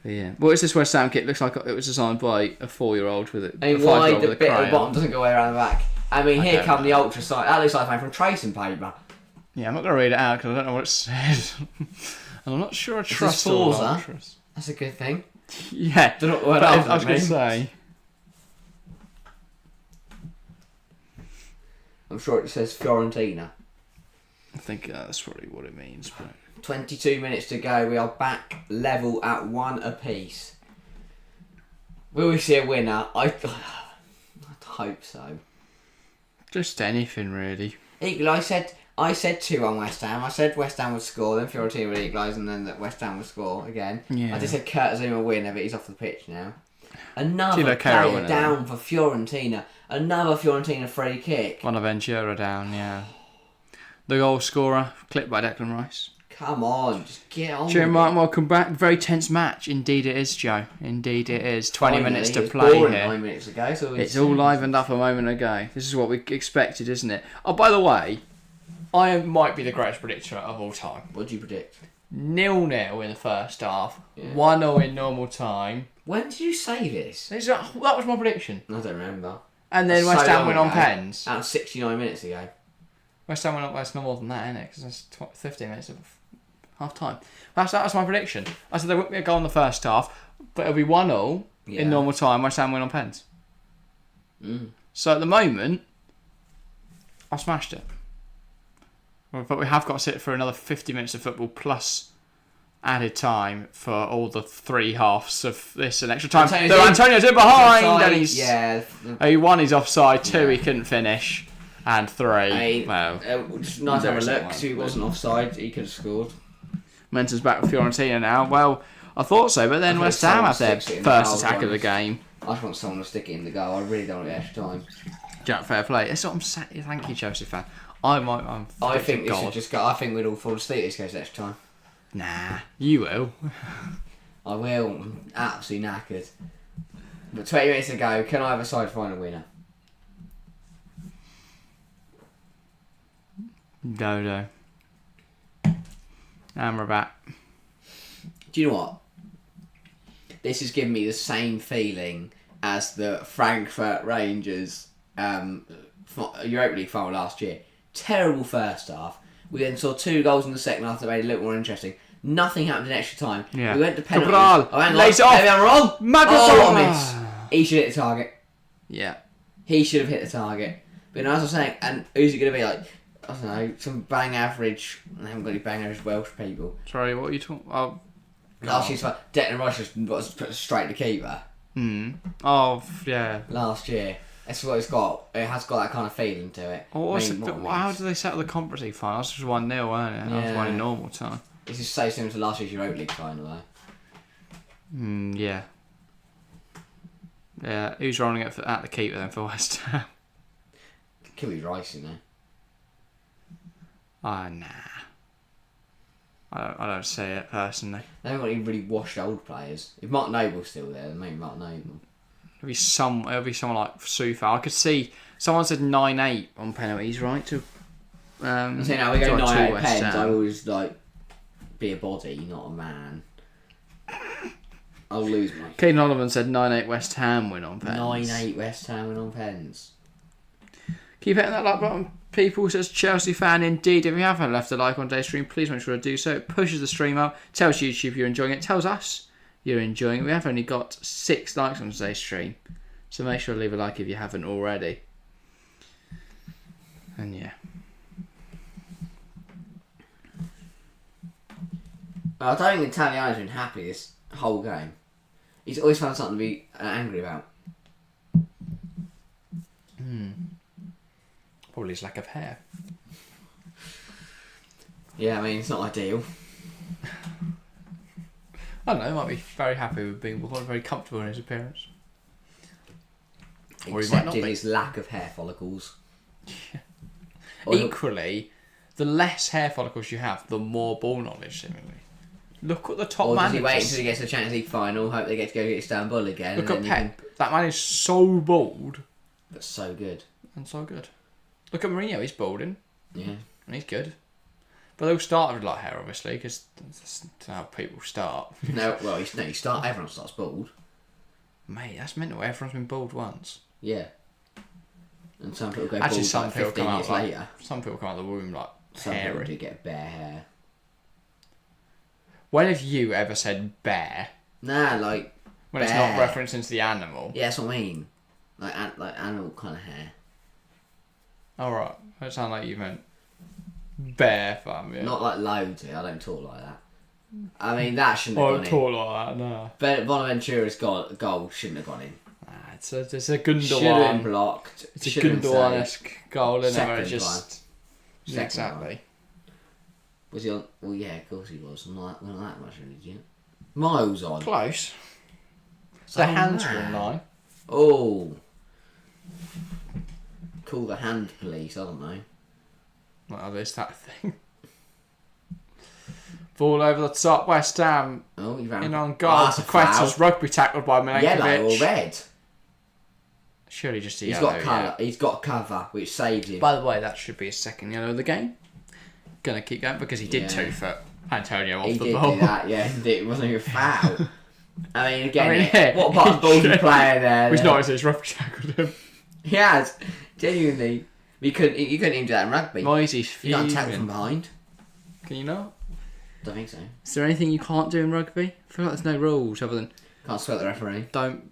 Yeah. What is this West Ham kit? Looks like it was designed by a 4-year-old with it. I mean, why the bit at the bottom doesn't go way around the back? I mean, here come the ultra site. That looks like made from tracing paper. Yeah, I'm not going to read it out because I don't know what it says. And I'm not sure I trust all ultras. That's a good thing. Yeah. I was going to say. I'm sure it says Fiorentina. I think that's probably what it means. But 22 minutes to go. We are back level at 1 apiece. Will we see a winner? I'd hope so. Just anything, really. Equally, I said 2-1 West Ham. I said West Ham would score, then Fiorentina would equalise, and then that West Ham would score again. Yeah. I just said Kurt Zouma winner, but he's off the pitch now. Another player down for Fiorentina. Another Fiorentina free kick. Bonaventura down, yeah. The goal scorer, clipped by Declan Rice. Come on, just get on. Cheery Martin, welcome back. Very tense match. Indeed it is, Joe. Indeed it is. 20 minutes to play here. 9 minutes ago, so it's all livened up a moment ago. This is what we expected, isn't it? Oh, by the way, I might be the greatest predictor of all time. What do you predict? 0-0 in the first half. Yeah. 1-0 in normal time. When did you say this? That was my prediction. I don't remember. And then West Ham went on pens. That was 69 minutes ago. West Ham went on. That's no more than that, isn't it? Because that's 15 minutes of half time. That was my prediction. I said there won't be a goal in the first half, but it'll be 1-0 in normal time. West Ham went on pens. So at the moment, I smashed it. But we have got to sit for another 50 minutes of football plus added time for all the 3 halves of this and extra time. Antonio's in behind, and he's one he's offside, 2 he couldn't finish, and 3 just nice to have a look because he wasn't offside, he could have scored. Menton's back with Fiorentina now. Well, I thought so, but then West Ham have their first attack of the game. I just want someone to stick it in the goal. I really don't want the extra time. Jack, fair play. That's what I'm saying. Thank you, Chelsea fan. I think this should just go. I think we'd all fall asleep this goes extra time. Nah, you will. I will. I'm absolutely knackered. But 20 minutes to go. Can either side find a winner? No. And we're back. Do you know what? This is giving me the same feeling as the Frankfurt Rangers Europa League final last year. Terrible first half. We then saw 2 goals in the second half that made it a little more interesting. Nothing happened in extra time. Yeah. We went to penalties. Lays it off. Maybe I'm wrong. What a miss. He should hit the target. Yeah. He should have hit the target. But as I was saying, and who's it going to be like? I don't know, some bang average. I haven't got any bang average Welsh people. Sorry, what are you talking about? Last year's Declan Rice was put straight to keeper. Oh, yeah. Last year. That's what it's got. It has got that kind of feeling to it. How did they settle the Conference League final? It was 1-0, wasn't it? That was 1 in normal time. This is so similar to last year's Europa League final, though. Yeah. Yeah, who's running it at the keeper then for West Ham? Could be Rice in there. Nah. I don't see it personally. They haven't got any really washed old players. If Mark Noble's still there, then maybe Mark Noble. It'll be someone like Sufa. I could see someone said 9-8 on penalties, right? To I'm saying now we go 9-8 pens. I always be a body, not a man. I'll lose my. Keane Holloman said 9-8 West Ham win on pens. 9-8 West Ham win on pens. Keep hitting that like button, people. Says Chelsea fan indeed. If you haven't left a like on today's stream, please make sure to do so. It pushes the stream up, tells YouTube you're enjoying it, tells us you're enjoying it. We have only got 6 likes on today's stream, so make sure to leave a like if you haven't already. And yeah. I don't think Italiano's been happy this whole game. He's always found something to be angry about. Probably his lack of hair. Yeah, I mean, it's not ideal. I don't know, he might be very happy with being very comfortable in his appearance. Or he might not be. His lack of hair follicles. Yeah. Equally, the less hair follicles you have, the more ball knowledge, seemingly. Look at the top man. Or does he wait until he gets to the Champions League final, hope they get to go get Istanbul again? Look at Pep. That man is so bald. That's so good. And so good. Look at Mourinho, he's balding. Yeah. And he's good. But they'll start with light hair, obviously, because that's how people start. No, well, everyone starts bald. Mate, that's mental. Everyone's been bald once. Yeah. And some people go Actually, bald some like people 15 come years out later. Some people come out of the womb like Some hairy. people do get bare hair. When have you ever said bear? Nah, like When it's not referencing to the animal? Yeah, that's what I mean. Like animal kind of hair. Alright, that sounds like you meant bear fam, yeah. Not like loads. I don't talk like that. I mean, that shouldn't I have don't gone talk like that, no. But Bonaventura's goal shouldn't have gone in. It's a Gundogan. Should have been blocked. It's a Gundogan-esque goal, isn't it? Where it Second just... Second exactly. time. Was he on? Well, yeah, of course he was. Not that much of an idiot. Miles on. Close. The hands were in line. Oh. Call the hand police, I don't know. Well, there's that thing. Ball over the top, West Ham. Oh, you ran in on goal. that's a foul. Quetta's rugby tackled by Milenkovic. Yellow or red? Surely just a He's yellow, got colour. yeah. He's got cover, which saves him. By the way, that should be his second yellow of the game. Gonna keep going because he did Yeah. 2-foot Antonio off He the did ball. do that, yeah. It wasn't even a foul. I mean, again, yeah, what part of ball's he playing there? He's not, he's rugby tackled him. He has. Genuinely. You couldn't even do that in rugby. Moisey's You can't tackle fuming. from behind. Can you not? Don't think so. Is there anything you can't do in rugby? I feel like there's no rules other than Can't sweat the referee. don't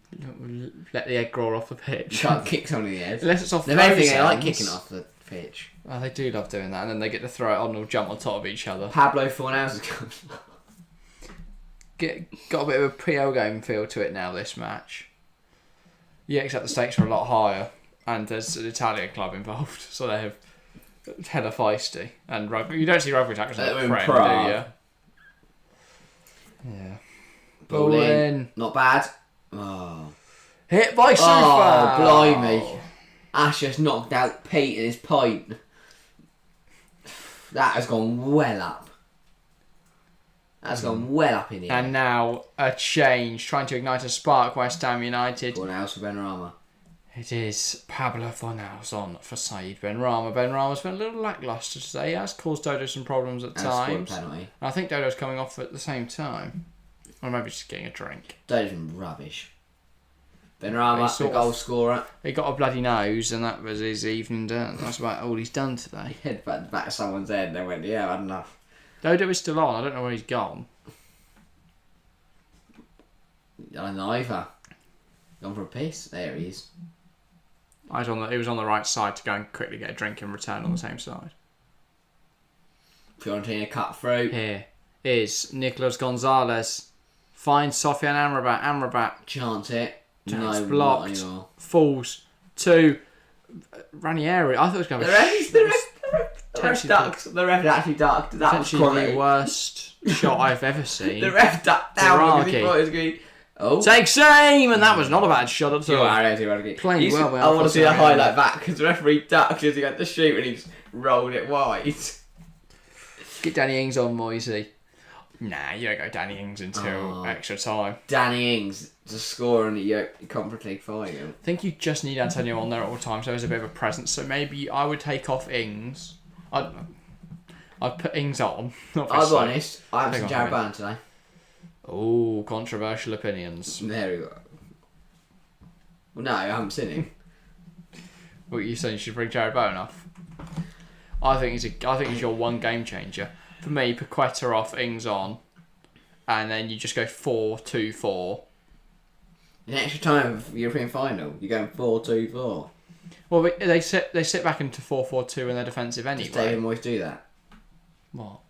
let the egg roll off the You pitch. can't kick someone in the head. Unless it's off The main thing they like throw-ins. kicking off the pitch. Oh, they do love doing that, and then they get to throw it on or jump on top of each other. Pablo Fornals has come. Got a bit of a PL game feel to it now, this match. Yeah, except the stakes are a lot higher, and there's an Italian club involved, so they have hella feisty. And rugby, you don't see rugby tackles like in Prem, Prague. do you? Yeah. Ball in. Not bad. Oh. Hit by Sufa! Oh, blimey. Ash just knocked out Pete in his point. That has gone well up. That's gone well up in the air. And now a change, trying to ignite a spark, West Ham United. Fornals for Benrahma. It is Pablo Fornals on for Said Benrahma. Benrahma's been a little lacklustre today. He has caused Dodo some problems at And scored a times. penalty. And I think Dodo's coming off at the same time. Or maybe just getting a drink. Dodo's been rubbish. Benrahma, He's the sort goal of- scorer. He got a bloody nose, and that was his evening done. That's about all he's done today. He headbutted the back of someone's head and they went, yeah, I've had enough. Dodo is still on. I don't know where he's gone. I don't know either. Gone for a piss. There he is. He was on the right side to go and quickly get a drink and return on the same side. Fiorentina cut through. Here is Nicolas Gonzalez. Finds Sofian Amrabat. Amrabat Chance it. It's No, blocked. not anymore. falls to Ranieri. I thought it was going to The be ref ducked. The ref actually ducked. That was potentially quality. the worst shot I've ever seen. The ref ducked down because he Iraqi. thought it was going to be... Oh. Takes aim, and that was not a bad shot at all. Playing well by I want to see the Alphonso highlight Ranieri. back because the referee ducked as he had to shoot and he just rolled it wide. Get Danny Ings on, Moisey. Nah, you don't go Danny Ings until extra time. Danny Ings to score in the Conference League final. I think you just need Antonio on there at all times, so there's a bit of a presence. So maybe I would take off Ings. I'd put Ings on. I'll be obviously. honest, I haven't Take seen off Jared him. Byrne today. Oh, controversial opinions. There we go. Well, no, I haven't seen him. What you saying? You should bring Jared Bowen off. I think he's your one game changer. For me, Paqueta off, Ings on, and then you just go 4-2-4. In extra time of European final, you're going 4-2-4. Well, they sit back into 4-4-2 in their defensive anyway. Does David Moyes do that? What?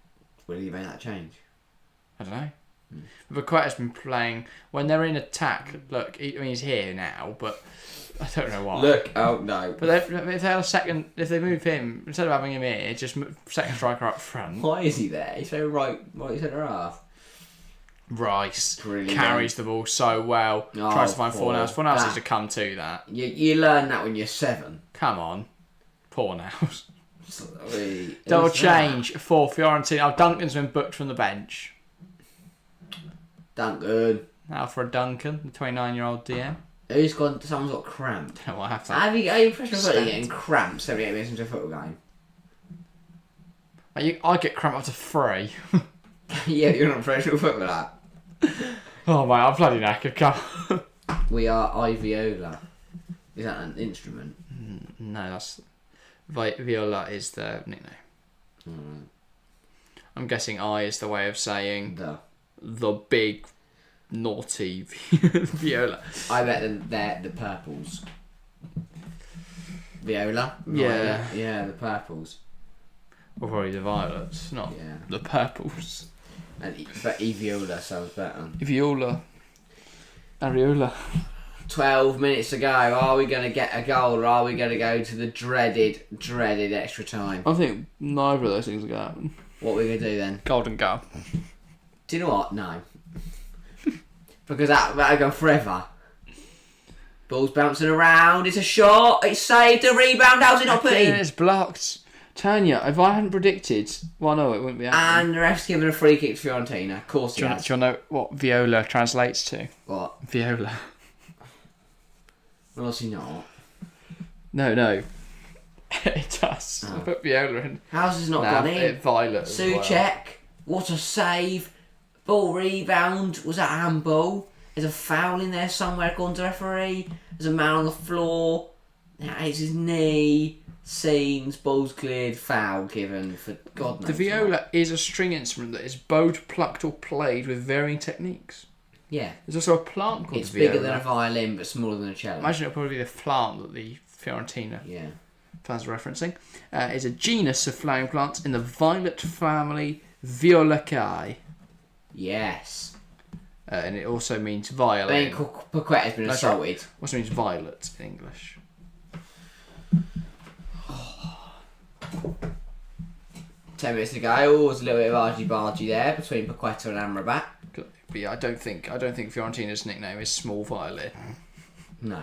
Will he make that change? I don't know. But Paqueta's been playing when they're in attack. Look, he's here now, but I don't know why. Look, oh no. But if they have if they move him instead of having him here, just second striker up front. Why is he there? He's so right centre half. Rice Brilliant. carries the ball so well. Tries to find Fornals. Fornals needs to come to that. You learn that when you're 7. Come on, Fornals. Sorry. Double change for Fiorentina. Oh, Duncan's been booked from the bench. Duncan. Now for a Duncan, the 29-year-old DM. Who's gone? Someone's got cramp. Oh, I have to. Are you professional football getting cramps 78 minutes into a football game? I get cramp up to 3. Yeah, you're not a professional footballer. Oh my, I'm bloody knackered. Come. We are Iviola. Is that an instrument? No, that's Viola is the nickname. I'm guessing I is the way of saying the big naughty Viola. I bet they're the purples. Viola? Yeah. Yeah, the purples. Or probably the violets, not the purples. But Eviola sounds better. Viola. Areola. 12 minutes to go. Are we going to get a goal or are we going to go to the dreaded extra time? I think neither of those things are going to happen. What are we going to do then? Golden goal. Do you know what? No. Because that'll go forever. Ball's bouncing around. It's a shot. It's saved. A rebound. How's it not put in? It's blocked. Tanya, if I hadn't predicted, well, no, it wouldn't be happening. And the ref's given a free kick to Fiorentina. Of course he has. Do you know what Viola translates to? What? Viola. Well, obviously not. No. It does. Oh. I put Viola in. How's this not gone in? Violet. Souček. What a save. Ball rebound. Was that a handball? There's a foul in there somewhere according to the referee. There's a man on the floor. That hits his knee. Scenes, balls cleared, foul given for God knows. The viola is a string instrument that is bowed, plucked or played with varying techniques. Yeah. There's also a plant called it's the viola. bigger than a violin but smaller than a cello. Imagine it'll probably be the plant that the Fiorentina fans are referencing. It's a genus of flowering plants in the violet family Violaceae. Yes. And it also means violin. I think Paqueta's been assaulted. Also means violet in English. 10 minutes to go. Oh, there's a little bit of argy-bargy there between Paqueta and Amrabat. But yeah, I don't think Fiorentina's nickname is Small Violin. No.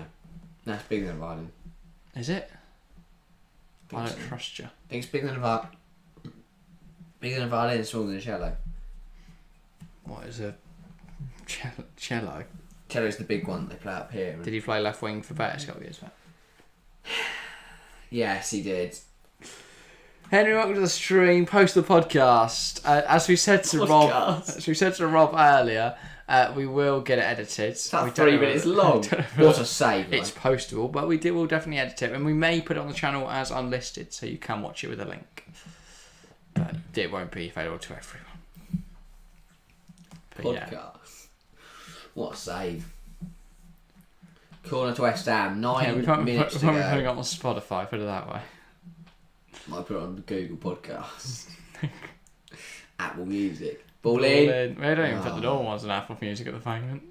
That's bigger than a violin. Is it? I don't trust you. I think it's bigger than a violin. Bigger than a violin and smaller than a cello. What is a cello? Cello's the big one they play up here. Did he play left wing for Betis a couple of years back? Yes, he did. Henry, welcome to the stream. Post the podcast. As we said to Rob earlier, we will get it edited. It's about 3 minutes long. What a save! It's postable, but we'll definitely edit it, and we may put it on the channel as unlisted, so you can watch it with a link. But it won't be available to everyone. But podcast. Yeah. What a save! Corner to West Ham. 9 we can't minutes to go. Put it on Spotify. Put it that way. Might put it on Google Podcasts. Apple Music. Ball in. We don't even put the normal ones on Apple Music at the moment.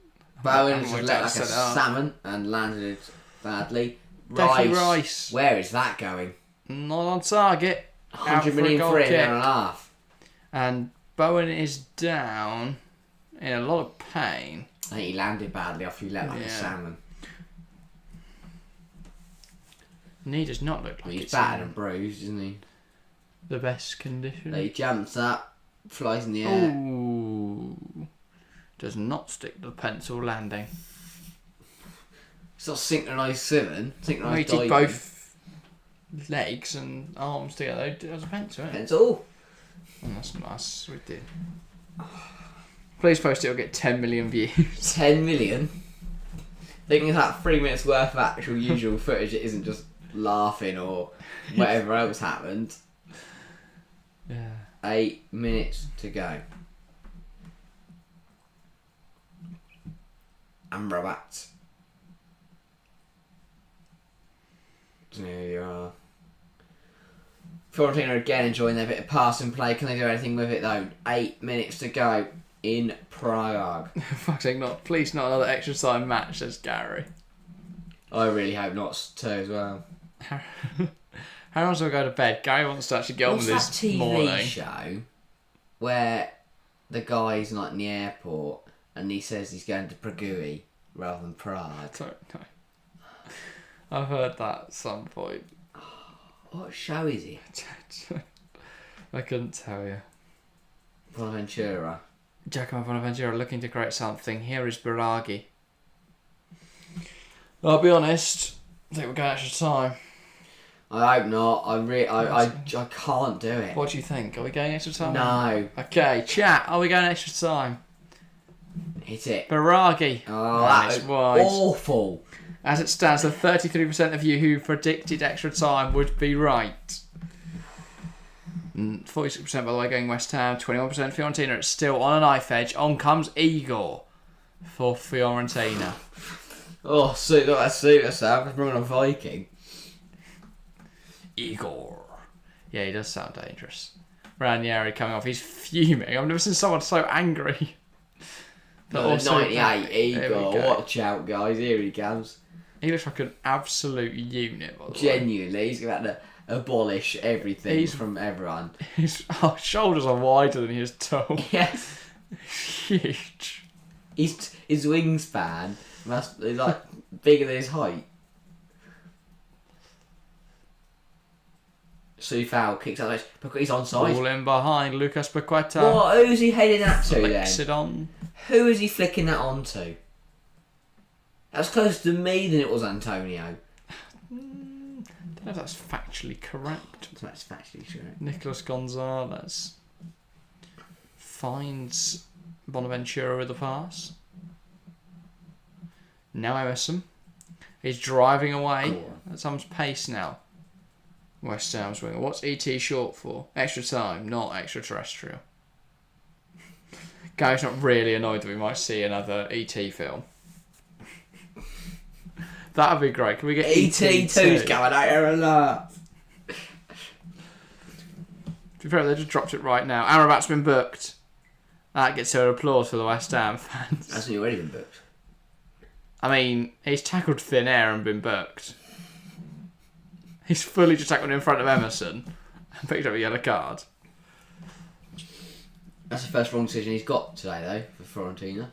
Bowen just let like a salmon and landed it badly. Rice. Where is that going? Not on target. 100 million for it, and a half. And Bowen is down in a lot of pain. I think he landed badly after he let like a salmon. Knee does not look like he's battered and bruised, isn't he? The best condition. He jumps up, flies in the air. Ooh. Does not stick to the pencil landing. It's not synchronised swimming. Synchronised diving. Both legs and arms together as a pencil, isn't it? Pencil. Oh, that's nice. We did. Please post it. It'll get 10 million views. 10 million? I think it's like 3 minutes worth of actual usual footage. It isn't just laughing or whatever else happened. Yeah. 8 minutes to go. Amrabat. There you are. Fiorentina again enjoying their bit of pass and play. Can they do anything with it though? 8 minutes to go in Prague. Fuck's sake, please not another extra time match, says Gary. I really hope not too as well. How else do I go to bed? Gary wants to actually get on with this What's that TV morning. show where the guy's like in the airport and he says he's going to Prague rather than Prague? I don't know. I've heard that at some point. What show is it? I couldn't tell you. Bonaventura. Giacomo Bonaventura looking to create something. Here is Biraghi. I'll be honest. I think we're going extra time. I hope not. I can't do it. What do you think? Are we going extra time? No. Okay, chat. Are we going extra time? Hit it. Biraghi. Oh, that was wide. awful. As it stands, the 33% of you who predicted extra time would be right. 46% by the way going West Ham, 21% Fiorentina. It's still on a knife edge. On comes Igor for Fiorentina. Oh, that's super sad. Let's bring on a Viking. Igor. Yeah, he does sound dangerous. Ranieri coming off. He's fuming. I've never seen someone so angry. But also 98 Igor. Watch out, guys. Here he comes. He looks like an absolute unit, by the way. Genuinely, he's about to abolish everything from everyone. His shoulders are wider than he is tall. Yes. Huge. His wingspan is like bigger than his height. Soufal kicks out. He's onside. Ball in behind Lucas Paqueta. What? Who's he heading that to Flicks then? it on. Who is he flicking that onto? That's closer to me than it was Antonio. I don't know if that's factually correct. That's factually correct. Nicolas Gonzalez finds Bonaventura with the pass. Now Emerson. He's driving away at some pace now. West Ham's winger. What's ET short for? Extra time, not extraterrestrial. Gary's not really annoyed that we might see another ET film. That'd be great. Can we get ET2's going out here and that? To be fair, they just dropped it right now. Amrabat's been booked. That gets her applause for the West Ham fans. Hasn't he already been booked? I mean, he's tackled thin air and been booked. He's fully just tackled in front of Emerson and picked up a yellow card. That's the first wrong decision he's got today, though, for Fiorentina.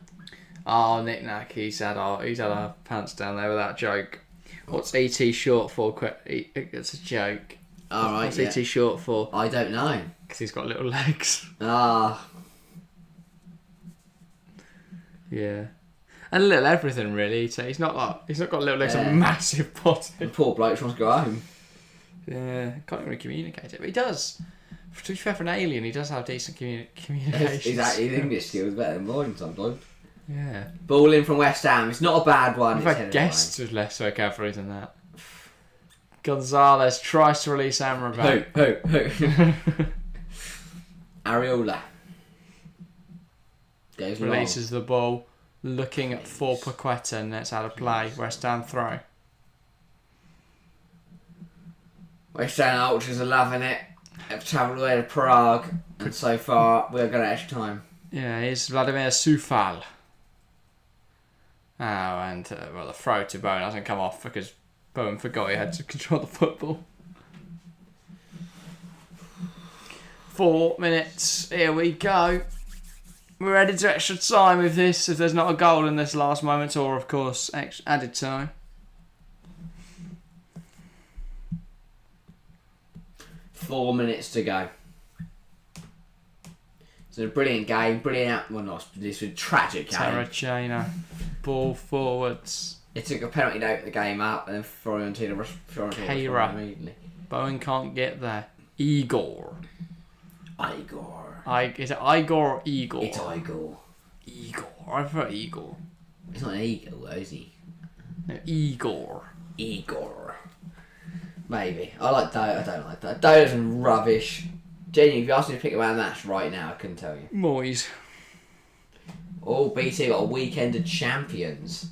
Oh, Nick Nack, he's had our pants down there with that joke. What's ET short for? It's a joke. All right. What's ET short for? I don't know. Because he's got little legs. Ah. Yeah. And a little everything, really. He's not got little legs, a massive body. The poor bloke just wants to go home. Yeah, can't really communicate it, but he does. To be fair, for an alien, he does have decent communication. His English skills better than mine sometimes. Yeah. Ball in from West Ham. It's not a bad one. I've had guests with less vocabulary than that. Gonzalez tries to release Amrabat. Who? Areola. Goes Releases the ball. Looking for Paqueta, and that's out of play. West Ham throw. West Ham Ultras are loving it. They've travelled away to Prague, and so far we're going to extra time. Yeah, here's Vladimir Soufal. Oh, and the throw to Bowen hasn't come off because Bowen forgot he had to control the football. 4 minutes. Here we go. We're headed to extra time with this, if there's not a goal in this last moment, or of course added time. Four minutes to go. It's a brilliant game, this was a tragic game. Terracina, ball forwards. It took a penalty to open the game up, and then Fiorentina Keira. immediately. Bowen can't get there. Igor. Is it Igor or Igor? It's Igor. Igor. I prefer Igor. It's not an eagle, though, is he? No, Igor. Maybe. I like Dover. I don't like that. Dover's rubbish. Genuinely, if you asked me to pick a man that's right now, I couldn't tell you. Moyes. Oh, BT got a weekend of champions.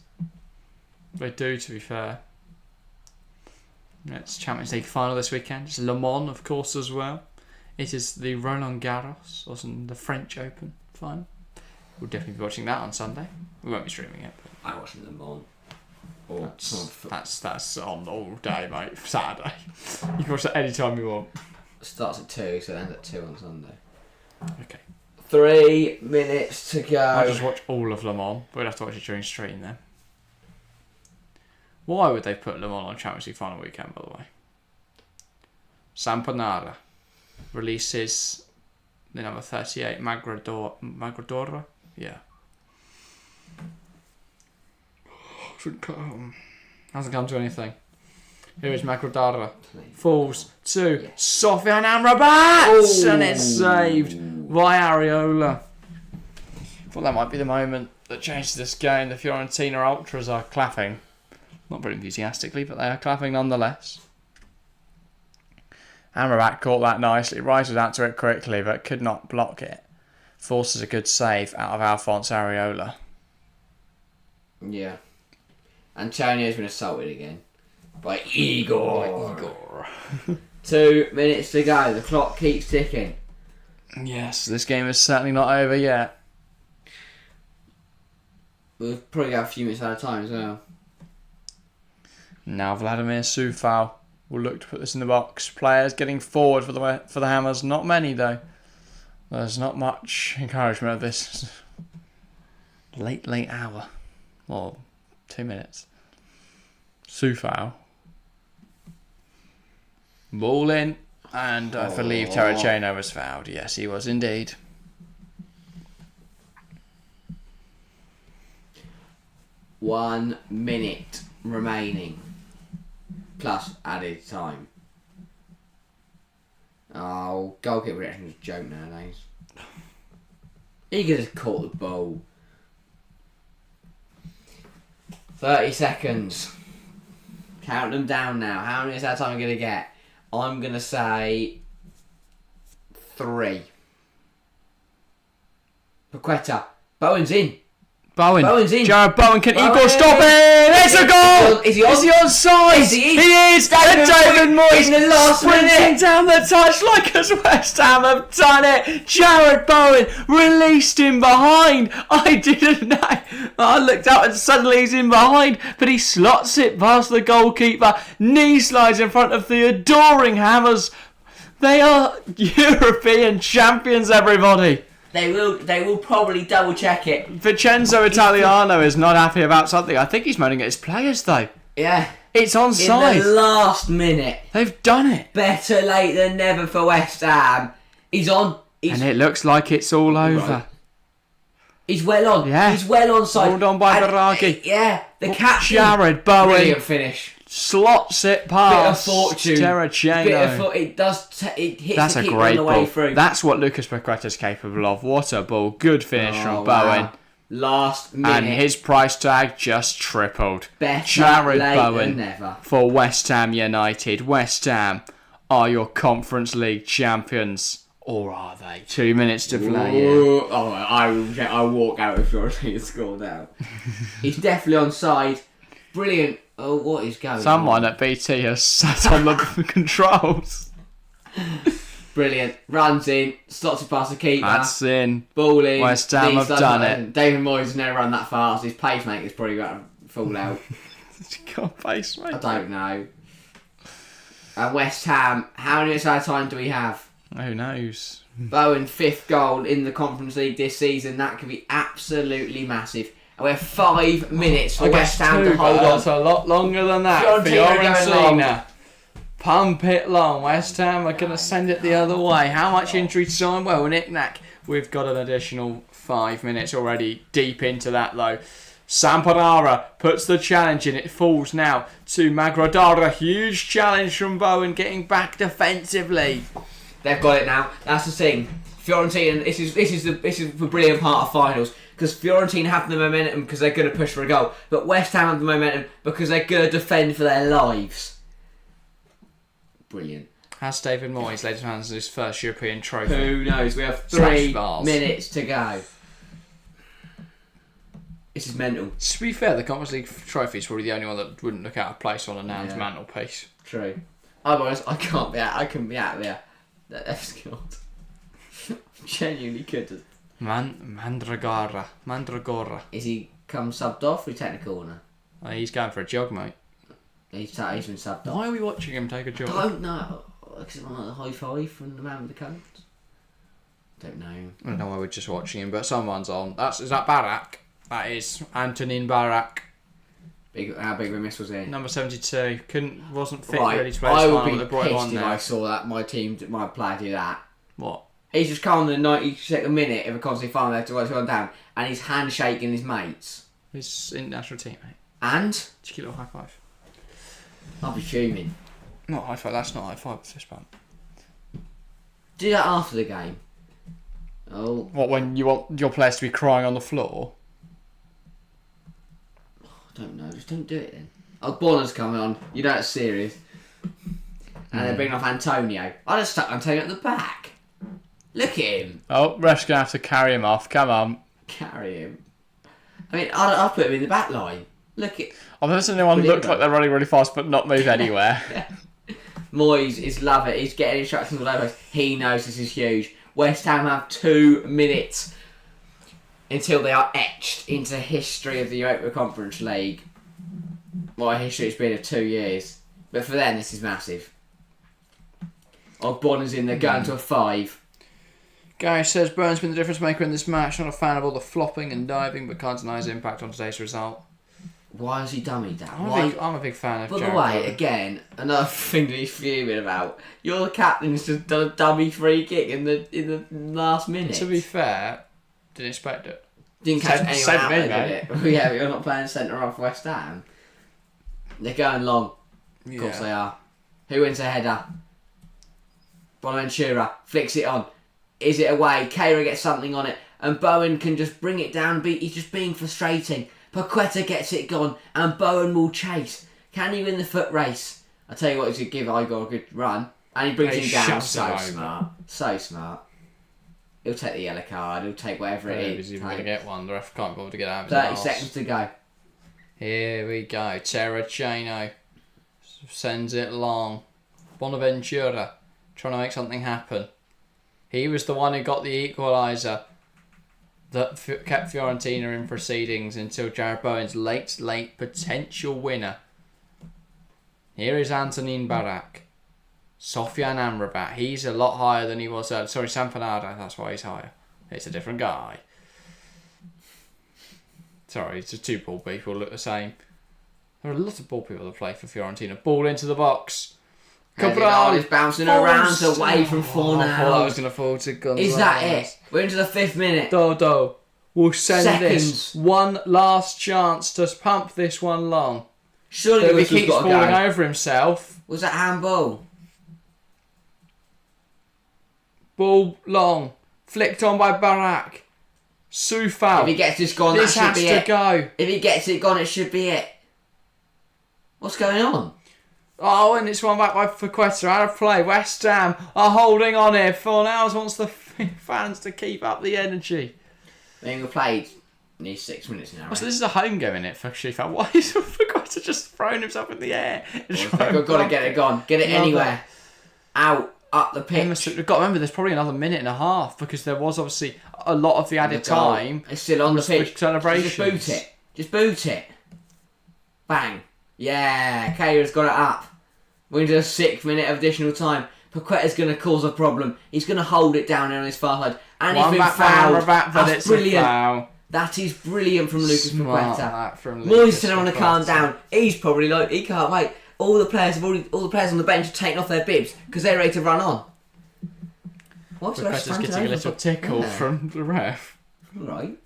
They do, to be fair. It's Champions League final this weekend. It's Le Mans, of course, as well. It is the Roland Garros, or the French Open final. We'll definitely be watching that on Sunday. We won't be streaming it. But I'm watching Le Mans. That's on all day, mate. Saturday. You can watch that any time you want. It starts at 2, so it ends at 2 on Sunday. Okay. 3 minutes to go. I'll just watch all of Le Mans, but we'd have to watch it during stream then. Why would they put Le Mans on Champions League final weekend, by the way? Sampanara releases the number 38, Magradora. Yeah. Hasn't come to anything. Here is Magradora. Falls to Sofian Amrabat! And it's saved by Areola. Thought that might be the moment that changed this game. The Fiorentina Ultras are clapping. Not very enthusiastically, but they are clapping nonetheless. Amrabat caught that nicely. Rice was out to it quickly, but could not block it. Forces a good save out of Alphonse Areola. Yeah. Antonio's been assaulted again. By Igor. 2 minutes to go. The clock keeps ticking. Yes, this game is certainly not over yet. We've probably got a few minutes out of time as well. Now Vladimir Sufal will look to put this in the box. Players getting forward for the Hammers. Not many though. There's not much encouragement of this late hour. Well, 2 minutes. Sufal. Ball in. And I believe Terracino was fouled. Yes, he was indeed. One minute remaining. Plus added time. Oh, goalkeeper reaction is a joke nowadays. He could have caught the ball. 30 seconds. Count them down now. How many is that time I'm going to get? I'm going to say 3. Paqueta. Bowen's in. Bowen's in. Jared Bowen, can Igor stop it? It's a goal! Is he onside? Is he? He is! And David Moyes in the last sprinting minute down the touch like as West Ham have done it. Jared Bowen released him behind. I didn't know. I looked out and suddenly he's in behind, but he slots it past the goalkeeper. Knee slides in front of the adoring Hammers. They are European champions, everybody. They will probably double check it. Vincenzo Italiano is not happy about something. I think he's moaning at his players though. Yeah. It's onside. In the last minute. They've done it. Better late than never for West Ham. He's on. And it looks like it's all over. Right. He's well on. Yeah. He's well onside. Hold on by Baragi. Yeah. The captain. Jared Bowen. Brilliant finish. Slots it past. Bit of fortune. Terracino. It does. It hits That's the a keeper great on the way ball. through. That's what Lucas Paqueta's capable of. What a ball. Good finish from Bowen. Last minute. And his price tag just tripled. Better Jared late Bowen than never. for West Ham United. West Ham are your Conference League champions. Or are they? 2 minutes to play. Ooh, oh, I walk out if Fiorentina score now. He's definitely onside. Brilliant. Oh, what is going on? Someone at BT has sat on the controls. Brilliant. Runs in. Slots it past the keeper. That's in. Ball in. West Ham have done it. David Moyes has never run that fast. His pacemaker's probably going to fall out. God, pacemaker. I don't know. And West Ham, how many minutes out of time do we have? Who knows? Bowen, 5th goal in the Conference League this season. That could be absolutely massive. And we have 5 minutes for West Ham to hold on. That's a lot longer than that. Fiorentina. Pump it long. West Ham are going to send it the other way. How much injury time? Well, knick-knack. We've got an additional 5 minutes already deep into that, though. Sampanara puts the challenge in. It falls now to Magradora. Huge challenge from Bowen, getting back defensively. They've got it now. That's the thing. Fiorentina. This is the brilliant part of finals, because Fiorentina have the momentum because they're going to push for a goal, but West Ham have the momentum because they're going to defend for their lives. brilliant. Has David Moyes laid his hands on his first European trophy? Who knows? We have 3 minutes to go. This is mental. To be fair, the Conference League trophy is probably the only one that wouldn't look out of place on a Nan's mantelpiece. True. I'll be honest, I couldn't be out there. That scored. Genuinely couldn't. Mandragora. Is he come subbed off? We take the corner. He's going for a jog, mate. He's been subbed off. Why are we watching him take a jog? I don't know. Because it like a high five from the man with the coat. Don't know. I don't know why we're just watching him, but someone's on. Is that Barak? That is Antonin Barak. How big of a miss was he? Number 72. Wasn't fit Right. ready to play I his would final, be but they brought him on pissed if there. I saw that my player do that. What? He's just come on the 92nd minute of a Conference League final there to one down, and he's handshaking his mates. His international teammate. And? Cheeky little high five. I'll be fuming. Not high five, that's not high five, it's fist bump. Do that after the game. Oh. What, when you want your players to be crying on the floor? I don't know, just don't do it then. Oh, Bonner's coming on, you know it's serious. And they're bringing off Antonio. I just stuck Antonio at the back. Look at him. Oh, ref's going to have to carry him off, come on. Carry him. I mean, I'll put him in the back line. Look at... I've never seen anyone look like they're running really fast but not move anywhere. Yeah. Moyes is love it. He's getting instructions all over. He knows this is huge. West Ham have 2 minutes until they are etched into history of the Europa Conference League. What a history it's been of 2 years. But for them, this is massive. Bonner's in there, going to a 5. Gary says Burns been the difference maker in this match. Not a fan of all the flopping and diving, but can't deny his impact on today's result. Why has he dummied that? I'm a big fan of By Jared the way, Bowen. again, another thing that he's fuming about. You're the captain who's just done a dummy free kick in the last minute. To be fair, didn't expect it. Didn't catch anyone Send out, him in, did it? Yeah, but you're not playing centre off West Ham. They're going long. Of course they are. Who wins a header? Bonaventura flicks it on. Is it away? Kehrer gets something on it, and Bowen can just bring it down. He's just being frustrating. Paqueta gets it gone, and Bowen will chase. Can he win the foot race? I tell you what, he's going to give Igor a good run, and he brings him down. So smart. So smart. He'll take the yellow card. He'll take whatever it is. He's even going to get one. The ref can't bother to get out of 30 seconds to go. Here we go. Terracino sends it long. Bonaventura trying to make something happen. He was the one who got the equaliser that kept Fiorentina in proceedings until Jared Bowen's late potential winner. Here is Antonin Barak. Sofian Amrabat. He's a lot higher than he was. Sorry, Sampanado. That's why he's higher. It's a different guy. Sorry, it's just 2 ball people look the same. There are a lot of ball people that play for Fiorentina. Ball into the box. Cabral is bouncing around away from Fornals. I thought I was going to fall to Gonzalez. Is that it? We're into the 5th minute. Dodo will send this one last chance to pump this one long. Surely he keeps falling over himself. Was that handball? Ball long. Flicked on by Barak. Soufal. If he gets this gone, that should be it. This has to go. If he gets it gone, it should be it. What's going on? Oh, and it's one back by Paqueta. Out of play. West Ham are holding on here. Fornals wants the fans to keep up the energy. We've played nearly 6 minutes now. Right? So this is a home game, isn't it, for Sheffield? Why is Paqueta just throwing himself in the air? We've got to get it gone. Get it anywhere. Out. Up the pitch. We've got to remember there's probably another minute and a half because there was obviously a lot of the added time. It's still on the pitch. Celebrations. Just boot it. Just boot it. Bang. Yeah, Keir's got it up. We're into the 6th minute of additional time. Paqueta's going to cause a problem. He's going to hold it down here on his far side. And he's been fouled. That's brilliant. Foul. That is brilliant from Lucas Paqueta. Moyes said I want to calm down. He's probably like, he can't wait. All the players on the bench have taken off their bibs because they're ready to run on. What's the ref getting a little tickle from the ref. Right.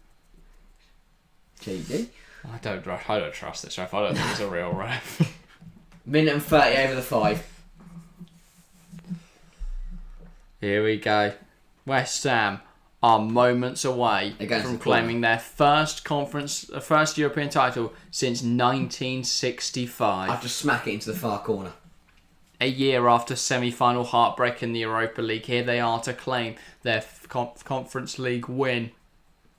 Cheeky. I don't trust this ref. I don't think he's a real ref. Minute and 30 over the 5. Here we go. West Ham are moments away from claiming their first European title since 1965. I'll just smack it into the far corner. a year after semi-final heartbreak in the Europa League, here they are to claim their Conference League win.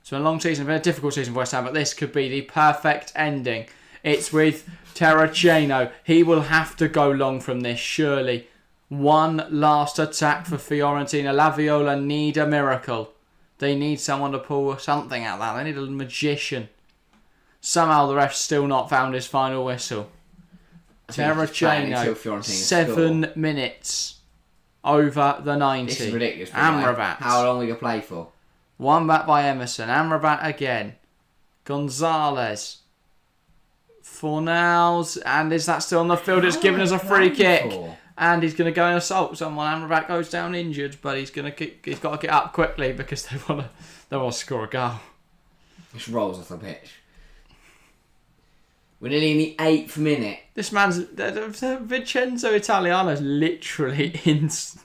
It's been a long season, been a difficult season for West Ham, but this could be the perfect ending. It's with Terracino. He will have to go long from this, surely. One last attack for Fiorentina. La Viola need a miracle. They need someone to pull something out of that. They need a magician. Somehow the ref's still not found his final whistle. Terracino, 7 minutes over the 90. This is ridiculous. Amrabat. How long will you play for? One back by Emerson. Amrabat again. Gonzalez. Fornals. And is that still on the field? It's given us a free kick. And he's going to go and assault someone. Amrabat goes down injured, but he's got to get up quickly because they want to score a goal. Just rolls off the pitch. We're nearly in the 8th minute. This man's Vincenzo Italiano's literally in. This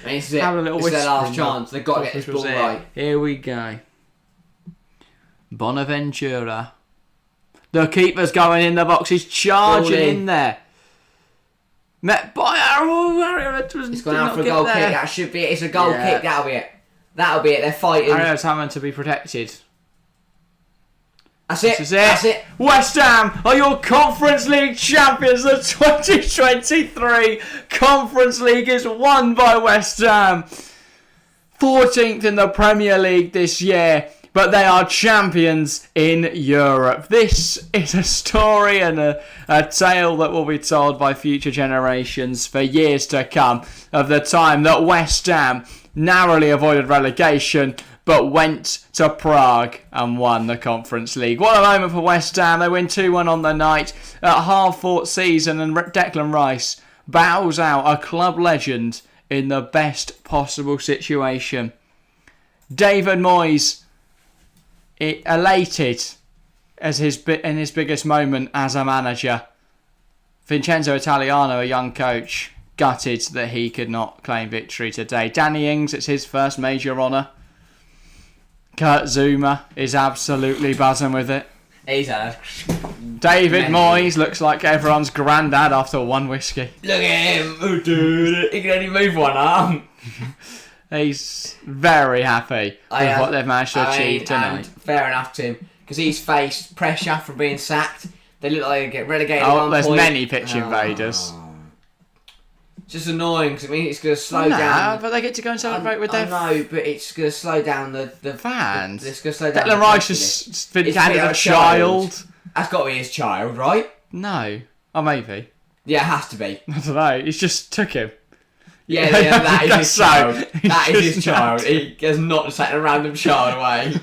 is it. Having a little whisper. It's their last chance. They've got to get this ball right. Here we go. Bonaventura. The keeper's going in the box. He's charging in there. Met by It's gone out for a goal kick. That should be it. It's a goal kick. That'll be it. That'll be it. They're fighting. Ario's having to be protected. That's it. That's it. West Ham are your Conference League champions. The 2023 Conference League is won by West Ham. 14th in the Premier League this year, but they are champions in Europe. This is a story and a tale that will be told by future generations for years to come of the time that West Ham narrowly avoided relegation but went to Prague and won the Conference League. What a moment for West Ham. They win 2-1 on the night at half-fought season, and Declan Rice bows out a club legend in the best possible situation. David Moyes, elated as in his biggest moment as a manager. Vincenzo Italiano, a young coach, gutted that he could not claim victory today. Danny Ings, it's his first major honour. Kurt Zuma is absolutely buzzing with it. He's had David Moyes looks like everyone's granddad after one whiskey. Look at him. Oh, dude. He can only move one arm. He's very happy with what they've managed to achieve tonight. And fair enough to him, because he's faced pressure from being sacked. They look like they get relegated at one there's point. many pitch invaders. It's just annoying, because I mean, it's going to slow down. But they get to go and celebrate with their... I know, but it's going to slow down the fans. It's going to slow down. Declan Rice has been handed a child. That's got to be his child, right? No. Oh, maybe. Yeah, it has to be. I don't know. He's just took him. Yeah, that is his child. That is his child. He has not just taken a random child away.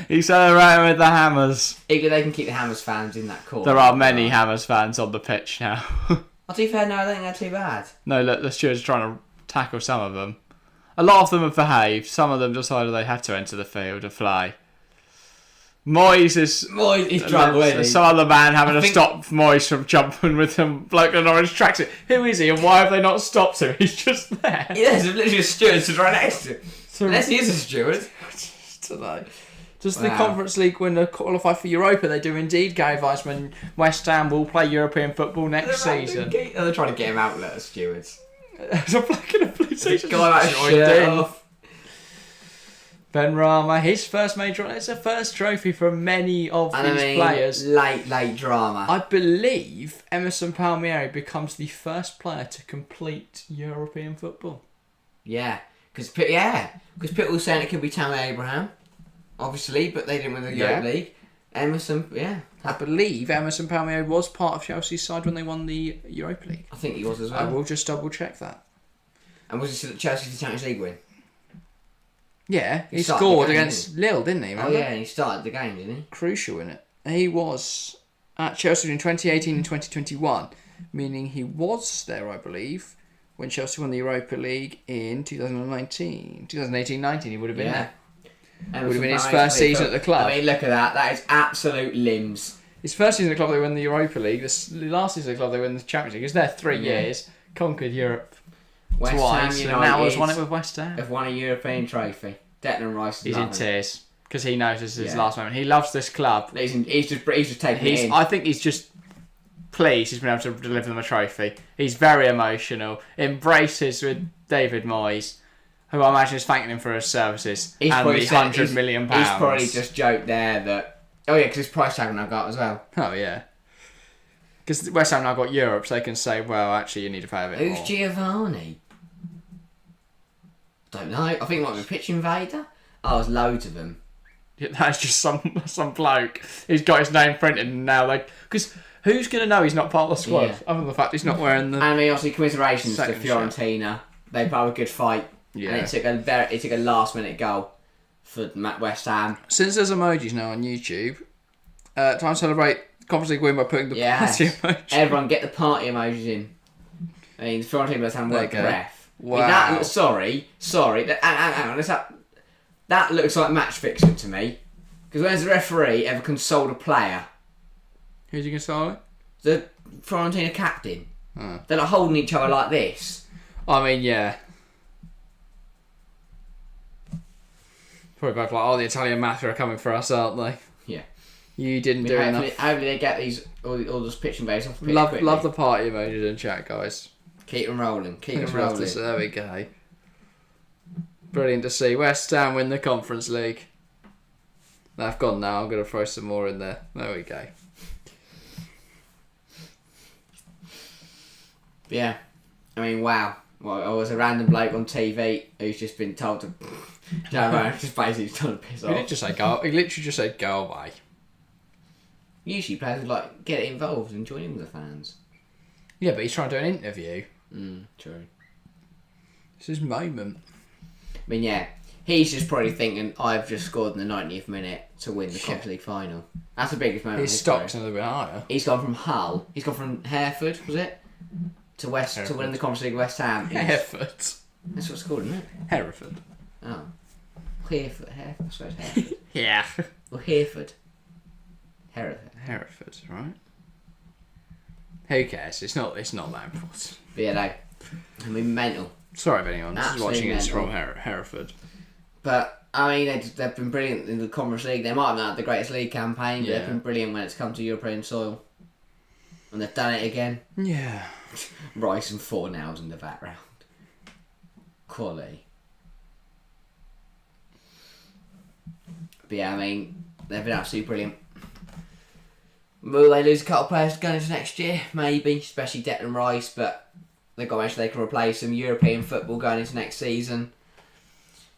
He's celebrating with the Hammers. They can keep the Hammers fans in that corner. There are many Hammers fans on the pitch now. To be fair, no, I don't think they're too bad. No, look, the stewards are trying to tackle some of them. A lot of them have behaved. Some of them decided they had to enter the field and fly. Moyes is drunk already. Some other man having to stop Moyes from jumping with him bloke in an orange tracksuit. Who is he and why have they not stopped him? He's just there. Yeah, there's literally a steward stood right next to him. Unless he is a steward. Does the Conference League winner qualify for Europa? They do indeed, Gary Weissman. West Ham will play European football next season. They're trying to get him out, let stewards. There's a black and a blue t-shirt. Go on, shirt. Ben Rama, his first major. It's a first trophy for many of these players. Late drama. I believe Emerson Palmieri becomes the first player to complete European football. Yeah, because people were saying it could be Tammy Abraham, obviously, but they didn't win the Europa League. Emerson, I believe Emerson Palmieri was part of Chelsea's side when they won the Europa League. I think he was as well. I will just double check that. And was it Chelsea's Champions League win? Yeah, he scored against Lille, didn't he? Remember? Oh yeah, and he started the game, didn't he? Crucial in it. He was at Chelsea in 2018 and 2021, meaning he was there, I believe, when Chelsea won the Europa League in 2019. 2018-19, he would have been there. Would have been his first season at the club. I mean, look at that. That is absolute limbs. His first season at the club, they won the Europa League. The last season at the club, they won the Champions League. He was there 3 years, conquered Europe twice, and now has won it with West Ham. Have won a European trophy. Declan Rice. He's in tears because he knows this is his last moment. He loves this club. He's just taking it in. I think he's just pleased he's been able to deliver them a trophy. He's very emotional. Embraces with David Moyes, who I imagine is thanking him for his services and the £100 million. He's probably just joked there that, because his price tag now got as well. Oh, yeah. Because West Ham now got Europe, so they can say, well, actually, you need to pay a bit more. Who's Giovanni? Don't know. I think it might be Pitch Invader. Oh, there's loads of them. Yeah, that's just some bloke who's got his name printed and now because who's going to know he's not part of the squad other than the fact he's not wearing the... And I mean, obviously, commiserations to Fiorentina. They put up a good fight. Yeah. And it took a last minute goal for West Ham. Since there's emojis now on YouTube, time to celebrate Conference League win by putting the party emoji. Everyone get the party emojis in. I mean, Fiorentina West Ham worked ref. Wow. I mean, sorry. Hang on, that looks like match fixing to me. Because when's the referee ever consoled a player? Who's he consoling? The Fiorentina captain. They're like holding each other like this. I mean, yeah. Probably both like, the Italian mafia are coming for us, aren't they? Yeah. You didn't do enough. Hopefully they get all this pitching base off. Love the party emojis in chat, guys. Keep them rolling. There we go. Brilliant to see. West Ham win the Conference League. They've gone now. I'm going to throw some more in there. There we go. Yeah. I mean, wow. Well, I was a random bloke on TV who's just been told to... just basically told to piss off. He literally just said go away. Usually players would get involved and join in with the fans. Yeah, but he's trying to do an interview. True. It's his moment. I mean, yeah, he's just probably thinking, I've just scored in the 90th minute to win the Conference League final. That's the biggest moment. His stock's a little bit higher. He's gone from Hull. He's gone from Hereford, was it, to win the Conference League. West Ham. Hereford. That's what it's called, isn't it? Hereford. Oh, Hereford. I suppose Hereford. Yeah. Well, Hereford. Hereford, right? Who cares? It's not that important. But yeah, no. I mean, mental. Sorry if anyone's watching mental. It's from Hereford. But, I mean, they've been brilliant in the Conference League. They might have not had the greatest league campaign, but they've been brilliant when it's come to European soil. And they've done it again. Yeah. Rice and 4 nails in the background. Quality. But yeah, I mean, they've been absolutely brilliant. Will they lose a couple of players going into next year? Maybe, especially Declan Rice, but they've got to make sure they can replace some European football going into next season.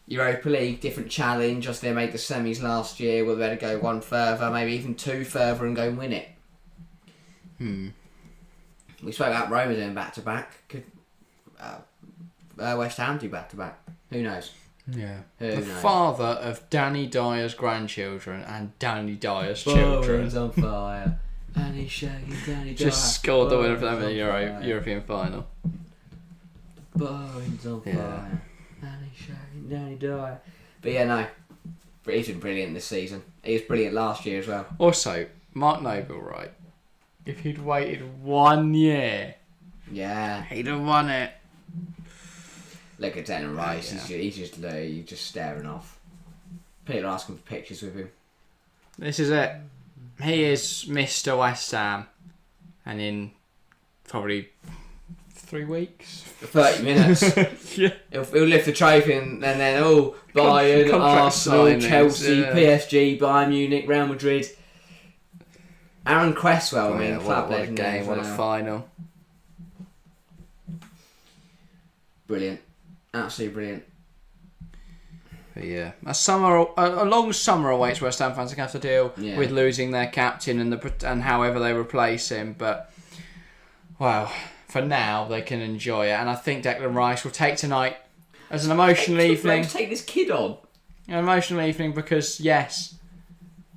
Europa League, different challenge. Just they made the semis last year. Will they better go one further, maybe even 2 further and go and win it? We spoke about Roma doing back-to-back. Could West Ham do back-to-back? Who knows? Yeah. Who knows? Father of Danny Dyer's grandchildren and Danny Dyer's children. Bones on fire. And he's shaking Danny Dyer. Just scored the winner for them in the European final. Bones on fire. And he's shaking Danny Dyer. But yeah, no. He's been brilliant this season. He was brilliant last year as well. Also, Mark Noble, right? If he'd waited 1 year, he'd have won it. Look at Declan Rice. He's just staring off. People are asking for pictures with him. This is it. He is Mr. West Ham, and in probably 3 weeks, 30 minutes. He'll lift the trophy and then Bayern, Arsenal, signings, Chelsea, PSG, Bayern Munich, Real Madrid. Aaron Cresswell, club what a game, what a final. Brilliant. Absolutely brilliant. But yeah, a long summer awaits West Ham fans to have to deal with losing their captain and however they replace him. But wow, for now they can enjoy it, and I think Declan Rice will take tonight as an emotional evening. Take this kid on. An emotional evening because yes,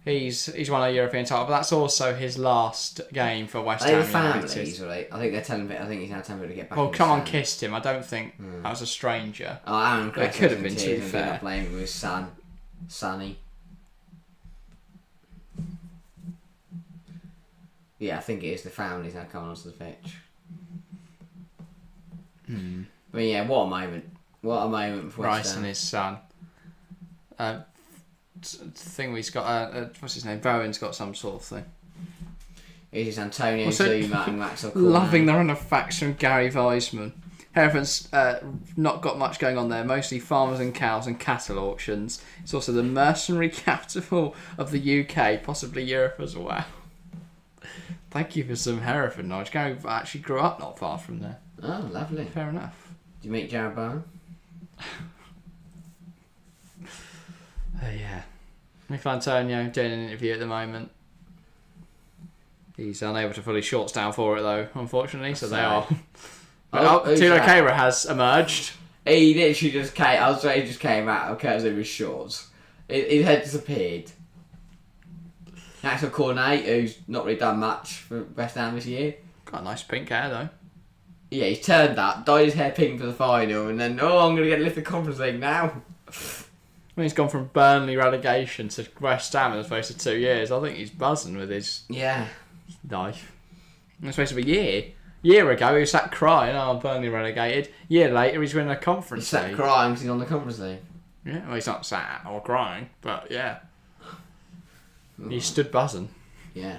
he's won a European title, but that's also his last game for West Ham United. Families, right? I think they're telling him. I think he's now telling him to get back. Well, come on, kissed him. I don't think that was a stranger. Oh, Aaron Cresswell. It could have been too fair. Playing with his son, Sonny. Yeah, I think it is the families now coming onto the pitch. But yeah, what a moment! What a moment for West Rice Ham. and his son. Thing we've got. What's his name? Bowen's got some sort of thing. Here's Antonio Zuma and Maxwell Cornet. Loving the run of facts from Gary Weissman. Herefords not got much going on there, mostly farmers and cows and cattle auctions. It's also the mercenary capital of the UK, possibly Europe as well. Thank you for some Hereford knowledge. Gary actually grew up not far from there. Oh, lovely. Fair enough. Did you meet Jared Bowen? Yeah. Michael Antonio doing an interview at the moment. He's unable to fully short stand for it though, unfortunately, so they are. Tilo Kehrer has emerged. He literally just came. I was saying he just came out because of his shorts. His head disappeared. Maxwell Cornet, who's not really done much for West Ham this year. Got a nice pink hair though. Yeah, he's turned up, dyed his hair pink for the final, and then I'm going to get lifted Conference League now. When he's gone from Burnley relegation to West Ham in the space of 2 years, I think he's buzzing with his life. In the space of a year ago, he sat crying, Burnley relegated. Year later, he's winning a Conference League. He's sat crying because he's on the Conference League. Yeah, well, he's not sat or crying, but yeah. He stood buzzing. Yeah.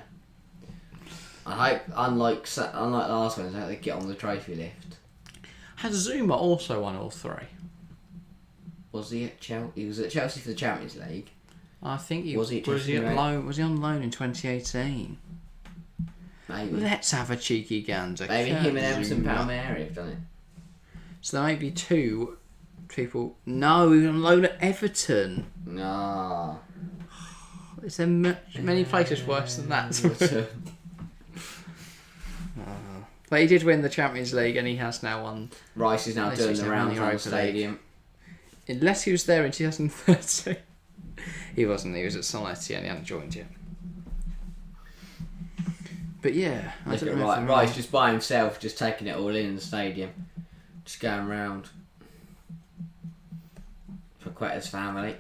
I hope, unlike last Wednesday, I hope they get on the trophy lift. Has Zuma also won all three? Was he at Chelsea? He was at Chelsea for the Champions League. I think he was. He at loan? Was he on loan in 2018? Maybe. Let's have a cheeky gander. Maybe him and Emerson Palmieri have done it. So there may be two people. No, he was on loan at Everton. No. Is there many places worse than that? But he did win the Champions League and he has now won. Rice is now doing the rounds around the stadium. Unless he was there in 2013. He wasn't. He was at Soletti and he hadn't joined yet. But yeah, I don't know. Rice just by himself, just taking it all in the stadium, just going round. For Quetta's family.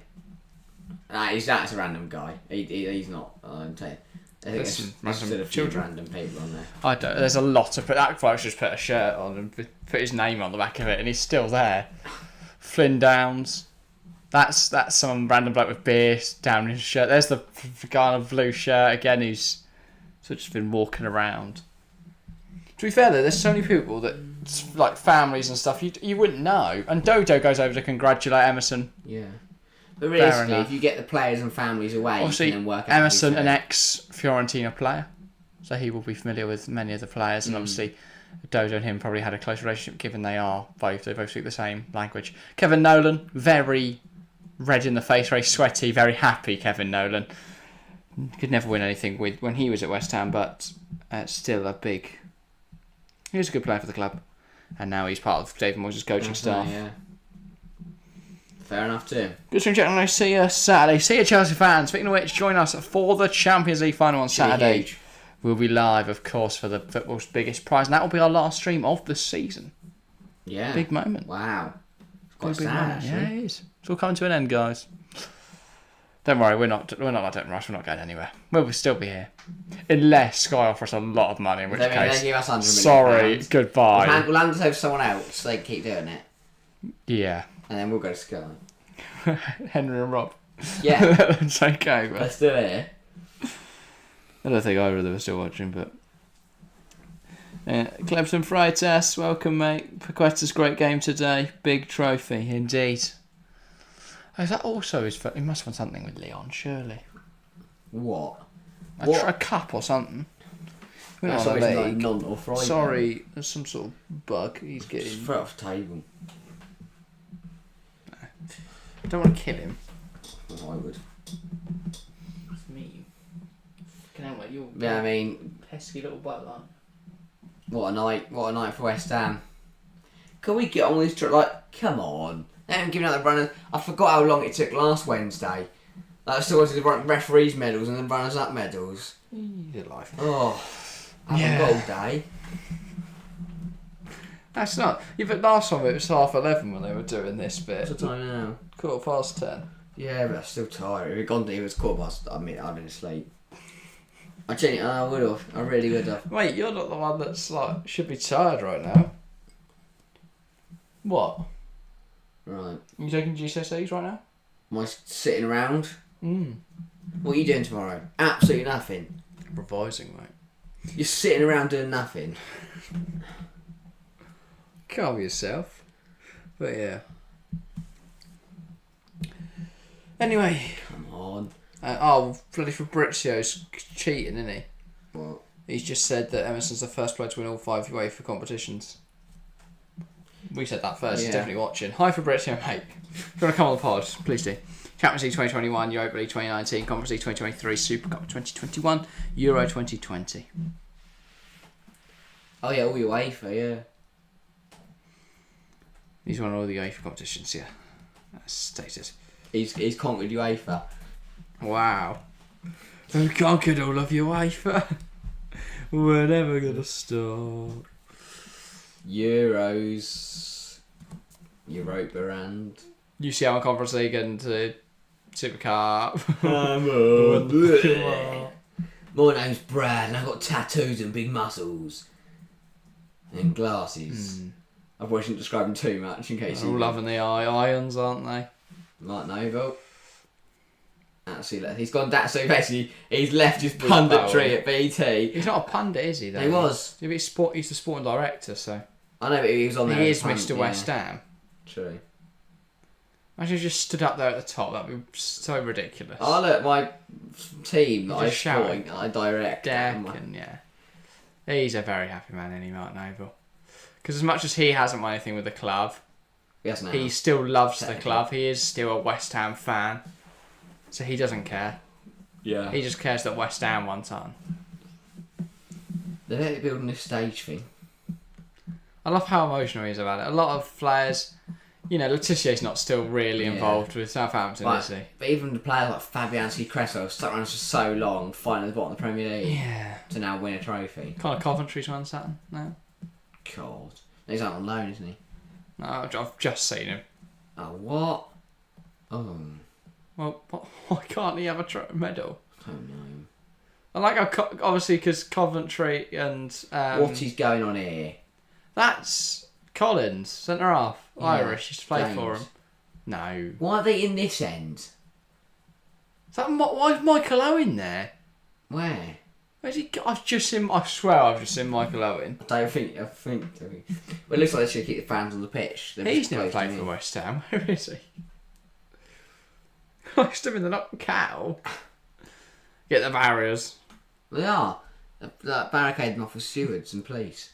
That's a random guy. He's not. I'm telling you. I think there's still a few random people on there. I don't. There's a lot of. That bloke's just put a shirt on and put his name on the back of it, and he's still there. Flynn Downs. That's some random bloke with beer down in his shirt. There's the guy in a blue shirt again who's sort of just been walking around. To be fair though, there's so many people that like families and stuff you wouldn't know. And Dodo goes over to congratulate Emerson. Yeah. But realistically, if you get the players and families away, obviously, you can then work out. Emerson, an ex-Fiorentina player, so he will be familiar with many of the players, and obviously Dodo and him probably had a close relationship, given they both speak the same language. Kevin Nolan, very red in the face, very sweaty, very happy. Kevin Nolan could never win anything when he was at West Ham, but still he was a good player for the club, and now he's part of David Moyes' coaching staff. Yeah. Fair enough too. Good stream, gentlemen. See you Saturday. See you, Chelsea fans. Speaking of which, join us for the Champions League final on Saturday. Huge. We'll be live, of course, for the football's biggest prize, and that will be our last stream of the season. Yeah. Big moment. Wow. It's quite sad, actually. Yeah, it is. It's all coming to an end, guys. Don't worry, we're not like Don't Rush. We're not going anywhere. We'll still be here, unless Sky offer us a lot of money. In which case, they give us £100 million. Sorry, goodbye. We'll hand it over to someone else. So they can keep doing it. Yeah. And then we'll go to Sky. Henry and Rob. Yeah. It's okay, but they're still here. I don't think either of them are still watching, but Clemson Freitas, welcome mate. Paqueta's great game today. Big trophy, indeed. Oh, is that also his first? He must have won something with Leon, surely. What? A cup or something. We're not on the league. Or Friday. Sorry, there's some sort of bug he's getting. Just throw it off the table. I don't want to kill him. Oh, I would. It's me. Yeah, I mean, pesky little butler. What a night for West Ham. Can we get on with this? Like, come on. They haven't given out the runners. I forgot how long it took last Wednesday. Like, I still wanted to run referees' medals and then runners-up medals. Your life. Oh, I haven't got all day. That's not. Yeah, but last time it was 11:30 when they were doing this bit. What's the time now? 10:15. Yeah, but I'm still tired. If it gone, it was 10:15. I mean, I've been asleep. I would have. I really would have. Wait, you're not the one that's like should be tired right now. What? Right. You taking GCSEs right now? Am I sitting around? Mm. What are you doing tomorrow? Absolutely nothing. Revising, mate. You're sitting around doing nothing. Calm yourself. But yeah. Anyway. Come on. Bloody Fabrizio's cheating, isn't he? What? He's just said that Emerson's the first player to win all 5 UEFA competitions. We said that first. Yeah. He's definitely watching. Hi Fabrizio, mate. If you want to come on the pod, please do. Champions League 2021, Europa League 2019, Conference League 2023, Super Cup 2021, Euro 2020. Oh yeah, all UEFA, yeah. He's won all the UEFA competitions, yeah. That's stated. He's conquered UEFA. Wow. We've conquered all of UEFA. We're never going to stop. Euros, Europa and... UCL Conference League and Super Cup. More name's Brad and I've got tattoos and big muscles. And glasses. I probably shouldn't describe them too much in case They're all loving the ions, aren't they? Like Novo. Actually, he's gone that. So basically, he's left his punditry at BT. He's not a pundit, is he? Though? He was. He's the sporting director, so. I know, but he was on there. He is Mr. West Ham. True. Imagine if he just stood up there at the top. That'd be so ridiculous. Oh look, my team that I just support, I direct. Deccan, yeah. He's a very happy man, isn't he, Mark Noble? Because as much as he hasn't won anything with the club, he still loves the club. He is still a West Ham fan. So he doesn't care. Yeah. He just cares that West Ham won on. They're building this stage thing. I love how emotional he is about it. A lot of players, Letizier's not still really involved with Southampton, is he? But even the players like Fabianski, Cresswell stuck around for so long, fighting at the bottom of the Premier League, to now win a trophy. Kind of Coventry's won something now. God, he's out on loan, isn't he? No, I've just seen him. Oh what? Oh. Well, why can't he have a medal? I don't know. I like how, obviously, because Coventry and... what is going on here? That's Collins, centre half, Irish, used to play for him. No. Why are they in this end? Is that why is Michael Owen there? Where? Where's he? I swear I've just seen Michael Owen. I think. Well, it looks like they should keep the fans on the pitch. He's never played for West Ham. Where is he? I stood in the knock cow. Get the barriers. They are. That barricade them off with stewards and police.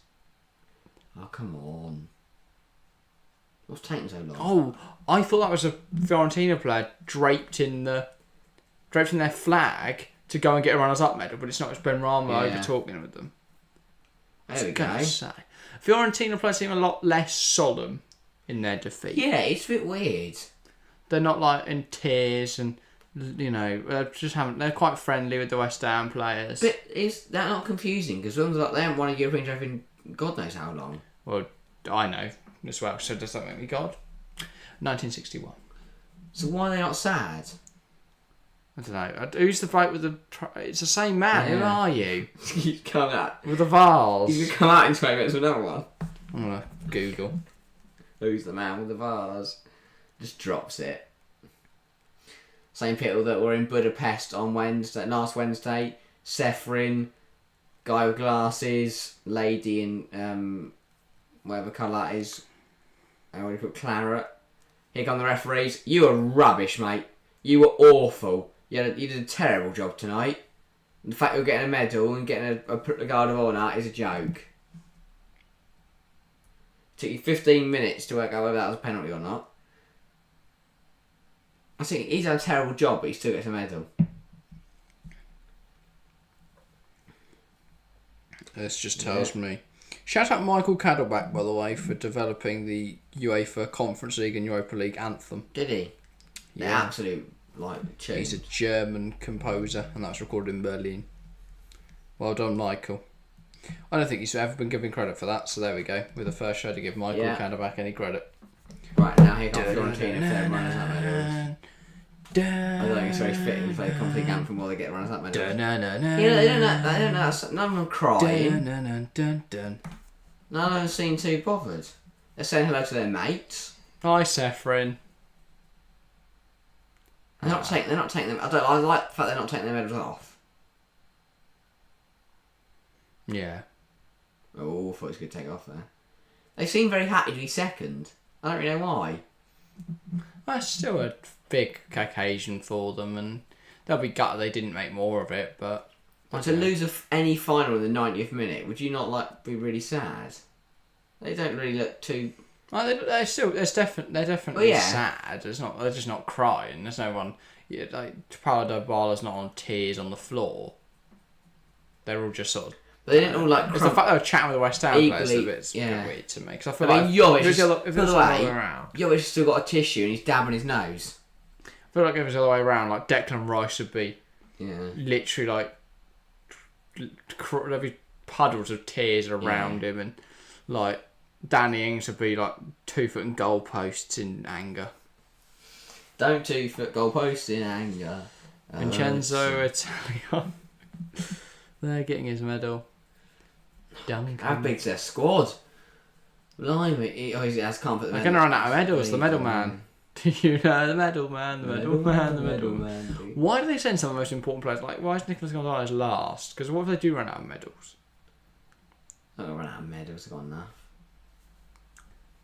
Oh, come on. What's taking so long? Oh, I thought that was a Fiorentina player draped in their flag to go and get a runners-up medal, but it's not. It's Benrahma over talking with them. There we go. Fiorentina players seem a lot less solemn in their defeat. Yeah, it's a bit weird. They're not like in tears and they're quite friendly with the West Ham players. But is that not confusing? Because they haven't won a European trophy in God knows how long. Well, I know as well. So does that make me God? 1961. So why are they not sad? I don't know. Who's the bloke with the? It's the same man. Yeah. Who are you? He's come out With the vase. He's gonna come out in 20 minutes with another one. I'm gonna Google. Who's the man with the vase? Just drops it. Same people that were in Budapest on last Wednesday. Seferin, guy with glasses, lady in whatever colour that is. I already put claret. Here come the referees. You were rubbish, mate. You were awful. You did a terrible job tonight. The fact you're getting a medal and getting a guard of honour is a joke. Took you 15 minutes to work out whether that was a penalty or not. I think he's had a terrible job, but he still gets a medal. This just tells me. Shout out Michael Caddleback, by the way, for developing the UEFA Conference League and Europa League anthem. Did he? The absolute tune. He's a German composer, and that's recorded in Berlin. Well done, Michael. I don't think he's ever been given credit for that, so there we go. We're the first show to give Michael Caddleback any credit. Right, now here comes Fiorentina if they're runners up medals. I don't think it's very fitting to play the complete anthem while they get runners up medals. They don't know. None of them crying. None of them seem too bothered. They're saying hello to their mates. Hi, Seferin. They're not taking them. I like the fact they're not taking their medals off. Yeah. Oh, I thought he was going to take off there. They seem very happy to be second. I don't really know why. Well, it's still a big occasion for them, and they'll be gutted they didn't make more of it, but... To lose any final in the 90th minute, would you not be really sad? They don't really look too... Well, they're definitely sad. They're just not crying. There's no one... Yeah, Paulo Dybala's not on tears on the floor. They're all just sort of... But they didn't all it's the fact they were chatting with the West Ham players that's a bit weird to me. Because I feel Jovic, if it's the other way around... Jovic's still got a tissue and he's dabbing his nose. I feel like if it's the other way around, like Declan Rice would be literally like... There'd be puddles of tears around him, and like Danny Ings would be like 2-foot goalposts in anger. Don't 2-foot goalposts in anger. Vincenzo Italiano. They're getting his medal. Duncan. How big's their squad? Blimey. He has can't put the medal. They're going to run out of medals. The medal man. Do you know the medal man? The medal man. Why do they send some of the most important players? Like, why is Nicolas Gonzalez last? Because what if they do run out of medals? They're going to run out of medals. They've got enough.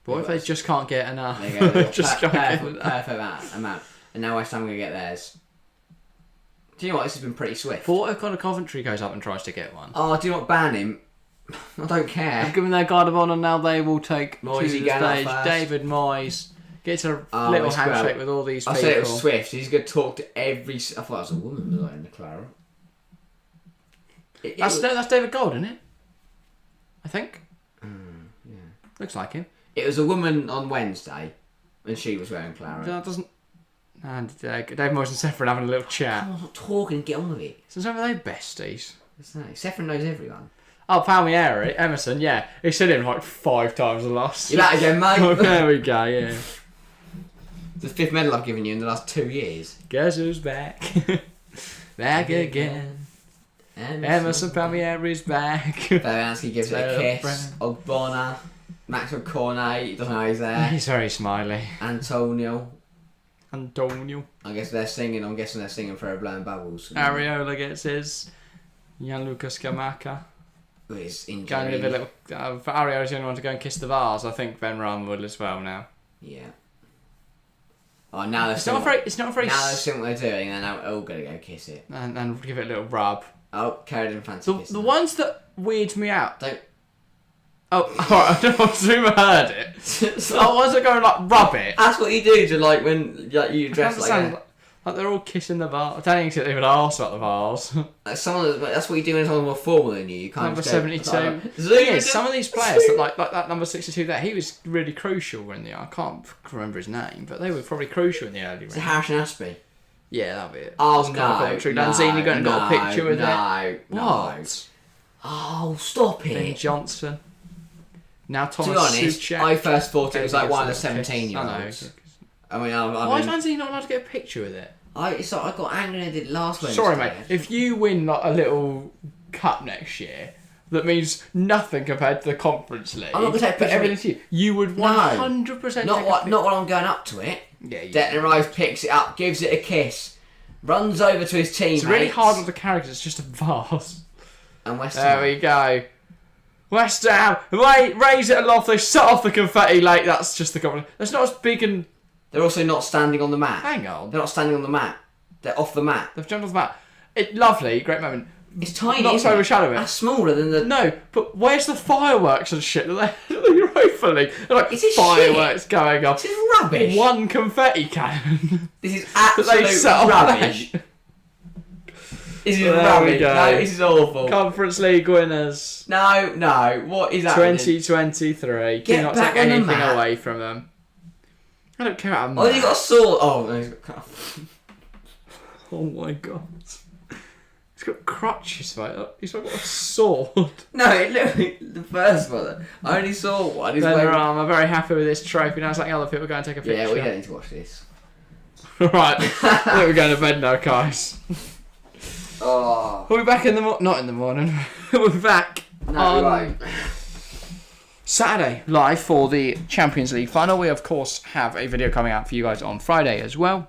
But what if they just can't get enough? They go, just perfect amount. And now West Ham are going to get theirs. Do you know what? This has been pretty swift. But what if Connor Coventry goes up and tries to get one? Oh, do you not ban him? I don't care. They've given their guard of honour, now they will take Moisey to the stage. David Moyes gets a little handshake with all these people. I said it was swift. He's going to talk to every... I thought it was a woman behind the claret. That's David Gold, isn't it? I think. Yeah. Looks like him. It was a woman on Wednesday, and she was wearing claret. That doesn't... And Dave Moyes and Sefrin having a little chat. Come on, stop talking, get on with it. So some of they besties. Sefrin knows everyone. Oh, Palmieri, Emerson, yeah. He's seen him like 5 times and lost. You're back again, mate. Oh, there we go, yeah. The 5th medal I've given you in the last 2 years. Guess who's back? Back again. Emerson Palmieri's back. Fabianski gives it a kiss. Ogbonna. Maxwell Cornet, he doesn't know he's there. He's very smiley. Antonio. I guess they're singing. I'm guessing they're singing for Blowing Bubbles. Areola gets his. Gianluca Scamacca. His injury. Going to live a little. Areola's the only one to go and kiss the vase. I think Ben Rama will as well now. Yeah. Oh, now they're It's not very. Now they're seeing what they're doing, and now all gonna go kiss it and give it a little rub. Oh, carried in fancy. The ones that weird me out. Don't. Oh, alright, I don't know if Zuma heard it. The ones that go and like rub it. That's what you do to like when you dress like that. Like they're all kissing the vase. I don't think they even ask about the vase. That's what you do when someone's more formal than you. You can't Number just 72. Some of these players that like that number 62 there, he was really crucial in the. I can't remember his name, but they were probably crucial in the early round. It's Harrison Ashby. Yeah, that'll be it. Oh It's no! Lanzini got a picture with it. What? Oh, stop it! Ben Johnson. Now Thomas To be honest, Souček. I first thought it was like one of the 17-year-olds. I mean, why is Lanzini not allowed to get a picture with it? I got angry when I did it last Wednesday. Sorry, mate. If you win like a little cup next year, that means nothing compared to the Conference League. I'm not going to take a picture. Everything to you. You would 100%. Not when I'm going up to it. Yeah. Declan Rice picks it up, gives it a kiss, runs over to his teammates. It's really hard with the characters. It's just a vase. And West Ham. There we go. West Ham, raise it aloft. They set off the confetti lake. That's just the compliment. It's not as big and. They're also not standing on the mat. Hang on. They're not standing on the mat. They're off the mat. They've jumped off the mat. Lovely, great moment. It's tiny. Not to overshadow it. That's smaller than the. No, but where's the fireworks and shit? They're Europa League. They're like fireworks shit. going off. This is rubbish. One confetti cannon. This is absolute rubbish. This is rubbish. No, this is awful. Conference League winners. No. What is that? 2023. Do not take anything away from them. I don't care about a Oh, you got a sword. Oh, no, he's got cut off. Oh my god. He's got crutches, mate. He's not got a sword. No, literally, the first one. I only saw one. I'm very happy with this trophy. Now it's letting other people go and take a picture. Yeah, we don't need to watch this. Right. I think we're going to bed now, guys. Oh. We'll be back in the not in the morning. We'll be back on Saturday live for the Champions League final. We of course have a video coming out for you guys on Friday as well.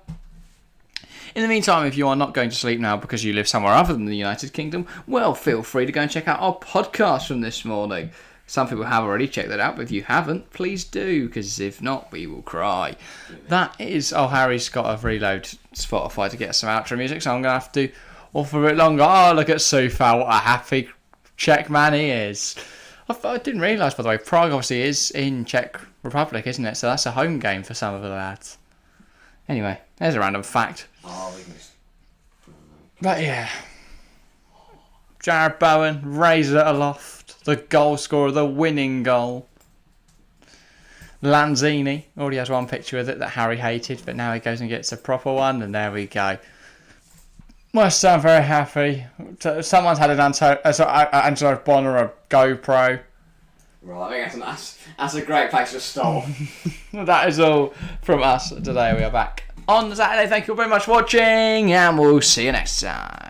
In the meantime, if you are not going to sleep now because you live somewhere other than the United Kingdom, well, feel free to go and check out our podcast from this morning. Some people have already checked that out, but if you haven't, please do, because if not, we will cry. That is... Oh, Harry's got to reload Spotify to get some outro music, so I'm going to have to offer a bit longer. Oh, look at Soufal, what a happy Czech man he is. I didn't realise, by the way, Prague obviously is in Czech Republic, isn't it? So that's a home game for some of the lads. Anyway, there's a random fact. Oh, we missed. But yeah. Jared Bowen, razor aloft. The goal scorer, the winning goal. Lanzini already has one picture with it that Harry hated, but now he goes and gets a proper one, and there we go. West Ham very happy. Someone's had an Angelo Bonner a GoPro. Right, I think that's a great place to stop. That is all from us today. We are back on Saturday. Thank you very much for watching, and we'll see you next time.